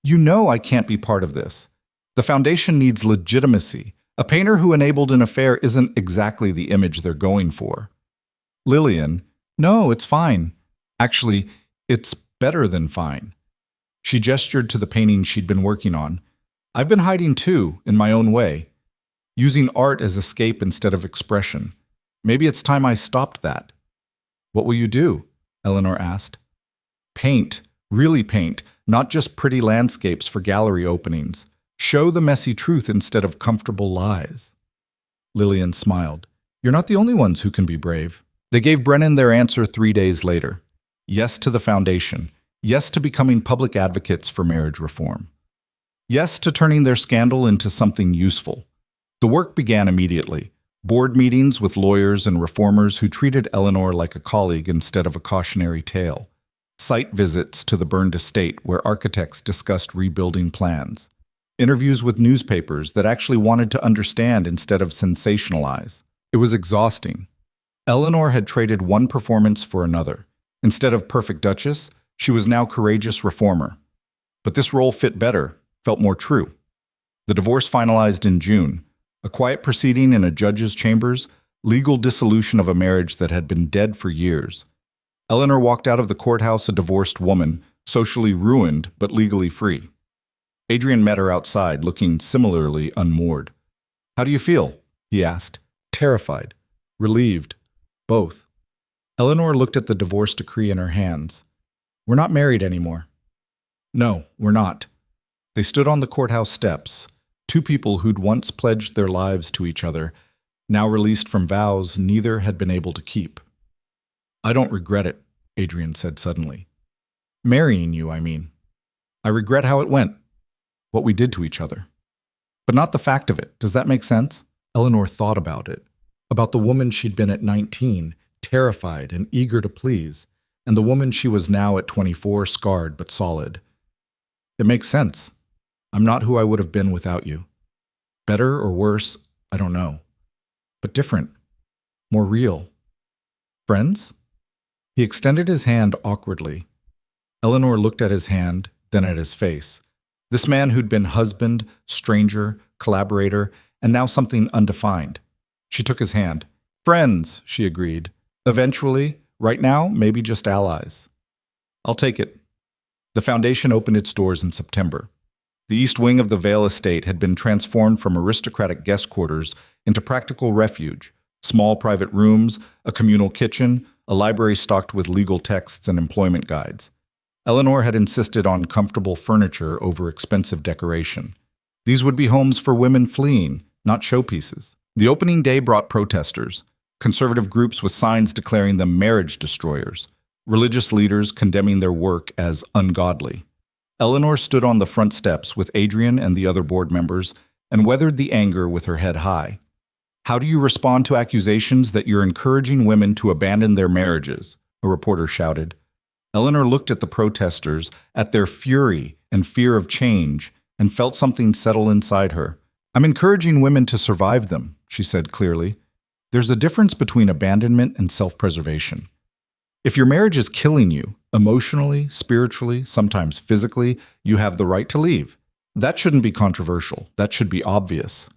You know I can't be part of this. The foundation needs legitimacy. A painter who enabled an affair isn't exactly the image they're going for. Lillian, no, it's fine. Actually, it's better than fine. She gestured to the painting she'd been working on. I've been hiding too, in my own way. Using art as escape instead of expression. Maybe it's time I stopped that. What will you do? Eleanor asked. Paint. Really paint. Not just pretty landscapes for gallery openings. Show the messy truth instead of comfortable lies. Lillian smiled. You're not the only ones who can be brave. They gave Brennan their answer 3 days later. Yes to the foundation. Yes to becoming public advocates for marriage reform. Yes to turning their scandal into something useful. The work began immediately. Board meetings with lawyers and reformers who treated Eleanor like a colleague instead of a cautionary tale. Site visits to the burned estate where architects discussed rebuilding plans. Interviews with newspapers that actually wanted to understand instead of sensationalize. It was exhausting. Eleanor had traded one performance for another. Instead of perfect duchess, she was now courageous reformer. But this role fit better, felt more true. The divorce finalized in June. A quiet proceeding in a judge's chambers, legal dissolution of a marriage that had been dead for years. Eleanor walked out of the courthouse a divorced woman, socially ruined but legally free. Adrian met her outside, looking similarly unmoored. How do you feel? He asked. Terrified. Relieved. Both. Eleanor looked at the divorce decree in her hands. We're not married anymore. No, we're not. They stood on the courthouse steps, two people who'd once pledged their lives to each other, now released from vows neither had been able to keep. I don't regret it, Adrian said suddenly. Marrying you, I mean. I regret how it went, what we did to each other. But not the fact of it. Does that make sense? Eleanor thought about it, about the woman she'd been at 19, terrified and eager to please, and the woman she was now at 24, scarred but solid. It makes sense. I'm not who I would have been without you. Better or worse, I don't know. But different. More real. Friends? He extended his hand awkwardly. Eleanor looked at his hand, then at his face. This man who'd been husband, stranger, collaborator, and now something undefined. She took his hand. Friends, she agreed. Eventually, right now, maybe just allies. I'll take it. The foundation opened its doors in September. The east wing of the Vale estate had been transformed from aristocratic guest quarters into practical refuge, small private rooms, a communal kitchen, a library stocked with legal texts and employment guides. Eleanor had insisted on comfortable furniture over expensive decoration. These would be homes for women fleeing, not showpieces. The opening day brought protesters, conservative groups with signs declaring them marriage destroyers, religious leaders condemning their work as ungodly. Eleanor stood on the front steps with Adrian and the other board members and weathered the anger with her head high. How do you respond to accusations that you're encouraging women to abandon their marriages? A reporter shouted. Eleanor looked at the protesters, at their fury and fear of change, and felt something settle inside her. I'm encouraging women to survive them, she said clearly. There's a difference between abandonment and self-preservation. If your marriage is killing you, emotionally, spiritually, sometimes physically, you have the right to leave. That shouldn't be controversial. That should be obvious.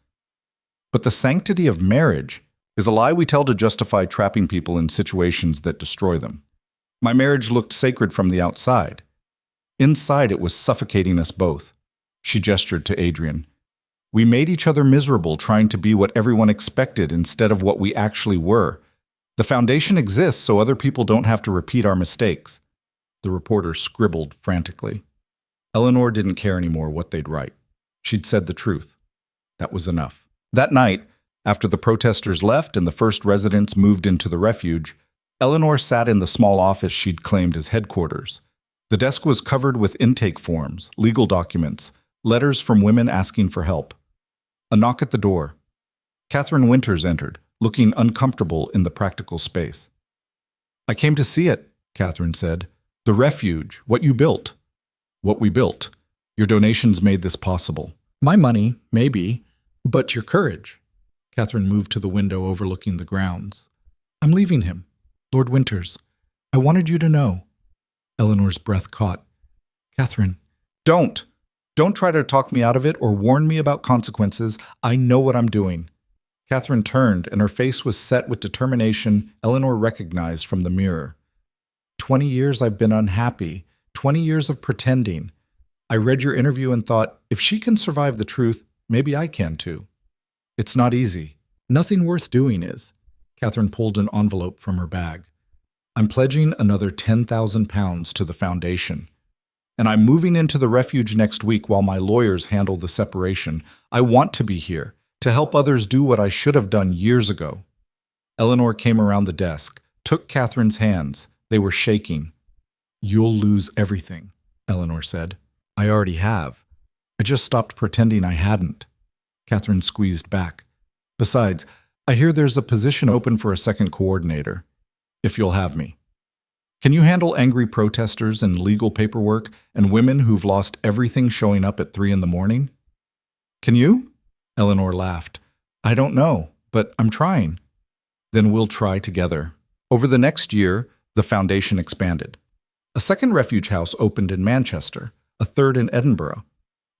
But the sanctity of marriage is a lie we tell to justify trapping people in situations that destroy them. My marriage looked sacred from the outside. Inside, it was suffocating us both. She gestured to Adrian. We made each other miserable trying to be what everyone expected instead of what we actually were. The foundation exists so other people don't have to repeat our mistakes. The reporter scribbled frantically. Eleanor didn't care anymore what they'd write. She'd said the truth. That was enough. That night, after the protesters left and the first residents moved into the refuge, Eleanor sat in the small office she'd claimed as headquarters. The desk was covered with intake forms, legal documents, letters from women asking for help. A knock at the door. Catherine Winters entered, looking uncomfortable in the practical space. I came to see it, Catherine said. The refuge, what you built. What we built. Your donations made this possible. My money, maybe, but your courage. Catherine moved to the window overlooking the grounds. I'm leaving him. Lord Winters, I wanted you to know. Eleanor's breath caught. Catherine, don't. Don't try to talk me out of it or warn me about consequences. I know what I'm doing. Catherine turned, and her face was set with determination Eleanor recognized from the mirror. 20 years I've been unhappy. 20 years of pretending. I read your interview and thought, if she can survive the truth, maybe I can too. It's not easy. Nothing worth doing is. Catherine pulled an envelope from her bag. I'm pledging another £10,000 to the foundation. And I'm moving into the refuge next week while my lawyers handle the separation. I want to be here, to help others do what I should have done years ago. Eleanor came around the desk, took Catherine's hands. They were shaking. You'll lose everything, Eleanor said. I already have. I just stopped pretending I hadn't. Catherine squeezed back. Besides, I hear there's a position open for a second coordinator, if you'll have me. Can you handle angry protesters and legal paperwork and women who've lost everything showing up at 3 a.m? Can you? Eleanor laughed. I don't know, but I'm trying. Then we'll try together. Over the next year, the foundation expanded. A second refuge house opened in Manchester, a third in Edinburgh.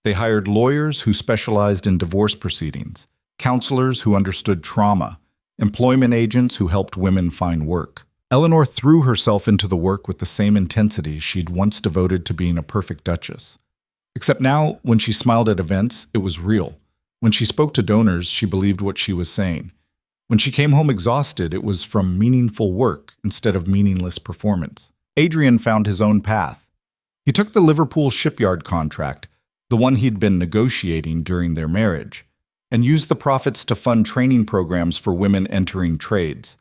They hired lawyers who specialized in divorce proceedings, counselors who understood trauma, employment agents who helped women find work. Eleanor threw herself into the work with the same intensity she'd once devoted to being a perfect duchess. Except now, when she smiled at events, it was real. When she spoke to donors, she believed what she was saying. When she came home exhausted, it was from meaningful work instead of meaningless performance. Adrian found his own path. He took the Liverpool shipyard contract, the one he'd been negotiating during their marriage, and used the profits to fund training programs for women entering trades.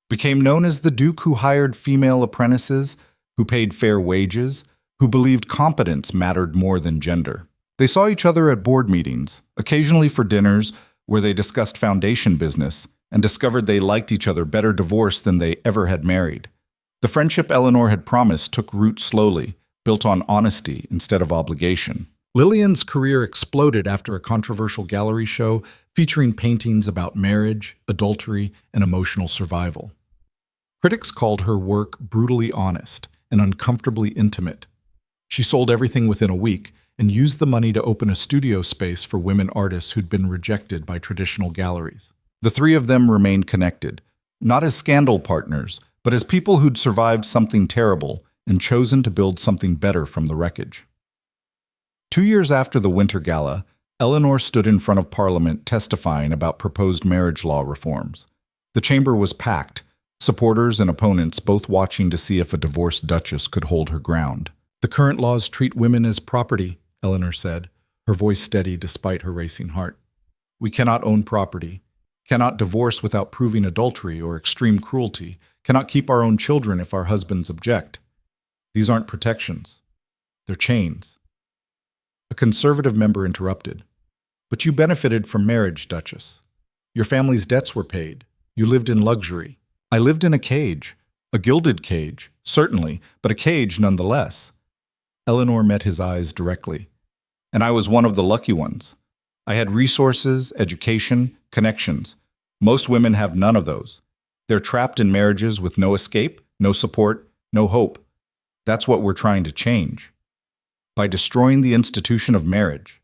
Became known as the Duke who hired female apprentices, who paid fair wages, who believed competence mattered more than gender. They saw each other at board meetings, occasionally for dinners where they discussed foundation business, and discovered they liked each other better divorced than they ever had married. The friendship Eleanor had promised took root slowly, built on honesty instead of obligation. Lillian's career exploded after a controversial gallery show featuring paintings about marriage, adultery, and emotional survival. Critics called her work brutally honest and uncomfortably intimate. She sold everything within a week and used the money to open a studio space for women artists who'd been rejected by traditional galleries. The three of them remained connected, not as scandal partners, but as people who'd survived something terrible and chosen to build something better from the wreckage. 2 years after the Winter Gala, Eleanor stood in front of Parliament testifying about proposed marriage law reforms. The chamber was packed, supporters and opponents both watching to see if a divorced duchess could hold her ground. "The current laws treat women as property," Eleanor said, her voice steady despite her racing heart. "We cannot own property, cannot divorce without proving adultery or extreme cruelty, cannot keep our own children if our husbands object. These aren't protections. They're chains." A conservative member interrupted. "But you benefited from marriage, Duchess. Your family's debts were paid. You lived in luxury. I lived in a cage. A gilded cage, certainly, but a cage nonetheless." Eleanor met his eyes directly. "And I was one of the lucky ones. I had resources, education, connections. Most women have none of those. They're trapped in marriages with no escape, no support, no hope. That's what we're trying to change. By destroying the institution of marriage.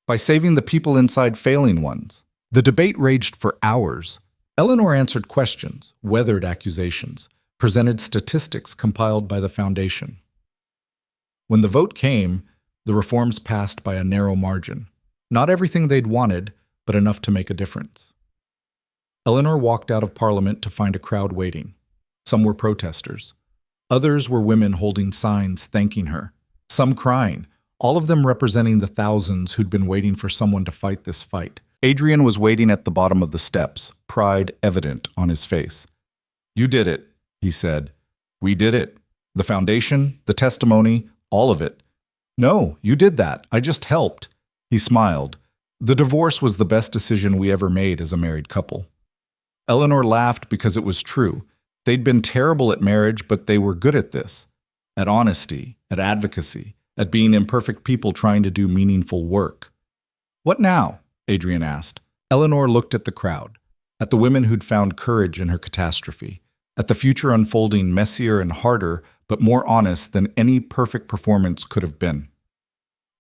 By saving the people inside failing ones." The debate raged for hours. Eleanor answered questions, weathered accusations, presented statistics compiled by the Foundation. When the vote came, the reforms passed by a narrow margin. Not everything they'd wanted, but enough to make a difference. Eleanor walked out of Parliament to find a crowd waiting. Some were protesters. Others were women holding signs thanking her. Some crying, all of them representing the thousands who'd been waiting for someone to fight this fight. Adrian was waiting at the bottom of the steps, pride evident on his face. "You did it," he said. "We did it. The Foundation, the testimony, all of it. No, you did that. I just helped." He smiled. "The divorce was the best decision we ever made as a married couple." Eleanor laughed because it was true. They'd been terrible at marriage, but they were good at this. At honesty, at advocacy, at being imperfect people trying to do meaningful work. "What now?" Adrian asked. Eleanor looked at the crowd, at the women who'd found courage in her catastrophe, at the future unfolding messier and harder, but more honest than any perfect performance could have been.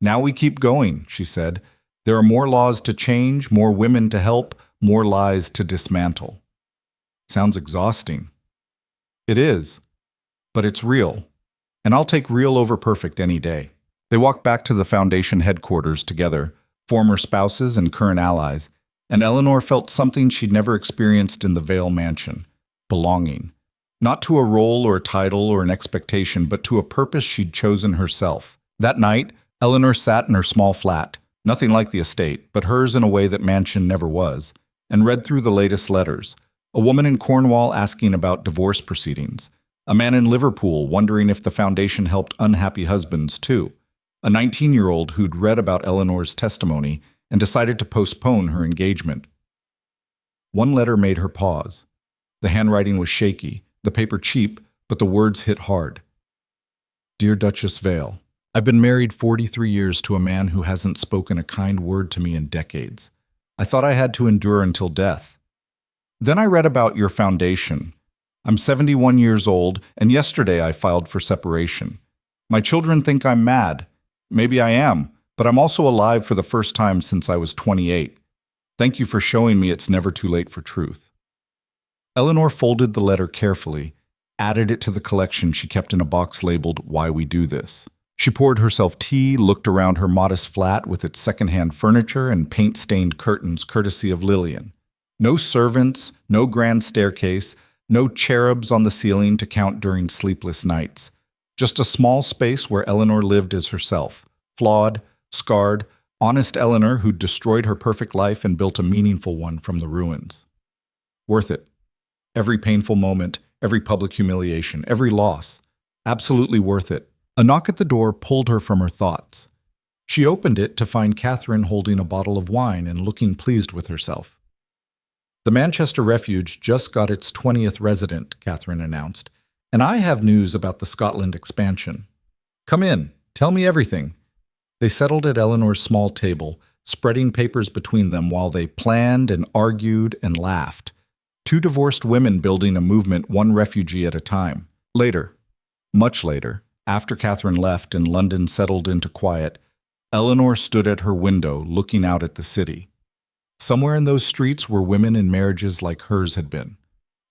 "Now we keep going," she said. "There are more laws to change, more women to help, more lies to dismantle." Sounds exhausting. It is, but it's real. And I'll take real over perfect any day. They walked back to the Foundation headquarters together, former spouses and current allies, and Eleanor felt something she'd never experienced in the Vale mansion: belonging. Not to a role or a title or an expectation, but to a purpose she'd chosen herself. That night, Eleanor sat in her small flat, nothing like the estate, but hers in a way that mansion never was, and read through the latest letters. A woman in Cornwall asking about divorce proceedings. A man in Liverpool wondering if the Foundation helped unhappy husbands too. A 19-year-old who'd read about Eleanor's testimony and decided to postpone her engagement. One letter made her pause. The handwriting was shaky, the paper cheap, but the words hit hard. "Dear Duchess Vale, I've been married 43 years to a man who hasn't spoken a kind word to me in decades. I thought I had to endure until death. Then I read about your foundation. I'm 71 years old, and yesterday I filed for separation. My children think I'm mad. Maybe I am, but I'm also alive for the first time since I was 28. Thank you for showing me it's never too late for truth." Eleanor folded the letter carefully, added it to the collection she kept in a box labeled "Why We Do This." She poured herself tea, looked around her modest flat with its secondhand furniture and paint-stained curtains courtesy of Lillian. No servants, no grand staircase, no cherubs on the ceiling to count during sleepless nights. Just a small space where Eleanor lived as herself, flawed, scarred, honest Eleanor who'd destroyed her perfect life and built a meaningful one from the ruins. Worth it. Every painful moment, every public humiliation, every loss. Absolutely worth it. A knock at the door pulled her from her thoughts. She opened it to find Catherine holding a bottle of wine and looking pleased with herself. "The Manchester Refuge just got its 20th resident," Catherine announced, "and I have news about the Scotland expansion. Come in, tell me everything." They settled at Eleanor's small table, spreading papers between them while they planned and argued and laughed. Two divorced women building a movement, one refugee at a time. Later, much later, after Catherine left and London settled into quiet, Eleanor stood at her window looking out at the city. Somewhere in those streets were women in marriages like hers had been.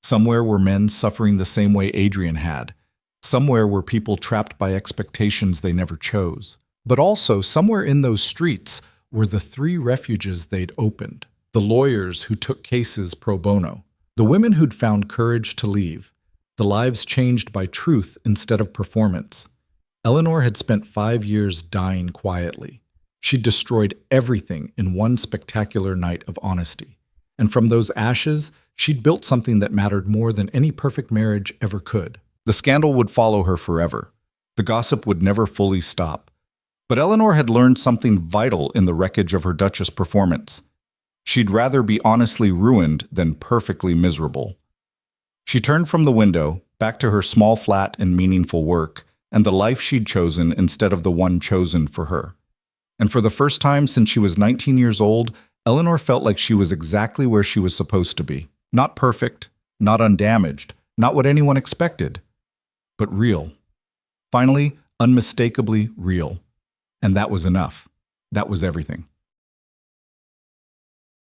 Somewhere were men suffering the same way Adrian had. Somewhere were people trapped by expectations they never chose. But also, somewhere in those streets were the 3 refuges they'd opened, the lawyers who took cases pro bono, the women who'd found courage to leave, the lives changed by truth instead of performance. Eleanor had spent 5 years dying quietly. She'd destroyed everything in one spectacular night of honesty. And from those ashes, she'd built something that mattered more than any perfect marriage ever could. The scandal would follow her forever. The gossip would never fully stop. But Eleanor had learned something vital in the wreckage of her Duchess performance. She'd rather be honestly ruined than perfectly miserable. She turned from the window, back to her small flat and meaningful work, and the life she'd chosen instead of the one chosen for her. And for the first time since she was 19 years old, Eleanor felt like she was exactly where she was supposed to be. Not perfect, not undamaged, not what anyone expected, but real. Finally, unmistakably real. And that was enough. That was everything.